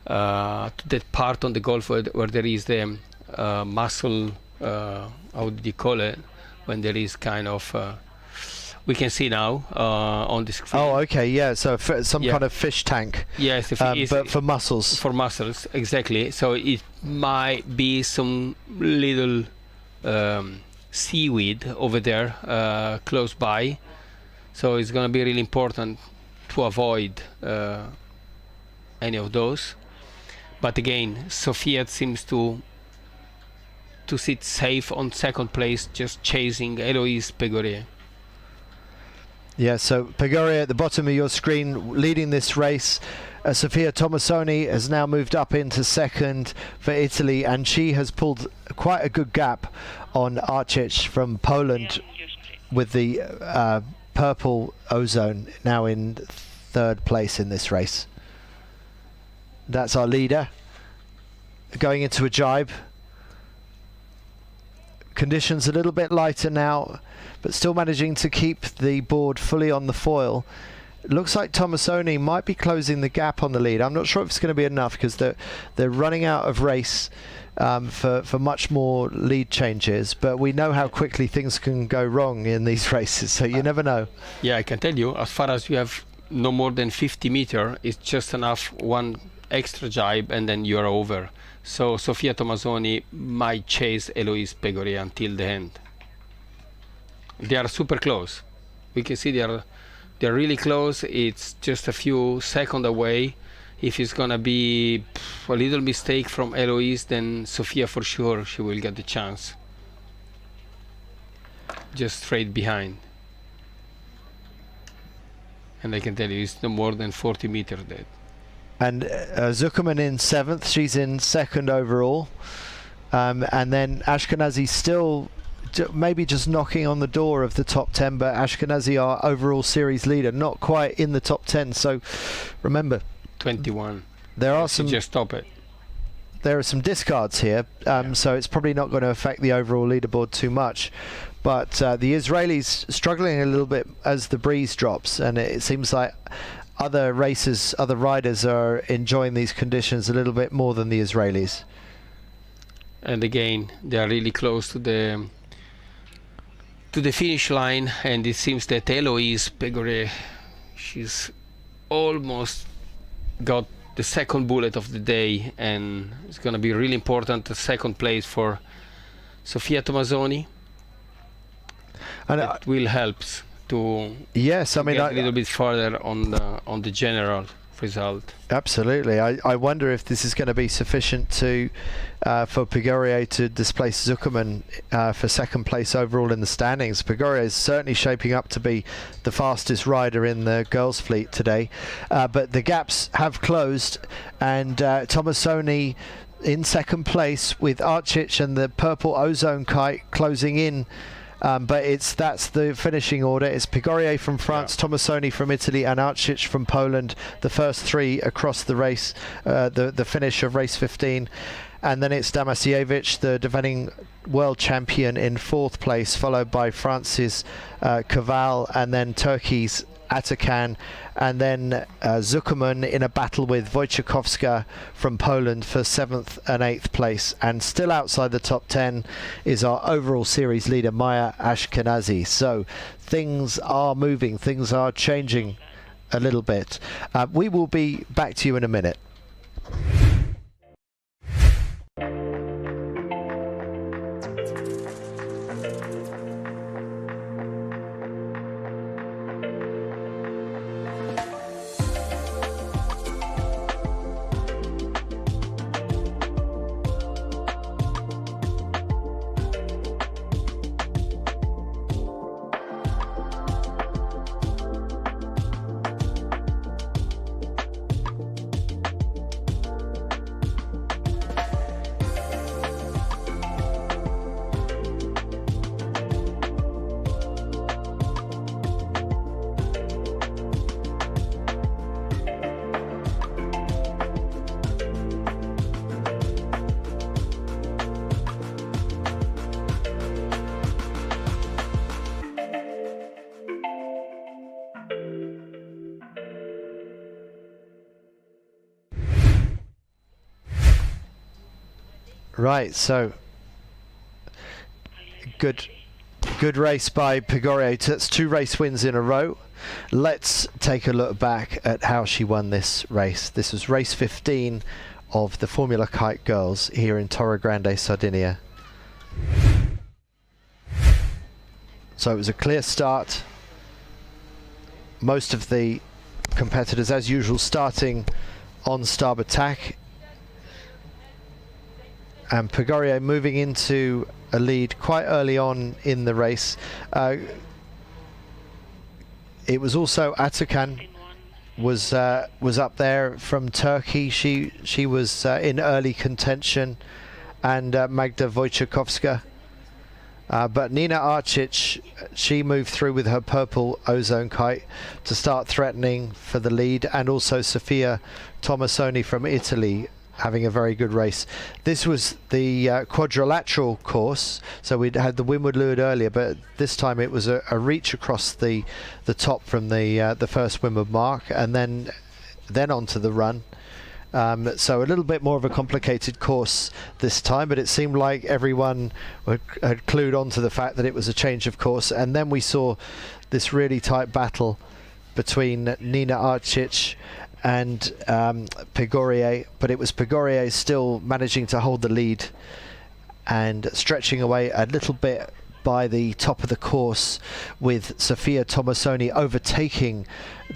B: to that part on the Gulf where there is the muscle, how do you call it, when there is kind of we can see now on the screen.
A: Oh, okay, yeah. So some kind of fish tank.
B: Yes,
A: but for mussels.
B: For mussels, exactly. So it might be some little seaweed over there close by. So it's going to be really important to avoid any of those. But again, Sofia seems to sit safe on second place, just chasing Heloise Pegorier.
A: Yeah, so Pegorier at the bottom of your screen leading this race. Sofia Tomasoni has now moved up into second for Italy, and she has pulled quite a good gap on Arcic from Poland with the purple ozone now in third place in this race. That's our leader going into a jibe. Conditions a little bit lighter now, but still managing to keep the board fully on the foil. It looks like Tomasoni might be closing the gap on the lead. I'm not sure if it's going to be enough because they're running out of race for much more lead changes, but we know how quickly things can go wrong in these races, so you never know.
B: Yeah, I can tell you, as far as you have no more than 50 meters, it's just enough one extra jibe and then you're over. So Sofia Tomasoni might chase Heloise Pegorier until the end. They are super close. We can see they're really close. It's just a few seconds away. If it's gonna be a little mistake from Heloise, then Sofia for sure she will get the chance. Just straight behind. And I can tell you it's no more than 40 meters dead.
A: And Zuckerman in seventh, she's in second overall. And then Ashkenazi still maybe just knocking on the door of the top 10, but Ashkenazi, our overall series leader, not quite in the top 10. So remember,
B: 21.
A: There are some.
B: Just stop it.
A: There are some discards here, so it's probably not going to affect the overall leaderboard too much. But the Israelis struggling a little bit as the breeze drops, and it seems like other racers, other riders are enjoying these conditions a little bit more than the Israelis.
B: And again, they are really close to to the finish line, and it seems that Eloise Pegore, she's almost got the second bullet of the day, and it's going to be really important, the second place for Sofia Tomasoni.
A: And
B: it will help to
A: yes, I mean,
B: get a little bit further on the general result.
A: Absolutely. I wonder if this is going to be sufficient to for Pegore to displace Zuckerman for second place overall in the standings. Pegore is certainly shaping up to be the fastest rider in the girls' fleet today, but the gaps have closed, and Tomasoni in second place with Arcic and the purple Ozone Kite closing in. But that's the finishing order. It's Pegore from France, Tomasoni from Italy, and Arcic from Poland. The first three across the race, the finish of race 15. And then it's Damasiewicz, the defending world champion, in fourth place, followed by France's Kaval, and then Turkey's Atakan, and then Zuckerman in a battle with Wojciechowska from Poland for 7th and 8th place. And still outside the top 10 is our overall series leader, Maya Ashkenazi. So things are moving, things are changing a little bit. We will be back to you in a minute. Right, so good race by Pegore. That's 2 race wins in a row. Let's take a look back at how she won this race. This was race 15 of the Formula Kite Girls here in Torregrande, Sardinia. So it was a clear start. Most of the competitors, as usual, starting on starboard tack. And Pegore moving into a lead quite early on in the race. It was also Atakan was up there from Turkey. She was in early contention, and Magda Wojciechowska. But Nina Arcic, she moved through with her purple Ozone Kite to start threatening for the lead, and also Sofia Tomasoni from Italy having a very good race. This was the quadrilateral course, so we'd had the Windward Leeward earlier, but this time it was a reach across the top from the first Windward mark, and then onto the run. So a little bit more of a complicated course this time, but it seemed like everyone had clued on to the fact that it was a change of course. And then we saw this really tight battle between Nina Arcic and Pegore, but it was Pegore still managing to hold the lead and stretching away a little bit by the top of the course, with Sofia Tomasoni overtaking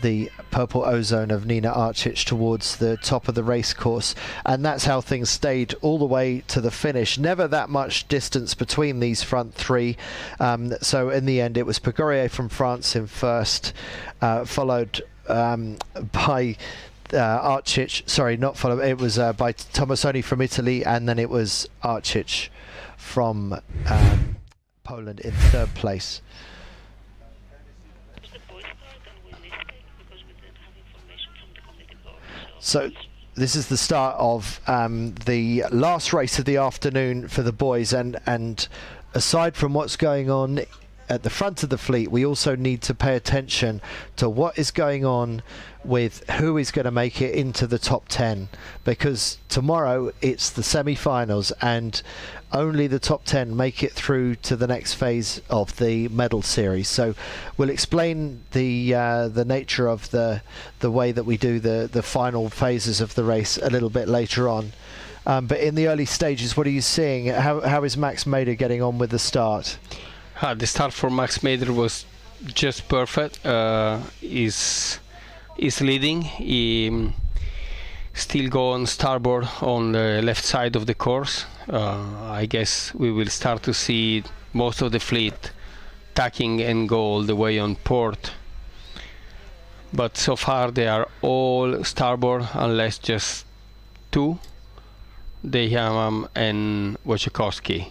A: the purple Ozone of Nina Arcic towards the top of the race course. And that's how things stayed all the way to the finish. Never that much distance between these front three. So in the end it was Pegore from France in first, followed by Arcic, sorry, not followed, it was by Tomasoni from Italy, and then it was Arcic from Poland in third place. So this is the start of the last race of the afternoon for the boys, and aside from what's going on at the front of the fleet, we also need to pay attention to what is going on with who is going to make it into the top 10, because tomorrow it's the semi-finals and only the top 10 make it through to the next phase of the medal series. So we'll explain the nature of the way that we do the final phases of the race a little bit later on. But in the early stages, what are you seeing? How is Max Mader getting on with the start?
B: The start for Max Mader was just perfect. He's leading. He still go on starboard on the left side of the course. I guess we will start to see most of the fleet tacking and go all the way on port. But so far they are all starboard, unless just two, Dejamam and Wojciechowski.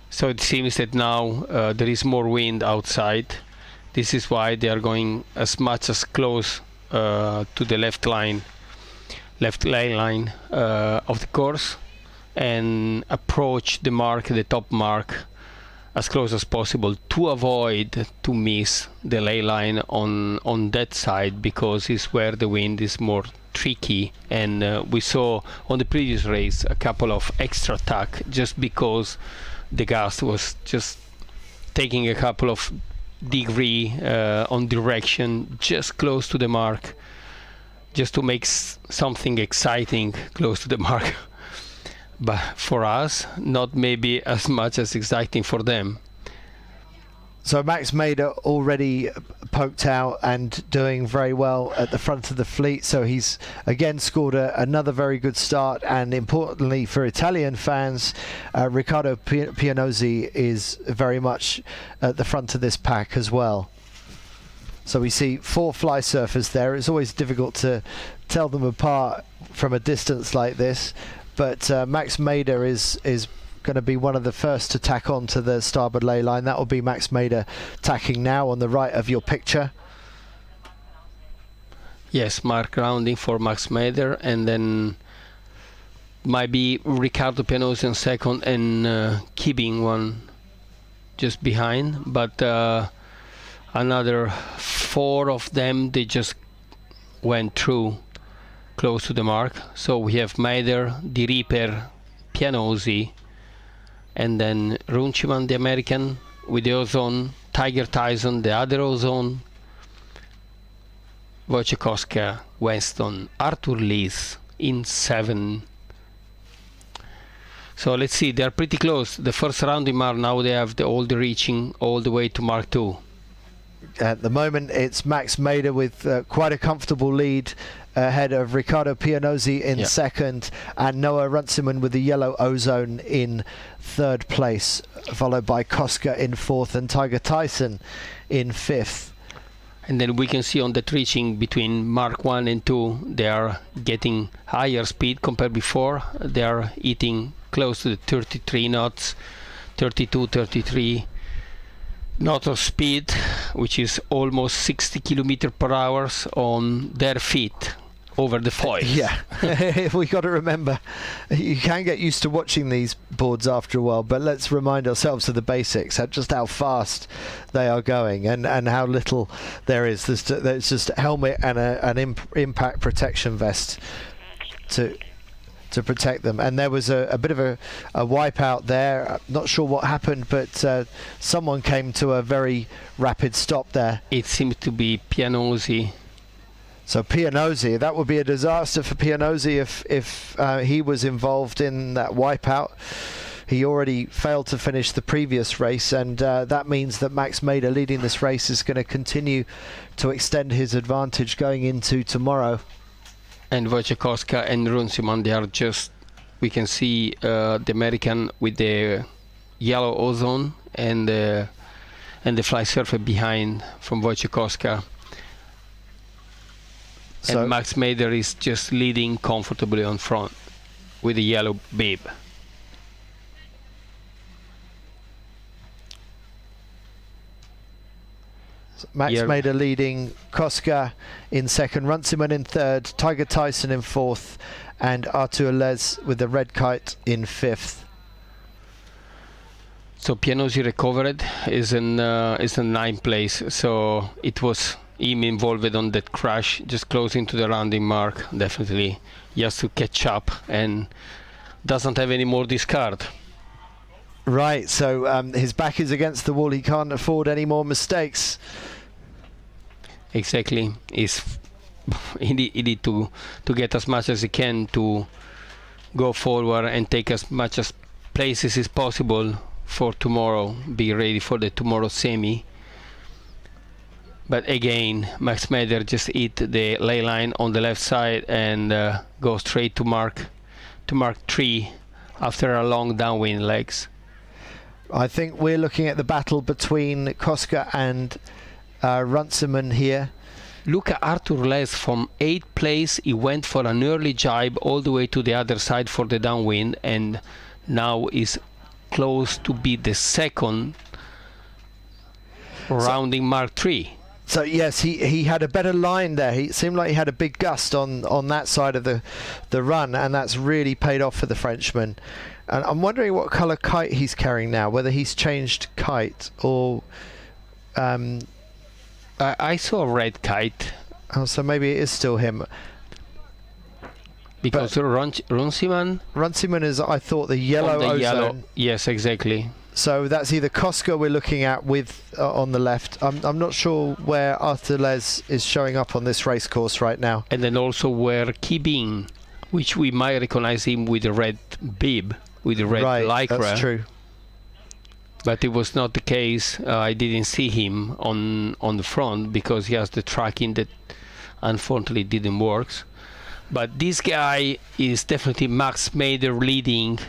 B: So it seems that now there is more wind outside. This is why they are going as much as close to the left lane line of the course, and approach the mark, the top mark, as close as possible to avoid to miss the ley line on that side, because it's where the wind is more tricky. And we saw on the previous race a couple of extra tack just because the gust was just taking a couple of degree on direction just close to the mark, just to make something exciting close to the mark. But for us, not maybe as much as exciting for them.
A: So Max Mader already poked out and doing very well at the front of the fleet. So he's again scored another very good start. And importantly for Italian fans, Riccardo Pianozzi is very much at the front of this pack as well. So we see 4 fly surfers there. It's always difficult to tell them apart from a distance like this. But Max Mader is going to be one of the first to tack on to the starboard ley line. That will be Max Mader tacking now on the right of your picture.
B: Yes, mark grounding for Max Mader, and then might be Riccardo Pianozzi on second and Kibing one just behind. But another 4 of them, they just went through close to the mark. So we have Mader, Di Ripper, Pianozzi, and then Runciman, the American, with the ozone, Tiger Tyson, the other ozone, Wojciechowska, Weston, Arthur Lees in 7. So let's see, they're pretty close. The first round in Mark, now they have all the reaching all the way to Mark 2.
A: At the moment, it's Max Mader with quite a comfortable lead ahead of Riccardo Pianozzi in second, and Noah Runciman with the yellow ozone in third place, followed by Koska in fourth and Tiger Tyson in fifth.
B: And then we can see on that reaching between Mark 1 and 2, they are getting higher speed compared before. They are hitting close to the 33 knots, 32, 33 knots of speed, which is almost 60 kilometers per hour on their feet over the foil.
A: Yeah, we got to remember, you can get used to watching these boards after a while, but let's remind ourselves of the basics, just how fast they are going and how little there is. There's just a helmet and an impact protection vest to protect them. And there was a bit of a wipeout there. I'm not sure what happened, but someone came to a very rapid stop there.
B: It seemed to be Pianozzi.
A: So Pianozzi, that would be a disaster for Pianozzi if he was involved in that wipeout. He already failed to finish the previous race, and that means that Max Mader leading this race is going to continue to extend his advantage going into tomorrow.
B: And Wojciechowska and Runciman, they are just, we can see the American with the yellow ozone and the fly surfer behind from Wojciechowska. So and Max Mader is just leading comfortably on front with the yellow bib.
A: So Max Mader leading, Koska in second, Runciman in third, Tiger Tyson in fourth, and Artur Les with the red kite in fifth.
B: So Pianosi recovered is in 9th place. So it was him involved on that crash, just closing to the rounding mark. Definitely, he has to catch up and doesn't have any more discard.
A: Right, so his back is against the wall. He can't afford any more mistakes.
B: Exactly. He need to get as much as he can to go forward and take as much as places as possible for tomorrow. Be ready for the tomorrow semi. But again, Max Meder just hit the ley line on the left side and go straight to mark 3 after a long downwind legs.
A: I think we're looking at the battle between Koska and Runciman here.
B: Look at Arthur Les from 8th place. He went for an early jibe all the way to the other side for the downwind, and now is close to be the second, rounding mark 3.
A: So yes, he had a better line there. He seemed like he had a big gust on that side of the run, and that's really paid off for the Frenchman. And I'm wondering what colour kite he's carrying now, whether he's changed kite or...
B: I saw a red kite.
A: Oh, so maybe it is still him.
B: Because Runciman
A: is, I thought, the yellow ozone.
B: Yellow. Yes, exactly.
A: So that's either Koska we're looking at with on the left. I'm not sure where Arthur Les is showing up on this race course right now.
B: And then also where Kibing, which we might recognize him with the red bib, with the red lycra.
A: That's true.
B: But it was not the case. I didn't see him on the front because he has the tracking that unfortunately didn't work. But this guy is definitely Max Meder leading,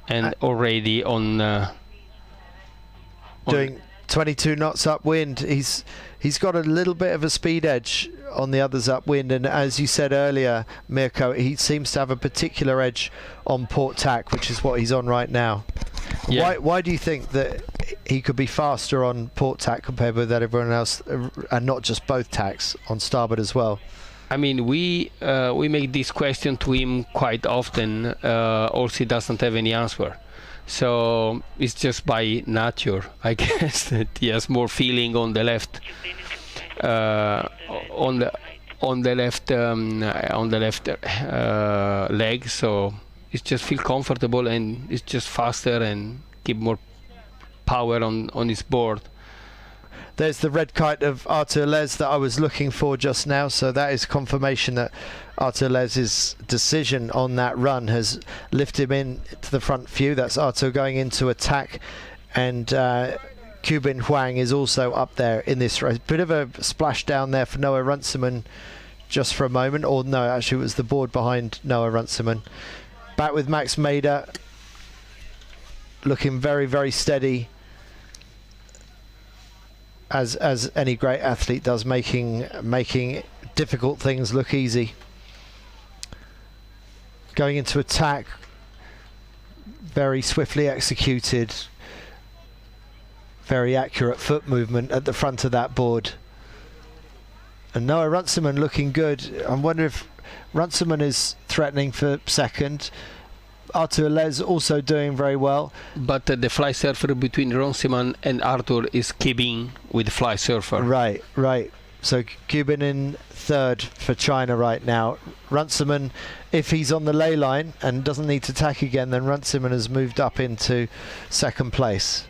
B: and already on
A: doing 22 knots upwind. He's got a little bit of a speed edge on the others upwind, and as you said earlier, Mirko, he seems to have a particular edge on port tack, which is what he's on right now.
B: Yeah.
A: Why do you think that he could be faster on port tack compared with everyone else, and not just both tacks, on starboard as well?
B: I mean, we make this question to him quite often. Also, he doesn't have any answer. So it's just by nature, I guess, that he has more feeling on the left, on the left leg. So it's just feel comfortable, and it's just faster and keep more power on his board.
A: There's the red kite of Arthur Les that I was looking for just now, so that is confirmation that Arthur Les's decision on that run has lifted him in to the front few. That's Arthur going into attack, and Cubin Huang is also up there in this race. Bit of a splash down there for Noah Runciman just for a moment, or no, actually it was the board behind Noah Runciman. Back with Max Meder, looking very, very steady, as any great athlete does, making difficult things look easy. Going into attack, very swiftly executed, very accurate foot movement at the front of that board. And Noah Runciman looking good. I wonder if Runciman is threatening for second. Arthur Les also doing very well.
B: But the fly surfer between Runciman and Arthur is Kibing with fly surfer.
A: Right. So Cubin in third for China right now. Runciman, if he's on the ley line and doesn't need to tack again, then Runciman has moved up into second place.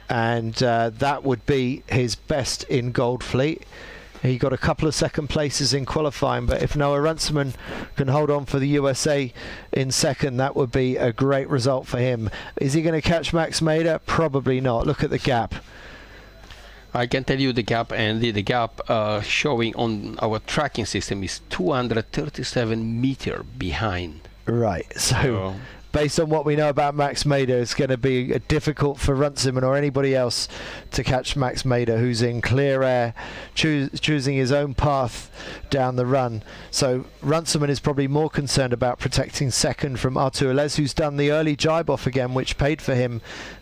A: And that would be his best in Gold Fleet. He got a couple of second places in qualifying, but if Noah Runciman can hold on for the USA in second, that would be a great result for him. Is he going to catch Max Meder? Probably not. Look at the gap.
B: I can tell you the gap, Andy. The gap showing on our tracking system is 237 meters behind.
A: Right. So based on what we know about Max Meder, it's going to be difficult for Runciman or anybody else to catch Max Meder, who's in clear air, choosing his own path down the run. So Runciman is probably more concerned about protecting second from Arthur Les, who's done the early jibe off again, which paid for him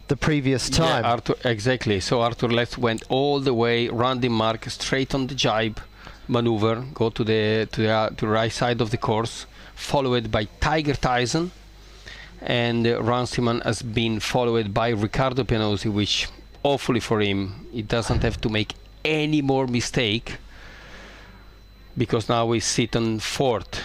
A: the previous time.
B: Yeah, exactly. So Arthur Les went all the way, rounding mark, straight on the jibe maneuver, go to the right side of the course, followed by Tiger Tyson, and Runciman has been followed by Riccardo Pianosi, which hopefully for him he doesn't have to make any more mistake, because now we sit on fourth.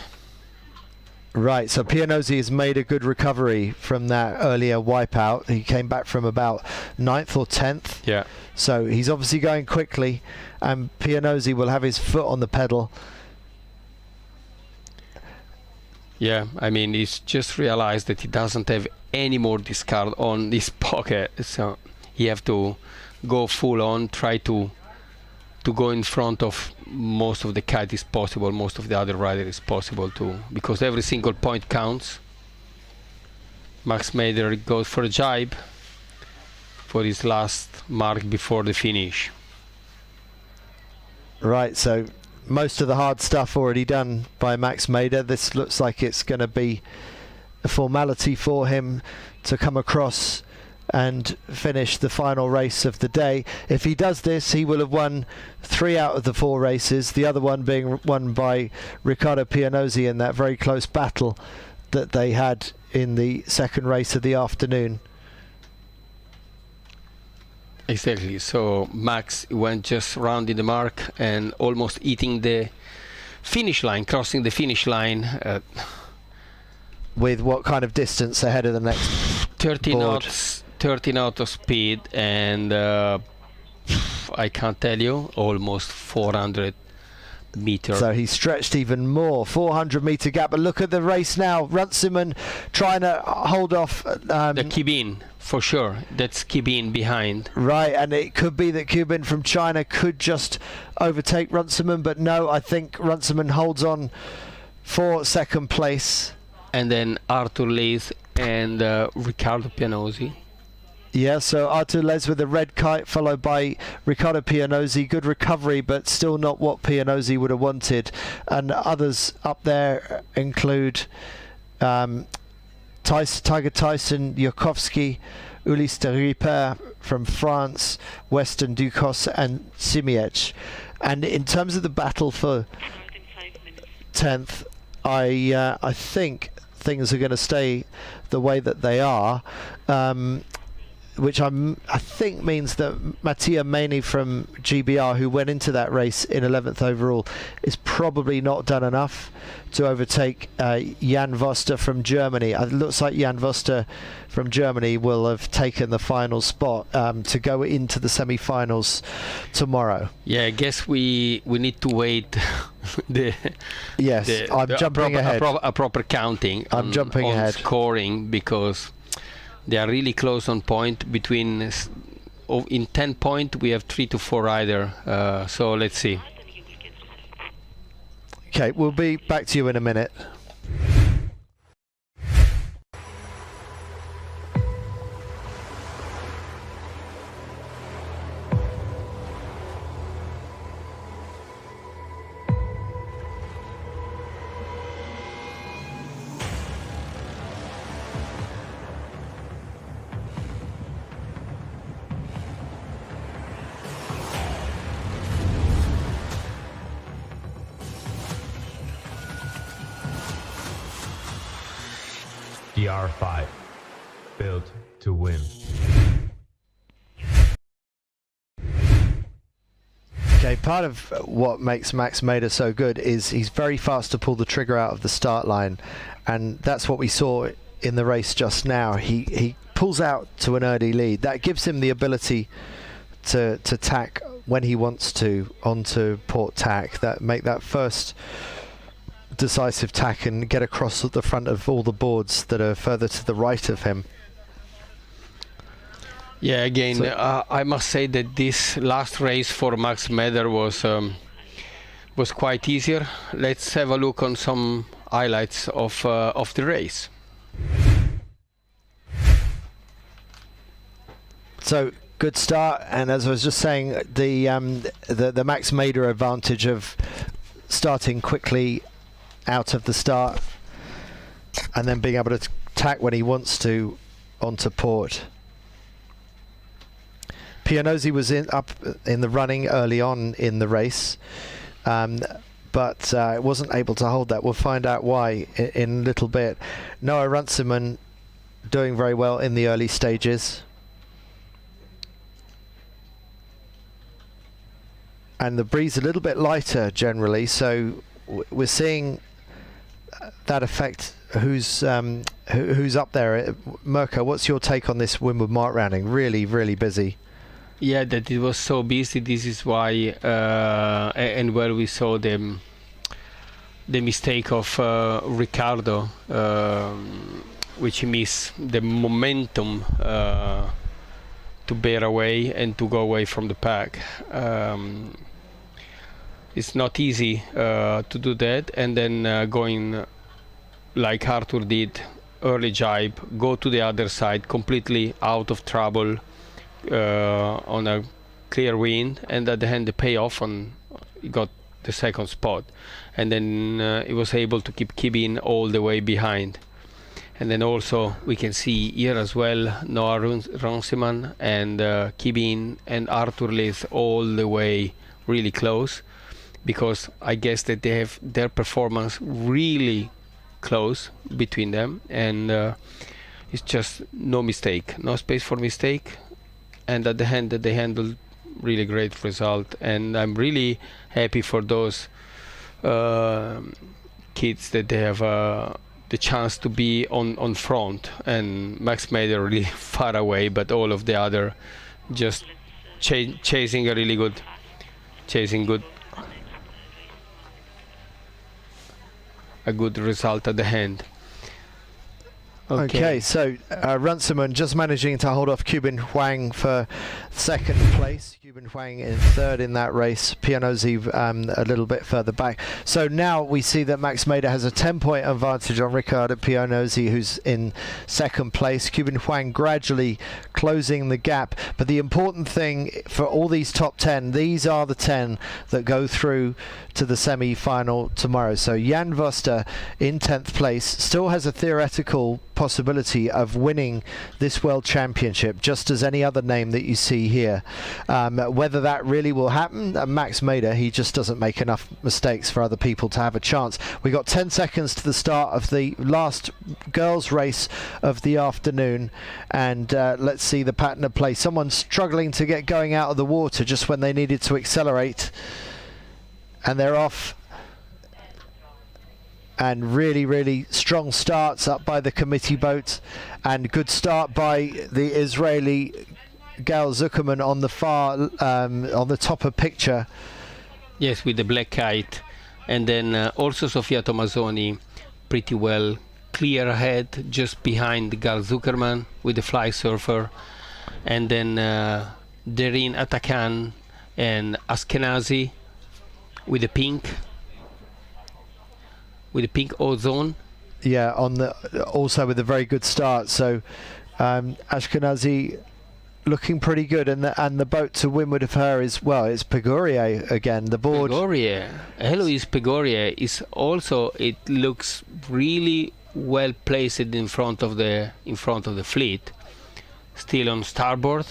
A: Right, so Pianosi has made a good recovery from that earlier wipeout. He came back from about 9th or 10th.
B: Yeah.
A: So he's obviously going quickly, and Pianosi will have his foot on the pedal.
B: Yeah, I mean, he's just realized that he doesn't have any more discard on this pocket, so he have to go full on, try to go in front of most of the kite is possible, most of the other rider is possible too, because every single point counts. Max Mader goes for a jibe for his last mark before the finish.
A: Right, so most of the hard stuff already done by Max Mader. This looks like it's going to be a formality for him to come across and finish the final race of the day. If he does this, he will have won 3 out of the 4 races, the other one being won by Riccardo Pianosi in that very close battle that they had in the second race of the afternoon.
B: Exactly, so Max went just rounding the mark and almost eating the finish line, crossing the finish line.
A: With what kind of distance ahead of the next
B: 30
A: board?
B: knots. 30 knots of speed, and I can't tell you, almost 400 meters.
A: So he stretched even more, 400-meter gap. But look at the race now. Runciman trying to hold off
B: The Kibin, for sure. That's Kibin behind.
A: Right, and it could be that Cuban from China could just overtake Runciman, but no, I think Runciman holds on for second place.
B: And then Arthur Lees and Riccardo Pianosi.
A: Yeah, so Artur Les with the red kite, followed by Riccardo Pianosi. Good recovery, but still not what Pianosi would have wanted. And others up there include Tiger Tyson, Yokovsky, Ulysse de Ripper from France, Weston Ducos and Simiec. And in terms of the battle for 10th, I think things are going to stay the way that they are. Which I think means that Mattia Maini from GBR, who went into that race in 11th overall, is probably not done enough to overtake Jan Voster from Germany. It looks like Jan Voster from Germany will have taken the final spot to go into the semi-finals tomorrow.
B: Yeah, I guess we need to wait
A: I'm jumping ahead.
B: A proper counting.
A: I'm jumping ahead.
B: Scoring, because they are really close on point. Between in 10 point we have 3 to 4 rider. So let's see.
A: Okay, we'll be back to you in a minute.
D: DR5, built to win.
A: Okay, part of what makes Max Mader so good is he's very fast to pull the trigger out of the start line, and that's what we saw in the race just now. He pulls out to an early lead. That gives him the ability to tack when he wants to onto port tack, that make that first decisive tack and get across at the front of all the boards that are further to the right of him.
B: Yeah, again, so I must say that this last race for Max Mader was quite easier. Let's have a look on some highlights of the race.
A: So good start, and as I was just saying, the Max Mader advantage of starting quickly out of the start and then being able to tack when he wants to onto port. Pianosi was up in the running early on in the race, but but wasn't able to hold that. We'll find out why in a little bit. Noah Runciman doing very well in the early stages. And the breeze a little bit lighter generally, so we're seeing that affect who's up there. Mirko, what's your take on this Windward Mark rounding? Really, really busy.
B: Yeah, that it was so busy. This is why, and where we saw the mistake of Riccardo, which he missed the momentum to bear away and to go away from the pack. It's not easy to do that, and then going like Arthur did, early jibe, go to the other side, completely out of trouble on a clear wind, and at the end the payoff on he got the second spot, and then he was able to keep Kibin all the way behind. And then also we can see here as well Noah Runciman and Kibin and Arthur Leith all the way really close, because I guess that they have their performance really close between them, and it's just no mistake, no space for mistake, and at the end that they handled really great result. And I'm really happy for those kids that they have the chance to be on front, and Max Mader really far away, but all of the other just chasing a really good a good result at the end.
A: Okay, so Runciman just managing to hold off Qubin Huang for second place. Qubin Huang in third in that race. Pianozzi a little bit further back. So now we see that Max Mader has a 10-point advantage on Riccardo Pianozzi, who's in second place. Qubin Huang gradually closing the gap. But the important thing for all these top 10, these are the 10 that go through to the semi-final tomorrow. So Jan Voster in 10th place still has a theoretical possibility of winning this World Championship, just as any other name that you see here. Whether that really will happen, Max Mader, he just doesn't make enough mistakes for other people to have a chance. We got 10 seconds to the start of the last girls race of the afternoon, and let's see the pattern of play. Someone struggling to get going out of the water just when they needed to accelerate, and they're off. And really strong starts up by the committee boat, and good start by the Israeli Gal Zuckerman on the far on the top of picture.
B: Yes, with the black kite, and then also Sofia Tomazzoni pretty well clear ahead, just behind Gal Zuckerman with the fly surfer, and then Derin Atakan and Askenazi with the pink ozone.
A: Yeah, on the also with a very good start. So Ashkenazi looking pretty good, and the boat to windward of her is, well, it's Pegorier again. The board.
B: Pegorier, Eloise Pegorier is also. It looks really well placed in front of the fleet. Still on starboard.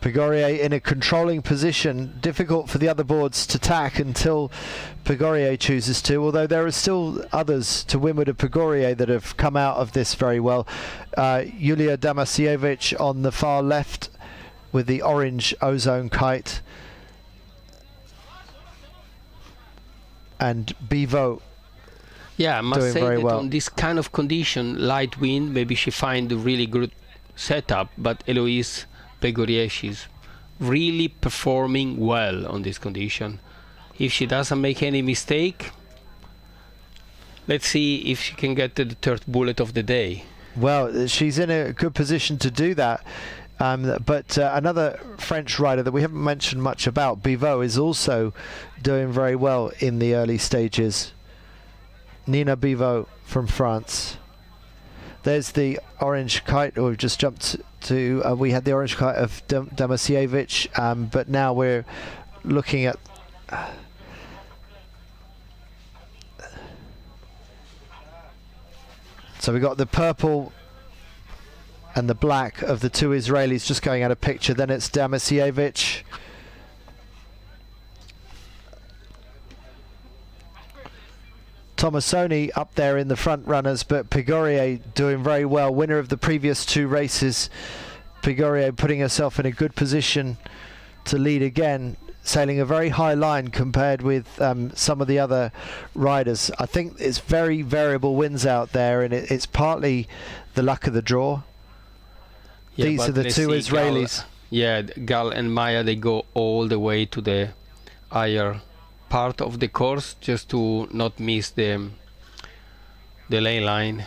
A: Pegorier in a controlling position, difficult for the other boards to tack until Pegorier chooses to, although there are still others to windward of Pegorier that have come out of this very well. Yulia Damasievich on the far left with the orange ozone kite, and Bivo.
B: Yeah, I must
A: doing
B: say
A: very
B: that
A: well.
B: On this kind of condition, light wind, maybe she find a really good setup, but Eloise Pegorier, she's really performing well on this condition. If she doesn't make any mistake, let's see if she can get to the third bullet of the day.
A: Well, she's in a good position to do that. But another French rider that we haven't mentioned much about, Bivot, is also doing very well in the early stages. Nina Bivot from France. There's the orange kite, or we've just jumped to, we had the orange kite of Damasievich, but now we're looking at so we got the purple and the black of the two Israelis just going out of picture. Then it's Damasievich. Tomasoni up there in the front runners, but Pigorier doing very well. Winner of the previous 2 races. Pigorier putting herself in a good position to lead again, sailing a very high line compared with some of the other riders. I think it's very variable winds out there, and it's partly the luck of the draw.
B: Yeah,
A: These are the 2 Israelis.
B: Gal and Maya, they go all the way to the higher part of the course just to not miss the lane line.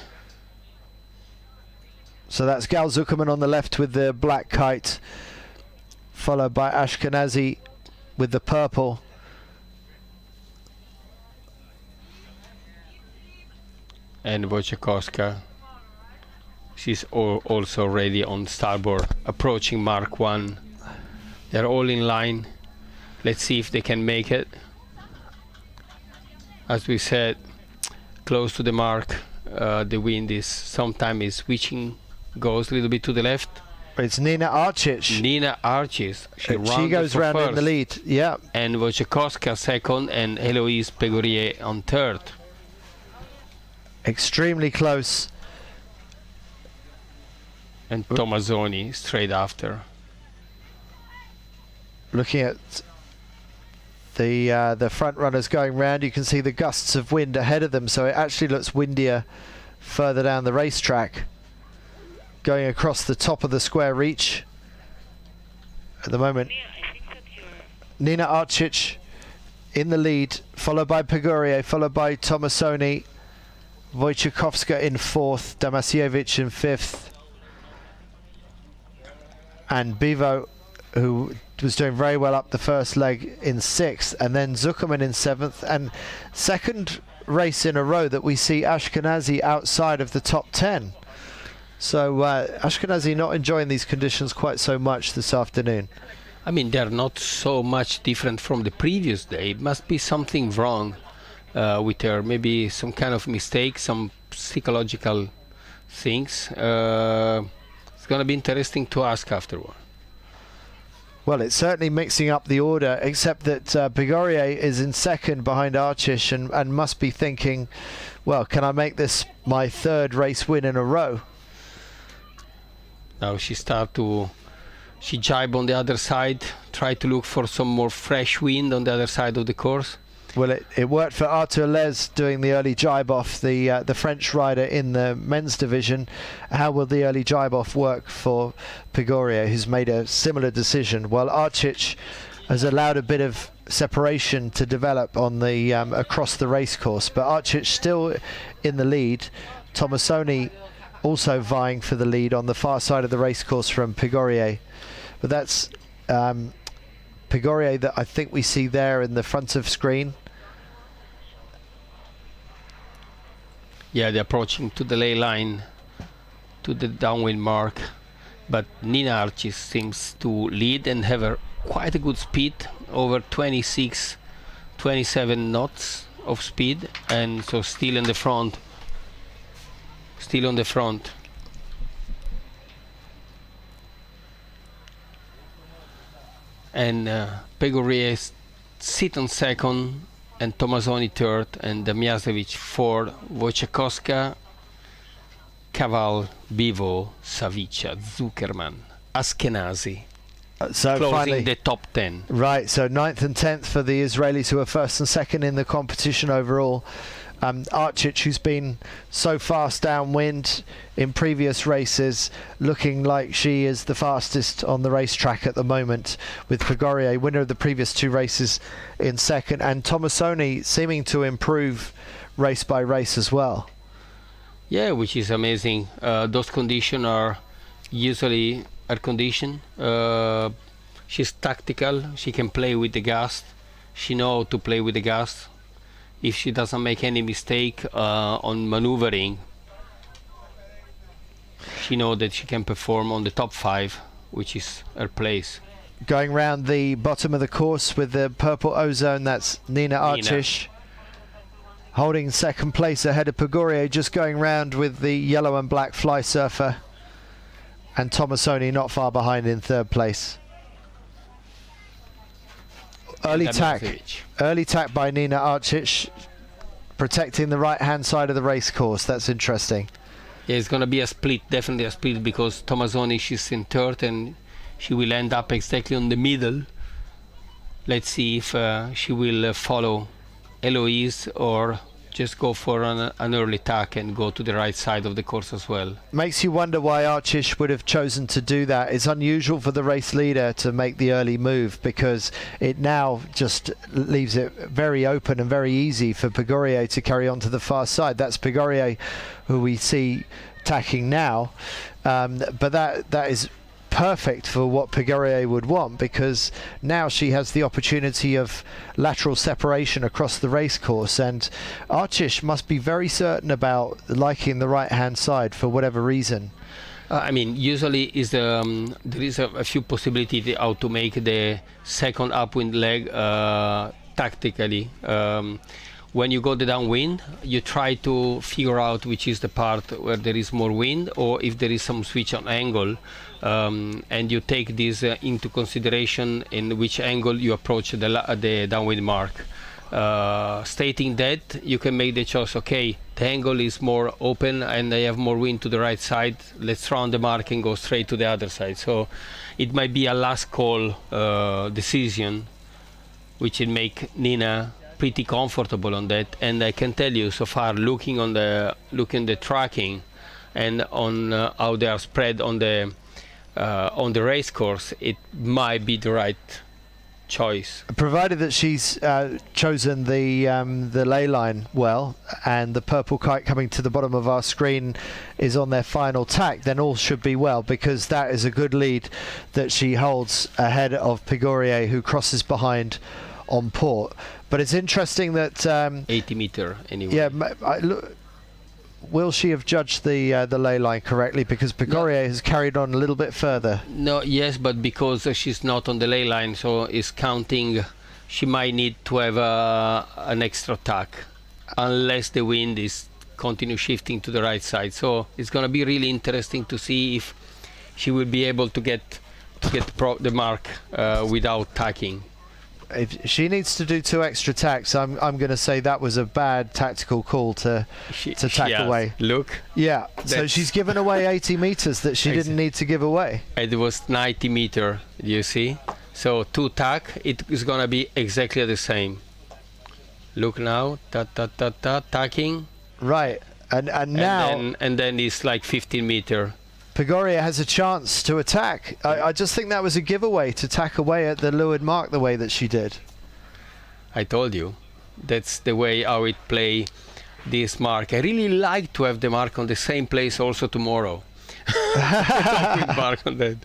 A: So that's Gal Zuckerman on the left with the black kite, followed by Ashkenazi with the purple.
B: And Wojciechowska, she's also ready on starboard, approaching Mark 1. They're all in line. Let's see if they can make it. As we said, close to the mark, the wind is sometimes switching, goes a little bit to the left.
A: It's Nina Arcic.
B: Nina Arcic.
A: She goes round in the lead. Yeah.
B: And Wojciechowska second, and Heloise Pegorier on third.
A: Extremely close.
B: And Tomasoni straight after.
A: Looking at the front runners going round, you can see the gusts of wind ahead of them, so it actually looks windier further down the racetrack. Going across the top of the square reach at the moment. Nina Arcic in the lead, followed by Pegorier, followed by Tomasoni, Wojciechowska in 4th, Damasiewicz in 5th, and Bivo, who was doing very well up the first leg, in 6th, and then Zuckerman in 7th, and second race in a row that we see Ashkenazi outside of the top 10. So Ashkenazi not enjoying these conditions quite so much this afternoon.
B: I mean, they're not so much different from the previous day. It must be something wrong with her, maybe some kind of mistake, some psychological things. It's going to be interesting to ask afterward.
A: Well, it's certainly mixing up the order, except that Pigorier is in 2nd behind Arcic and must be thinking, well, can I make this my 3rd race win in a row?
B: Now she jibe on the other side, try to look for some more fresh wind on the other side of the course.
A: Well, it worked for Arthur Les doing the early jibe off, the French rider in the men's division. How will the early jibe off work for Pigorier, who's made a similar decision? Well, Arcic has allowed a bit of separation to develop on the across the race course, but Arcic still in the lead. Tomasoni also vying for the lead on the far side of the race course from Pigorier. But that's Pigorier that I think we see there in the front of screen.
B: Yeah, they're approaching to the ley line, to the downwind mark, but Nina Arcic seems to lead and have quite a good speed, over 26, 27 knots of speed, and so still in the front. Still on the front. And Pegorier sit on 2nd, and Tomasoni 3rd, and Damasiewicz 4th, Wojciechowska, Kaval, Bivo, Savica, Zuckerman, Ashkenazi.
A: So
B: closing
A: finally
B: the top 10.
A: Right, so 9th and 10th for the Israelis, who are 1st and 2nd in the competition overall. Arcic, who's been so fast downwind in previous races, looking like she is the fastest on the racetrack at the moment, with Pigorier, winner of the previous 2 races, in 2nd, and Tomasoni seeming to improve race by race as well.
B: Yeah, which is amazing. Those conditions are usually air conditioned. She's tactical. She can play with the gas. She knows how to play with the gas. If she doesn't make any mistake on maneuvering, she knows that she can perform on the top 5, which is her place.
A: Going round the bottom of the course with the purple ozone, that's Nina Arcic. Holding 2nd place ahead of Pigorier, just going round with the yellow and black fly surfer. And Tomasoni not far behind in 3rd place. Early tack by Nina Arcic, protecting the right-hand side of the race course. That's interesting.
B: Yeah, it's gonna be a split, definitely a split, because Tommasoni, she's in third and she will end up exactly on the middle. Let's see if she will follow Eloise or just go for an early tack and go to the right side of the course as well.
A: Makes you wonder why Archish would have chosen to do that. It's unusual for the race leader to make the early move, because it now just leaves it very open and very easy for Pegorier to carry on to the far side. That's Pegorier who we see tacking now, but that is perfect for what Pegorier would want, because now she has the opportunity of lateral separation across the race course, and Archish must be very certain about liking the right hand side for whatever reason.
B: I mean, usually there is a few possibilities how to make the second upwind leg tactically. When you go the downwind, you try to figure out which is the part where there is more wind, or if there is some switch on angle, and you take this into consideration in which angle you approach the downwind mark. Stating that, you can make the choice, okay, the angle is more open and I have more wind to the right side, let's round the mark and go straight to the other side. So it might be a last call decision, which will make Nina pretty comfortable on that. And I can tell you, so far, looking the tracking and on how they are spread on the race course, it might be the right choice.
A: Provided that she's chosen the ley line well, and the purple kite coming to the bottom of our screen is on their final tack, then all should be well, because that is a good lead that she holds ahead of Pegorier, who crosses behind on port. But it's interesting that
B: 80 meter anyway.
A: Yeah, will she have judged the ley line correctly? Because Pegorier has carried on a little bit further.
B: No, yes, but because she's not on the ley line, so is counting. She might need to have an extra tack, unless the wind is continue shifting to the right side. So it's going to be really interesting to see if she will be able to get the mark without tacking.
A: If she needs to do 2 extra tacks, I'm going to say that was a bad tactical call to tack away.
B: Look.
A: Yeah. So she's given away 80 meters that she didn't need to give away.
B: It was 90 meter. You see. So 2 tack, it is going to be exactly the same. Look now, tacking.
A: Right. And now.
B: And then it's like 15 meter.
A: Pegorier has a chance to attack. I just think that was a giveaway to tack away at the leeward mark the way that she did.
B: I told you, that's the way how it play this mark. I really like to have the mark on the same place also tomorrow. Mark on that.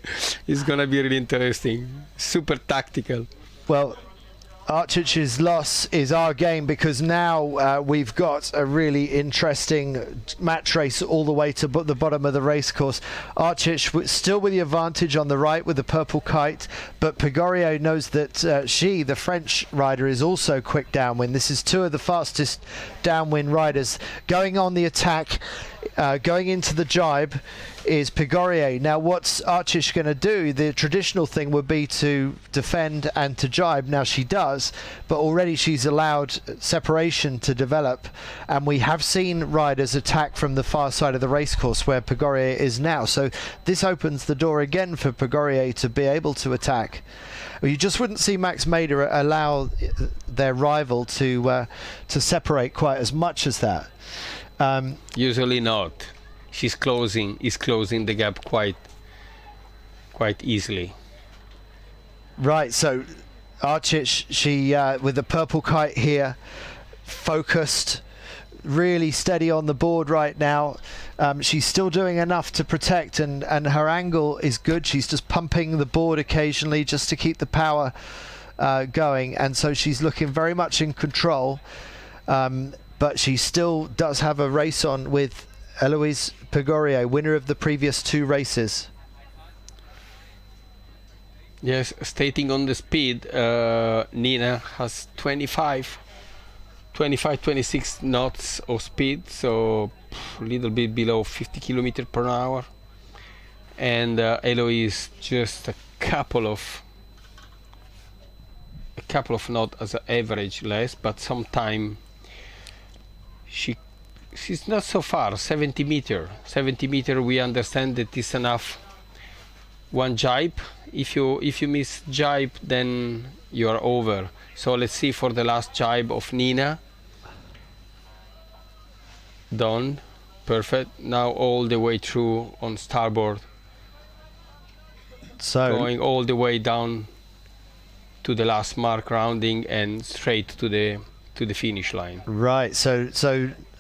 B: It's gonna be really interesting. Super tactical.
A: Well, Archich's loss is our game, because now we've got a really interesting match race all the way to the bottom of the race course. Archich still with the advantage on the right with the purple kite, but Pegorier knows that she, the French rider, is also quick downwind. This is 2 of the fastest downwind riders. Going on the attack, going into the jibe, is Pegorier. Now what's Archish going to do? The traditional thing would be to defend and to jibe. Now she does, but already she's allowed separation to develop, and we have seen riders attack from the far side of the racecourse where Pegorier is now. So this opens the door again for Pegorier to be able to attack. You just wouldn't see Max Mader allow their rival to separate quite as much as that.
B: Usually not. Is closing the gap quite easily.
A: Right, so Archich, she with the purple kite here, focused, really steady on the board right now. She's still doing enough to protect, and her angle is good. She's just pumping the board occasionally just to keep the power going, and so she's looking very much in control. But she still does have a race on with Eloise Pegorier, winner of the previous 2 races.
B: Yes, stating on the speed, Nina has 26 knots of speed, so a little bit below 50 kilometers per hour. And Eloise just a couple of knots as an average less, but sometime she's not so far, 70 meter. 70 meter, we understand that is enough. One jibe. If you miss jibe, then you are over. So let's see for the last jibe of Nina. Done. Perfect. Now all the way through on starboard.
A: So
B: going all the way down to the last mark, rounding and straight to the finish line.
A: Right. So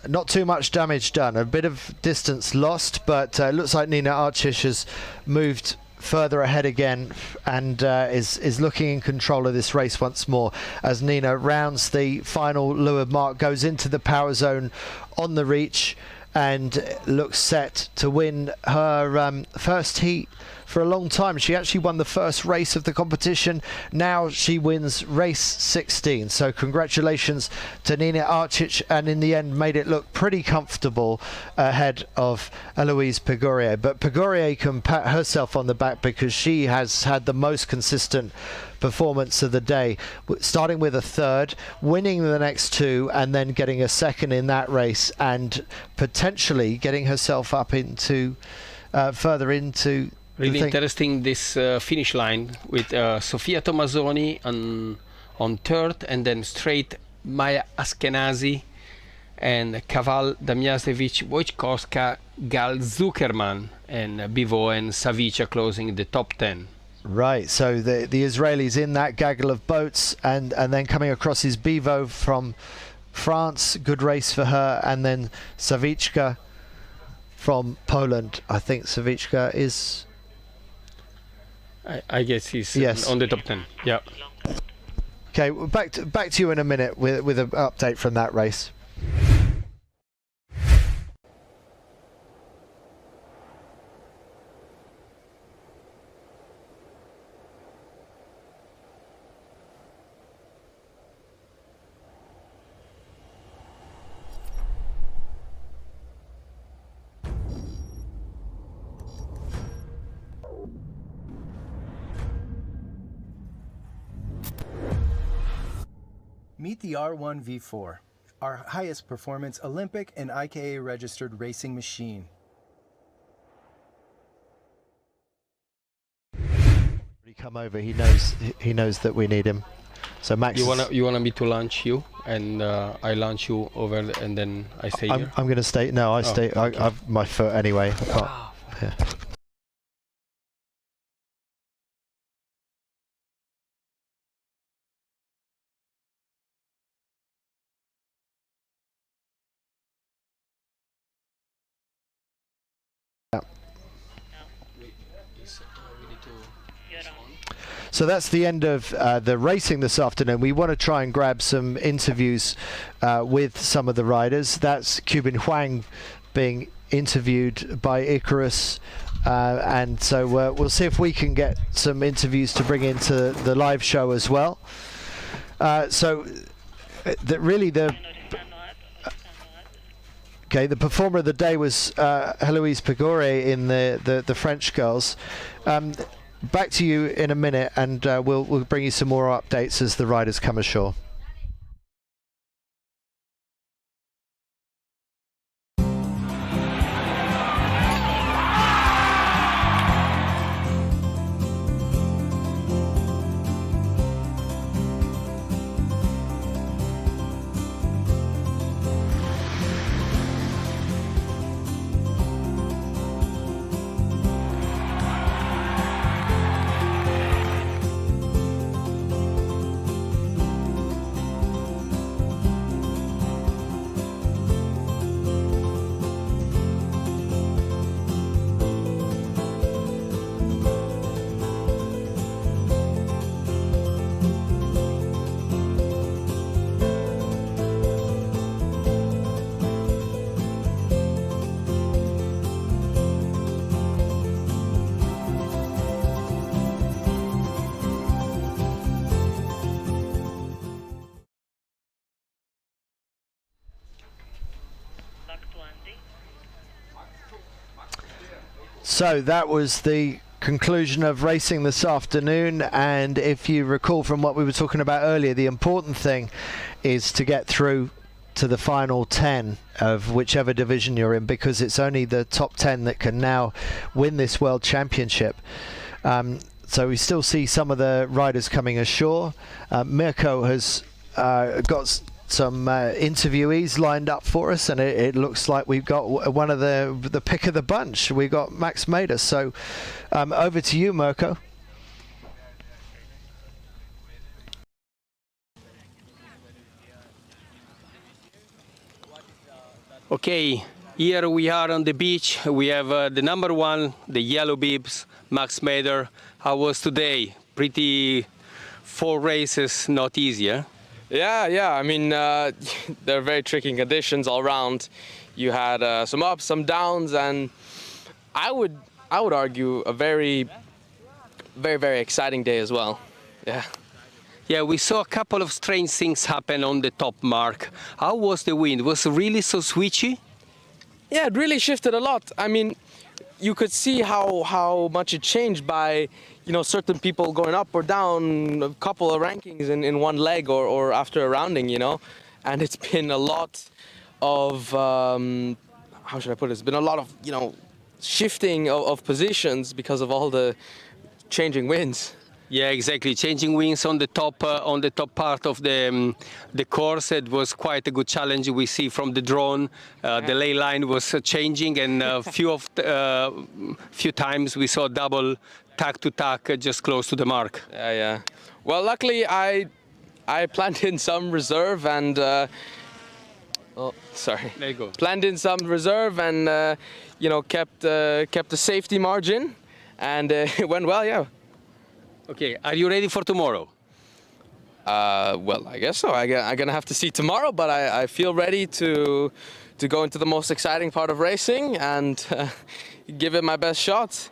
A: not too much damage done. A bit of distance lost, but it looks like Nina Arcic has moved further ahead again and is looking in control of this race once more as Nina rounds the final leeward mark, goes into the power zone on the reach and looks set to win her first heat for a long time. She actually won the first race of the competition. Now she wins race 16. So congratulations to Nina Arcic, and in the end made it look pretty comfortable ahead of Eloise Pegorier. But Pegorier can pat herself on the back because she has had the most consistent performance of the day, starting with a third, winning the next two, and then getting a second in that race, and potentially getting herself up into further into.
B: Really interesting this finish line with Sofia Tomasoni on third, and then straight Maya Askenazi and Kaval Damjanovic, Wojtkowska, Gal Zuckerman, and Bivot and Savica closing the top 10.
A: Right, so the Israelis in that gaggle of boats, and then coming across is Bivot from France, good race for her, and then Savica from Poland. I think Savica is...
B: I guess he's
A: yes,
B: on the top 10. Yeah.
A: Okay, well, back to you in a minute with an update from that race.
E: Meet the R1V4, our highest performance Olympic and IKA registered racing machine.
A: He come over. He knows that we need him. So Max,
B: you wanna me to launch you, and I launch you over, and then I stay here.
A: I'm going to stay. No, I stay.
B: Okay.
A: I've my foot anyway. I can't. Yeah. So that's the end of the racing this afternoon. We want to try and grab some interviews with some of the riders. That's Cubin Huang being interviewed by Icarus, and so we'll see if we can get some interviews to bring into the live show as well. Okay, the performer of the day was Heloise Pegorier in the French girls. Back to you in a minute, and we'll bring you some more updates as the riders come ashore. So that was the conclusion of racing this afternoon, and if you recall from what we were talking about earlier, the important thing is to get through to the final 10 of whichever division you're in, because it's only the top 10 that can now win this World Championship. So we still see some of the riders coming ashore. Mirko has got some interviewees lined up for us, and it looks like we've got one of the pick of the bunch. We've got Max Mader. So over to you, Mirko.
B: Okay, here we are on the beach. We have the number one, the yellow bibs, Max Mader. How was today? Pretty 4 races, not easy, eh?
I: Yeah. I mean, they're very tricky conditions all around. You had some ups, some downs, and I would argue a very, very exciting day as well. Yeah.
B: Yeah, we saw a couple of strange things happen on the top mark. How was the wind? Was it really so switchy?
I: Yeah, it really shifted a lot. I mean, you could see how much it changed by, you know, certain people going up or down a couple of rankings in one leg or after a rounding, you know. And it's been a lot of, how should I put it? It's been a lot of, you know, shifting of positions because of all the changing winds.
B: Yeah, exactly. Changing winds on the top part of the course. It was quite a good challenge. We see from the drone, the ley line was changing, and few times we saw double tack to tack just close to the mark.
I: Yeah. Well, luckily I planned in some reserve and. Oh, sorry.
B: There you go.
I: Planned in some reserve and you know, kept a safety margin, and it went well. Yeah.
B: Okay, are you ready for tomorrow?
I: Well, I guess so. I'm gonna have to see tomorrow, but I feel ready to go into the most exciting part of racing and give it my best shot.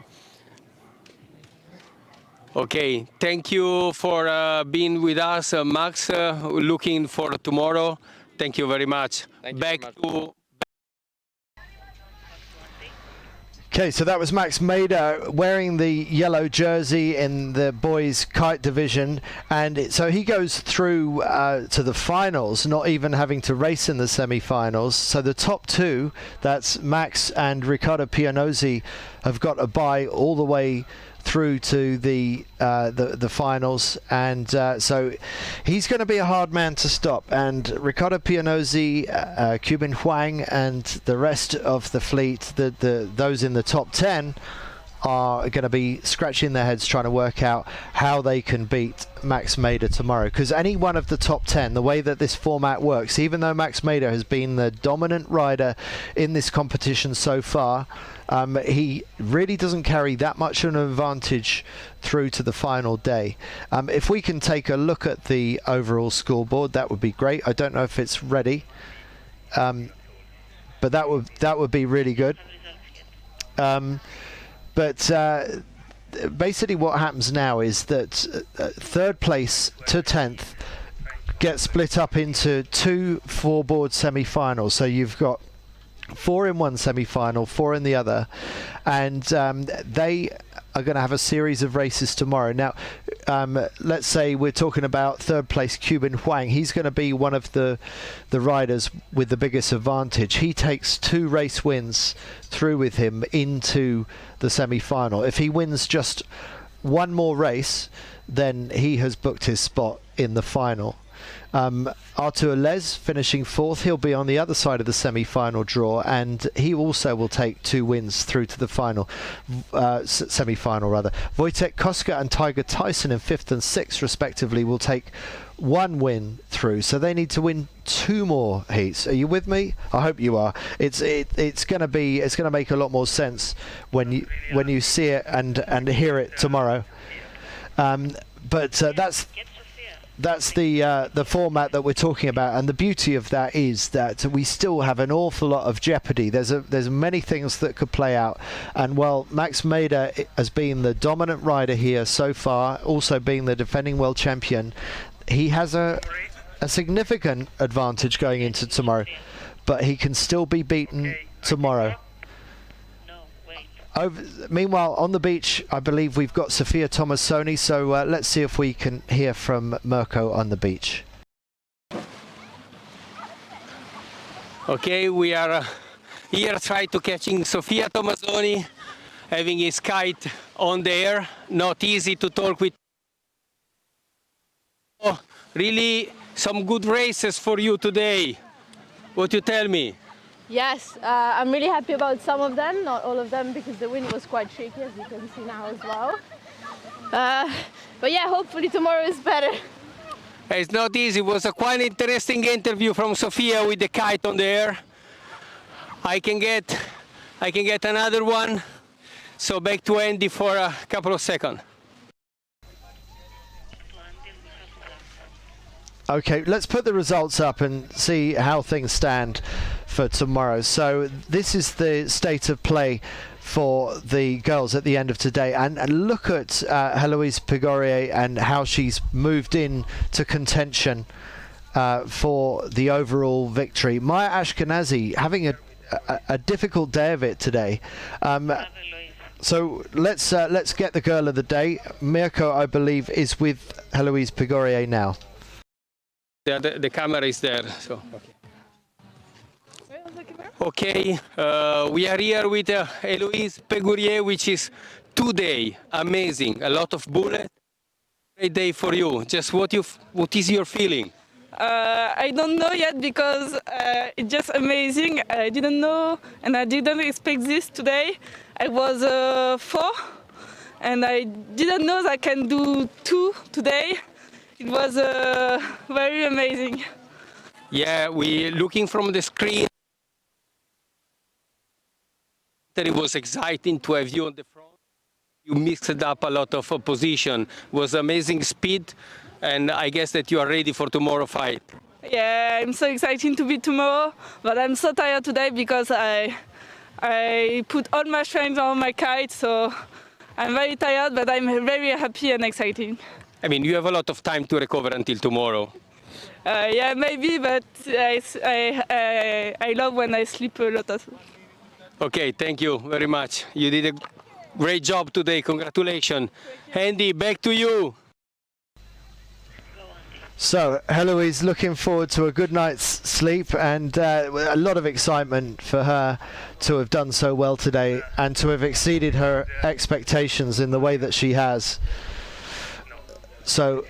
B: Okay, thank you for being with us, Max. Looking for tomorrow. Thank you very much.
I: Thank you
B: Back
I: very much.
B: to.
A: Okay, so that was Max Mader wearing the yellow jersey in the boys kite division, and so he goes through to the finals, not even having to race in the semi-finals. So the top 2, that's Max and Riccardo Pianozzi, have got a bye all the way through to the finals, and so he's going to be a hard man to stop. And Riccardo Pianozzi, Cuban Huang, and the rest of the fleet, those in the top 10, are going to be scratching their heads trying to work out how they can beat Max Mader tomorrow. Because any one of the top 10, the way that this format works, even though Max Mader has been the dominant rider in this competition so far, he really doesn't carry that much of an advantage through to the final day. If we can take a look at the overall scoreboard, that would be great. I don't know if it's ready, but that would be really good. But basically what happens now is that 3rd place to 10th gets split up into 2 4-board semi-finals. So you've got 4 in one semi-final, 4 in the other, and they are going to have a series of races tomorrow. Now, let's say we're talking about 3rd place Cuban Huang. He's going to be one of the riders with the biggest advantage. He takes 2 race wins through with him into the semi-final. If he wins just 1 more race, then he has booked his spot in the final. Artur Les finishing 4th, he'll be on the other side of the semi-final draw, and he also will take 2 wins through to the final, semi-final rather. Wojtek Koska and Tiger Tyson in 5th and 6th respectively will take 1 win through, so they need to win 2 more heats. Are you with me? I hope you are. It's going to make a lot more sense when you see it and hear it tomorrow. But that's the format that we're talking about, and the beauty of that is that we still have an awful lot of jeopardy. There's many things that could play out, and while Max Mader has been the dominant rider here so far, also being the defending world champion, he has a significant advantage going into tomorrow, but he can still be beaten tomorrow. Meanwhile, on the beach, I believe we've got Sofia Tomasoni, so let's see if we can hear from Mirko on the beach.
B: Okay, we are here trying to catching Sofia Tomazzoni, having his kite on the air. Not easy to talk with. Oh, really, some good races for you today. What you tell me?
J: Yes, I'm really happy about some of them, not all of them, because the wind was quite shaky, as you can see now as well. But yeah, hopefully tomorrow is better.
B: It's not easy. It was a quite interesting interview from Sofia with the kite on the air. I can get another one. So back to Andy for a couple of seconds.
A: Okay, let's put the results up and see how things stand for tomorrow. So this is the state of play for the girls at the end of today, and look at Heloise Pigorier and how she's moved in to contention for the overall victory. Maya Ashkenazi having a difficult day of it today. So let's get the girl of the day. Mirko, I believe, is with Heloise Pigorier now.
B: The camera is there. So. Okay, we are here with Heloise Pigorier, which is today amazing. A lot of bullet. Great day for you. Just what is your feeling?
K: I don't know yet because it's just amazing. I didn't know and I didn't expect this today. I was 4 and I didn't know that I can do 2 today. It was very amazing.
B: Yeah, we looking from the screen. It was exciting to have you on the front. You mixed up a lot of opposition. It was amazing speed, and I guess that you are ready for tomorrow fight.
K: Yeah, I'm so excited to be tomorrow, but I'm so tired today because I put all my strength on my kite, so I'm very tired, but I'm very happy and excited.
B: I mean, you have a lot of time to recover until tomorrow.
K: Yeah, maybe, but I love when I sleep a lot.
B: Okay, thank you very much. You did a great job today. Congratulations. Andy, back to you.
A: So Heloise looking forward to a good night's sleep, and a lot of excitement for her to have done so well today and to have exceeded her expectations in the way that she has. So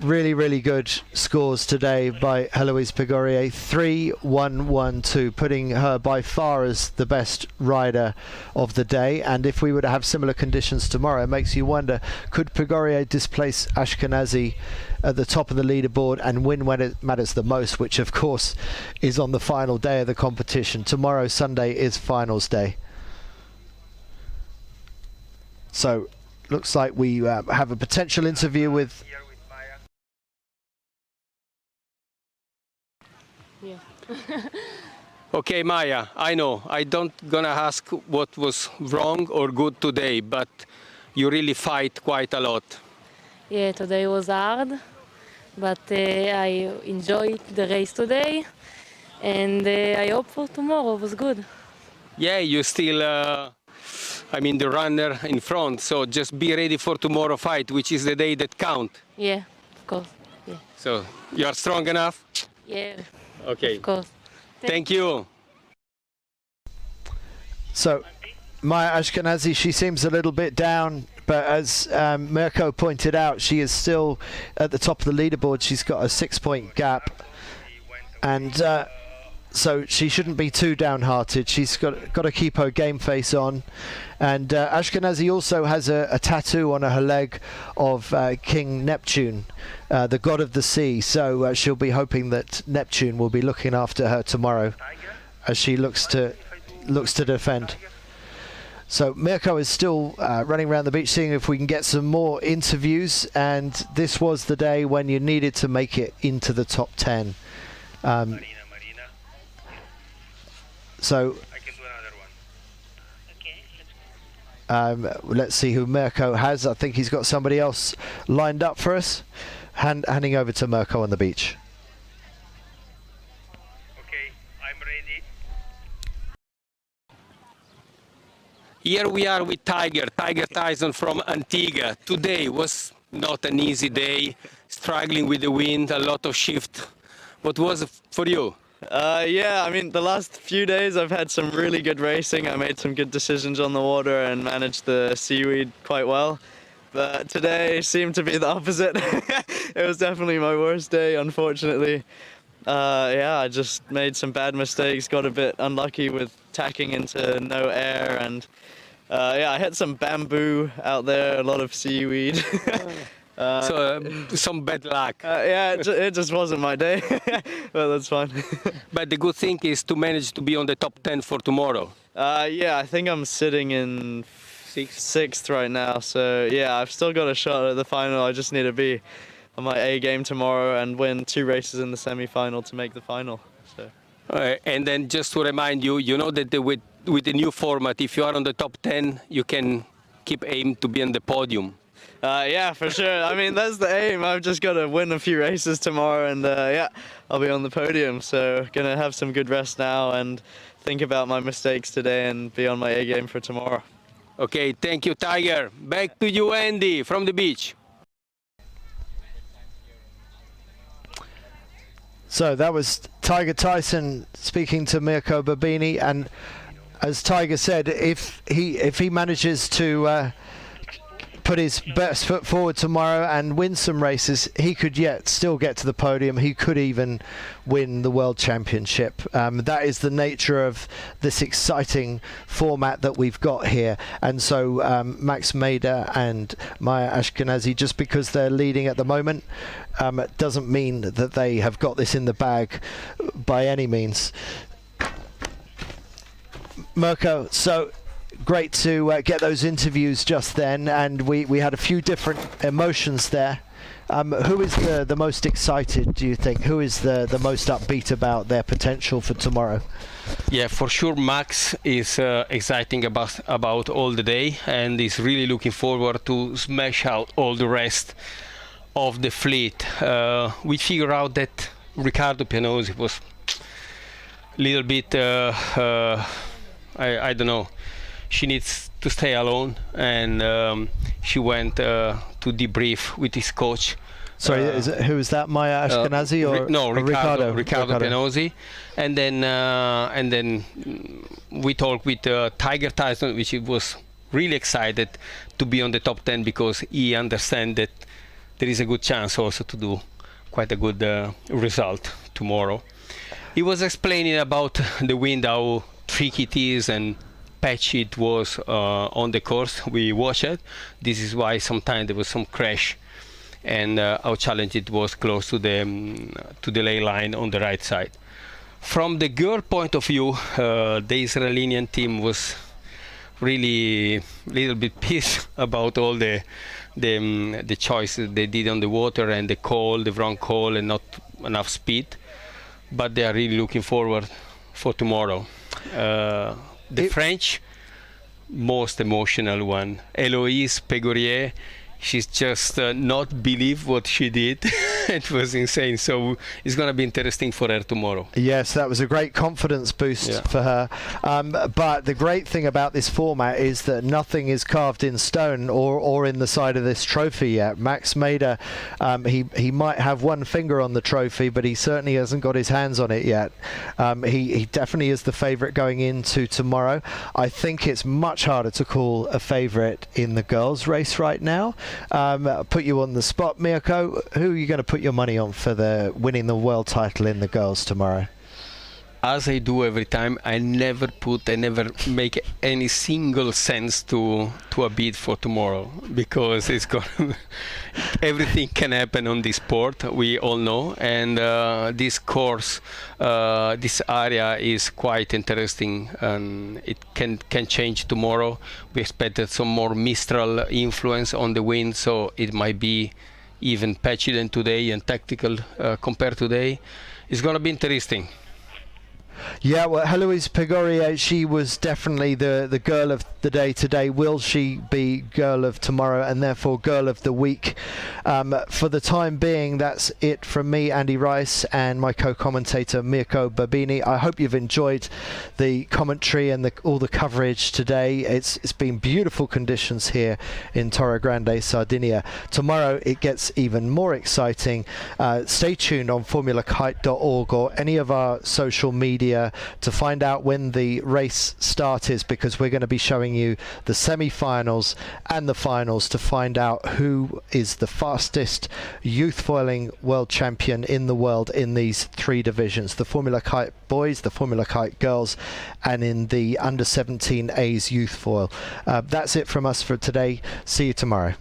A: really, really good scores today by Heloise Pigorier. 3-1-1-2, putting her by far as the best rider of the day. And if we were to have similar conditions tomorrow, it makes you wonder, could Pigorier displace Ashkenazi at the top of the leaderboard and win when it matters the most, which of course is on the final day of the competition. Tomorrow, Sunday, is finals day. So looks like we have a potential interview with
B: Okay, Maya, I know I don't gonna ask what was wrong or good today, but you really fight quite a lot.
L: Yeah, today was hard, but I enjoyed the race today, and I hope for tomorrow was good.
B: Yeah, you still, I mean, the runner in front, so just be ready for tomorrow fight, which is the day that count.
L: Yeah, of course. Yeah.
B: So you are strong enough?
L: Yeah.
B: Okay.
L: Of course.
B: Thank you.
A: So Maya Ashkenazi, she seems a little bit down, but as Mirko pointed out, she is still at the top of the leaderboard. She's got a 6-point gap, and so she shouldn't be too downhearted. She's got to keep her game face on. And Ashkenazi also has a tattoo on her leg of King Neptune, the god of the sea. So she'll be hoping that Neptune will be looking after her tomorrow as she looks to defend. So Mirko is still running around the beach, seeing if we can get some more interviews. And this was the day when you needed to make it into the top 10. So let's see who Mirko has. I think he's got somebody else lined up for us. Handing over to Mirko on the beach.
B: Okay, I'm ready. Here we are with Tiger Tyson from Antigua. Today was not an easy day, struggling with the wind, a lot of shift. What was it for you?
M: Yeah, I mean, the last few days I've had some really good racing. I made some good decisions on the water and managed the seaweed quite well. But today seemed to be the opposite. It was definitely my worst day, unfortunately. Yeah, I just made some bad mistakes, got a bit unlucky with tacking into no air, and yeah, I hit some bamboo out there, a lot of seaweed.
B: Some bad luck.
M: Yeah, it just wasn't my day, but that's fine.
B: But the good thing is to manage to be on the top 10 for tomorrow.
M: Yeah, I think I'm sitting in sixth right now, so yeah, I've still got a shot at the final. I just need to be on my A game tomorrow and win 2 races in the semi-final to make the final. So.
B: And then just to remind you, you know that with the new format, if you are on the top 10, you can keep aim to be on the podium.
M: Yeah, for sure. I mean, that's the aim. I've just got to win a few races tomorrow, and yeah, I'll be on the podium. So gonna have some good rest now and think about my mistakes today and be on my A game for tomorrow.
B: Okay, thank you, Tiger. Back to you, Andy, from the beach.
A: So that was Tiger Tyson speaking to Mirko Babini, and as Tiger said, if he manages to put his best foot forward tomorrow and win some races, he could yet still get to the podium. He could even win the World Championship. That is the nature of this exciting format that we've got here. And so Max Mader and Maya Ashkenazi, just because they're leading at the moment, doesn't mean that they have got this in the bag by any means. Mirko, so great to get those interviews just then, and we had a few different emotions there. Who is the most excited, do you think? Who is the most upbeat about their potential for tomorrow?
B: Yeah, for sure Max is exciting about all the day, and is really looking forward to smash out all the rest of the fleet. We figured out that Riccardo Pianozzi was a little bit, I don't know, she needs to stay alone, and she went to debrief with his coach.
A: Sorry, who is that? Maya Ashkenazi or
B: no? Riccardo
A: Riccardo
B: Pianozzi, and then we talked with Tiger Tyson, which he was really excited to be on the top 10 because he understands that there is a good chance also to do quite a good result tomorrow. He was explaining about the wind, how tricky it is and patchy it was on the course. We watched it. This is why sometimes there was some crash, and how challenging it was close to the ley line on the right side. From the girl point of view, the Israeli team was really a little bit pissed about all the choices they did on the water and the wrong call and not enough speed. But they are really looking forward for tomorrow. The French, most emotional one, Héloïse Pégorier, she's just not believe what she did. It was insane. So it's going to be interesting for her tomorrow.
A: Yes, that was a great confidence boost for her. But the great thing about this format is that nothing is carved in stone or in the side of this trophy yet. Max Mader, he might have one finger on the trophy, but he certainly hasn't got his hands on it yet. He definitely is the favourite going into tomorrow. I think it's much harder to call a favourite in the girls' race right now. Put you on the spot, Mirko. Who are you going to put your money on for winning the world title in the girls tomorrow?
B: As I do every time, I never make any single cents to a bid for tomorrow, because it's everything can happen on this sport, we all know, and this course, this area is quite interesting, and it can change tomorrow. We expected some more Mistral influence on the wind, so it might be even patchy than today and tactical compared to today. It's going to be interesting.
A: Yeah, well, Heloise Pegorier, she was definitely the girl of the day today. Will she be girl of tomorrow and therefore girl of the week? For the time being, that's it from me, Andy Rice, and my co-commentator Mirko Babini. I hope you've enjoyed the commentary and all the coverage today. It's been beautiful conditions here in Torregrande, Sardinia. Tomorrow it gets even more exciting. Stay tuned on formulakite.org or any of our social media to find out when the race start is, because we're going to be showing you the semi-finals and the finals to find out who is the fastest youth foiling world champion in the world in these 3 divisions: the Formula Kite boys, the Formula Kite girls, and in the under 17 A's youth foil. That's it from us for today. See you tomorrow.